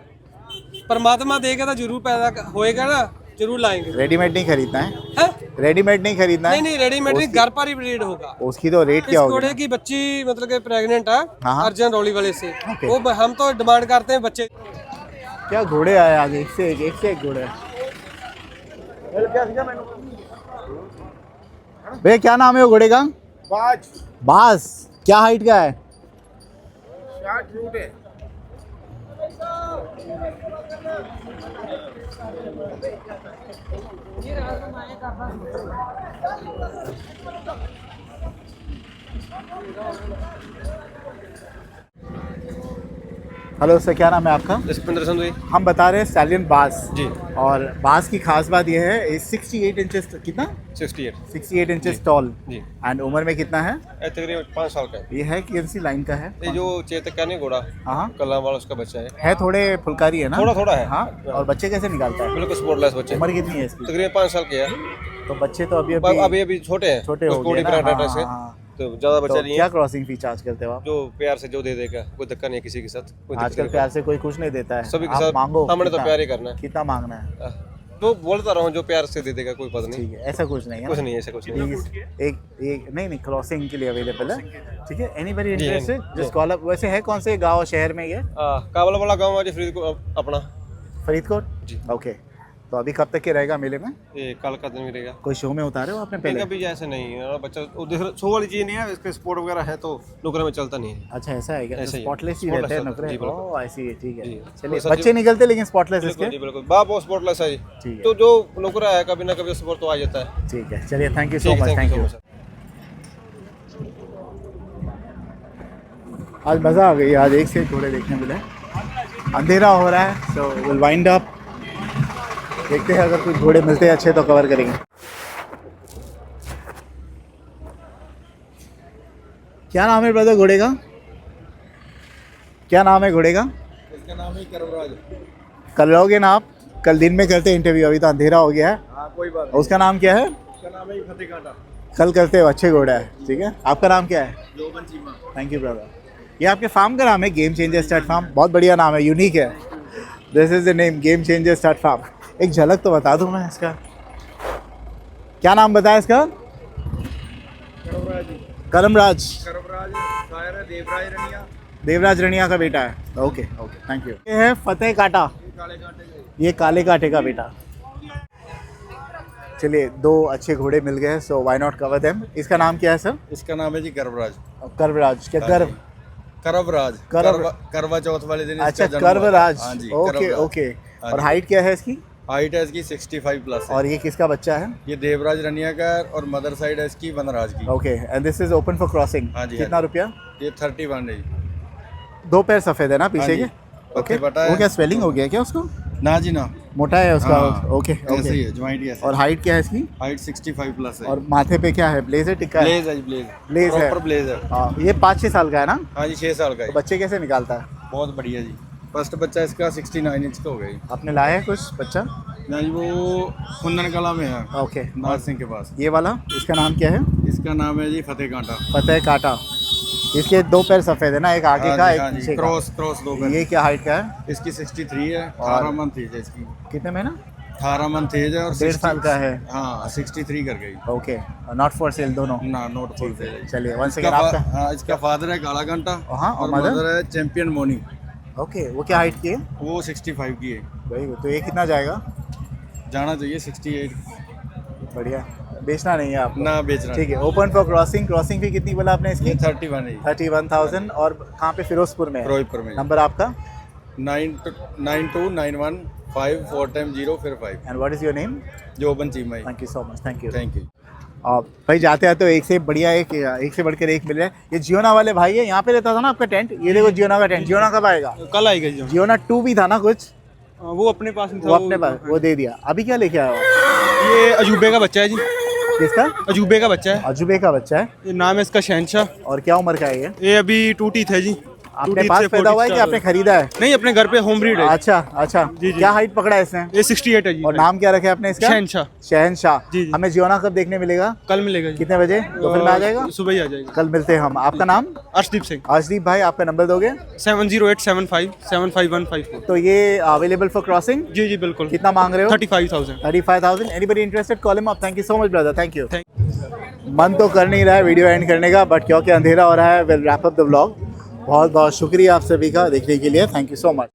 परमात्मा देगा तो जरूर पैदा होएगा ना, जरूर लाएंगे। रेडीमेड नहीं खरीदना है? हैं? रेडीमेड नहीं खरीदना है? नहीं, रेडीमेड नहीं, घर पर ही ब्रीड होगा। उसकी तो रेट इस क्या होगी? घोड़े की बच्ची मतलब कि प्रेग्नेंट है, हाँ। अर्जन रौली वाले से। ओके। वो हम तो डिमांड करते हैं बच्चे। क्या घोड़े आए आज, एक से एक घोड़े। भैया क्या नाम है वो घोड़े का? बाज बाज। क्या हाइट का है? 60 फुट है। हेलो सर, क्या नाम है आपका? जसपिंदर संधवी हम बता रहे हैं स्टैलियन बाज जी। और बाज की खास बात यह है 68 इंचेस कितना? 68 इंचेस टॉल जी। एंड उम्र में कितना है? तकरीबन 5 साल का है। ये है कौन सी लाइन का है? ये जो चेतक का नहीं घोड़ा, हाँ कलाम वाला उसका बच्चा है, थोड़े फुलकारी है ना? थोड़ा है। हाँ। और बच्चे कैसे निकालता है? बिल्कुल स्पॉटलेस बच्चे। उम्र कितनी है इसकी? तकरीबन 5 साल के है। तो बच्चे तो अभी अभी छोटे हैं, छोटे हो गए ना? हाँ, हाँ। तो ज्यादा बच्चा तो नहीं क्या है। क्रॉसिंग फी चार्ज करते हो आप? जो प्यार से जो दे देगा, कोई धक्का नहीं है किसी के साथ, कोई दिक्कत आजकल नहीं। प्यार से कोई कुछ नहीं देता है। सभी के आप साथ मांगो, हमने तो कितना- प्यार ही करना है। कितना मांगना है? तो बोलता रहा हूँ, जो प्यार से दे देगा कोई बात नहीं। ठीक है, ऐसा कुछ नहीं है कुछ ना? नहीं, ऐसा कुछ नहीं। एक नहीं क्रॉसिंग के लिए अवेलेबल है। ठीक है, anybody interested just call up. वैसे है कौन से गांव शहर में ये? काबल वाला गाँव है जी, फरीदकोट अपना। फरीदकोट जी। ओके, तो अभी कब तक के रहेगा मेले में? ये कल का दिन मिलेगा। कोई शो में उतारे हो आपने पहले? कभी ऐसे नहीं है बच्चा, शो वाली चीज नहीं है, इसके स्पोर्ट वगैरह है तो नुकरे में चलता नहीं है। अच्छा, ऐसा है क्या? ऐसा ही है। स्पॉटलेस ही रहते हैं Spotless नखरे? जी, बिल्कुल। ओह आई सी, ठीक है। जी। चलिए, वैसा बच्चे निकलते लेकिन स्पॉटलेस बिल्कुल इसके? जी, बिल्कुल। बाप और स्पोर्टलेस है जी। ठीक है। तो जो नुकरा है कभी ना कभी स्पोर्ट तो आ जाता है। ठीक है, चलिए, थैंक यू सो ठीक, much, thank you. so much, sir। आज मज़ा आ गई, आज एक से एक घोड़े देखने मिले। अंधेरा हो रहा है, सो विल वाइंड अप। देखते हैं अगर कुछ घोड़े मिलते हैं अच्छे तो कवर करेंगे। क्या नाम है ब्रदर घोड़े का? क्या नाम है घोड़े का? इसका नाम है करवराज। कल लोगे ना आप? कल दिन में करते इंटरव्यू, अभी तो अंधेरा हो गया है। हाँ, कोई बात उसका नाम क्या है? इसका नाम है फतेह कांटा। कल करते हो, अच्छे घोड़ा है। ठीक है, आपका नाम क्या है? जोबन चीमा। Thank you brother. ये आपके फार्म का नाम है, गेम चेंजर स्टार्ट फार्म? बहुत बढ़िया नाम है, यूनिक है। This is the name, game changer start farm. एक झलक तो बता दूं मैं इसका। क्या नाम बताया इसका? करमराज। करवराज शायर है देवराज रनिया। देवराज रनिया का बेटा है। Okay okay, thank you. ये है फतेह कांटा, काले कांटे के। ये काले कांटे का बेटा। चलिए, दो अच्छे घोड़े मिल गए, so why not cover them. इसका नाम क्या है सर? इसका नाम है जी करवराज। करवराज। क्या कर्व? करवराज। करवा चौथ वाले दिन अच्छा, इसका जन्म हुआ। करवराज। हाँ जी, ओके करवराज। ओके। हाँ और जी। हाइट क्या है इसकी? हाइट है इसकी 65 प्लस है। और ये किसका बच्चा है? ये देवराज रनिया का है और मदर साइड है इसकी वनराज की। Okay, and this is open for crossing. हाँ जी, कितना हाँ जी। रुपया? ये 31 है जी। दो पैर सफेद है ना पीछे हाँ के? जी। ओके, बटा है। वो क्या स्वेलिंग हो गया क्या उसको? ना जी ना, मोटा है उसका? हाँ, ओके ऐसे ही ओके। है, ज्वाइंट ही ऐसे। और हाइट क्या है इसकी? हाइट 65 प्लस है। और माथे पे क्या है? ब्लेजर टिक्का है? ब्लेज है जी, ब्लेज। ब्लेज है। प्रॉपर ब्लेज है। हाँ, ये 5-6 साल का है ना? हाँ जी, 6 साल का तो है। बच्चे कैसे निकालता है? बहुत बढ़िया जी। फर्स्ट बच्चा इसका 69 इंच का हो गया जी। आपने लाया है कुछ बच्चा? ना जी, वो कुंदन कला में है, ओके। नार सिंह के पास। ये वाला, इसका नाम क्या है? इसका नाम है जी फतेह कांटा। फतेह कांटा। इसके दो पैर सफेद है ना, एक आगे हाँ का जी, एक हाँ जी, पीछे का। क्रॉस दो पैर। ये क्या हाइट का है? इसकी 63 है। और- 18 मंथ एज है इसकी। कितने महीना? 18 मंथ एज है और 1.5 साल का है। हाँ, 63 कर गई। ओके, नॉट फॉर सेल दोनों? ना, नोट फॉर सेल। चलिए, वन सेकंड आपका। हाँ, इसका फादर है काला घंटा। हाँ, और mother? मदर है चैंपियन मोनी। ओके, वो क्या हाइट की है? वो 65 की है। Very good. तो ये कितना जाएगा? जाना चाहिए 68। बढ़िया, बेचना नहीं है आपको? ना बेचना। ठीक है, open for crossing. Crossing fee कितनी बोला आपने इसकी? ये 31 है। 31,000। और कहाँ पे? फिरोजपुर में है? फिरोजपुर में। नंबर आपका? 9291540055। And what is your name? Joban Cheema. Thank you so much, thank you. Thank you. भाई जाते आते तो एक से बढ़िया एक से बढ़कर एक मिल रहा है। ये जियोना वाले भाई है, यहाँ पे रहता था ना आपका टेंट? ये देखो जियोना का टेंट। जियोना कब आएगा? कल आएगा जी। जियोना 2 भी था ना कुछ? वो अपने पास नहीं था। वो अपने पास वो दे दिया। अभी क्या लेके आया हो? ये अजूबे का बच्चा है जी। किसका? अजूबे का बच्चा है। अजूबे का बच्चा है। ये नाम है इसका शहनशाह। और क्या उम्र का है ये? ये अभी 2 टीथ है जी। अपने पास पैदा हुआ है कि आपने खरीदा है? नहीं, अपने घर पे होम ब्रीड है। अच्छा अच्छा। जी, जी। क्या हाइट पकड़ा है इसने? ये 68 है जी। और नाम क्या रखा है आपने इसका? शहनशाह। शहनशाह। जी, जी। हमें जियोना कब देखने मिलेगा? कल मिलेगा जी। कितने बजे? दोपहर में आ जाएगा? सुबह ही आ जाएगा। कल मिलते हैं हम। आपका नाम? अर्शदीप सिंह। अर्शदीप भाई, आपका नंबर दोगे? 7087575154। तो ये अवेलेबल फॉर क्रॉसिंग? जी जी, बिल्कुल। कितना मांग रहे हो? 35,000। 35,000। Anybody interested? Call him up. Thank you so much brother, thank you. मन तो कर नहीं रहा है वीडियो एंड करने का, बट क्योंकि अंधेरा हो रहा है, will wrap up the vlog. बहुत बहुत शुक्रिया आप सभी का देखने के लिए। Thank you so much.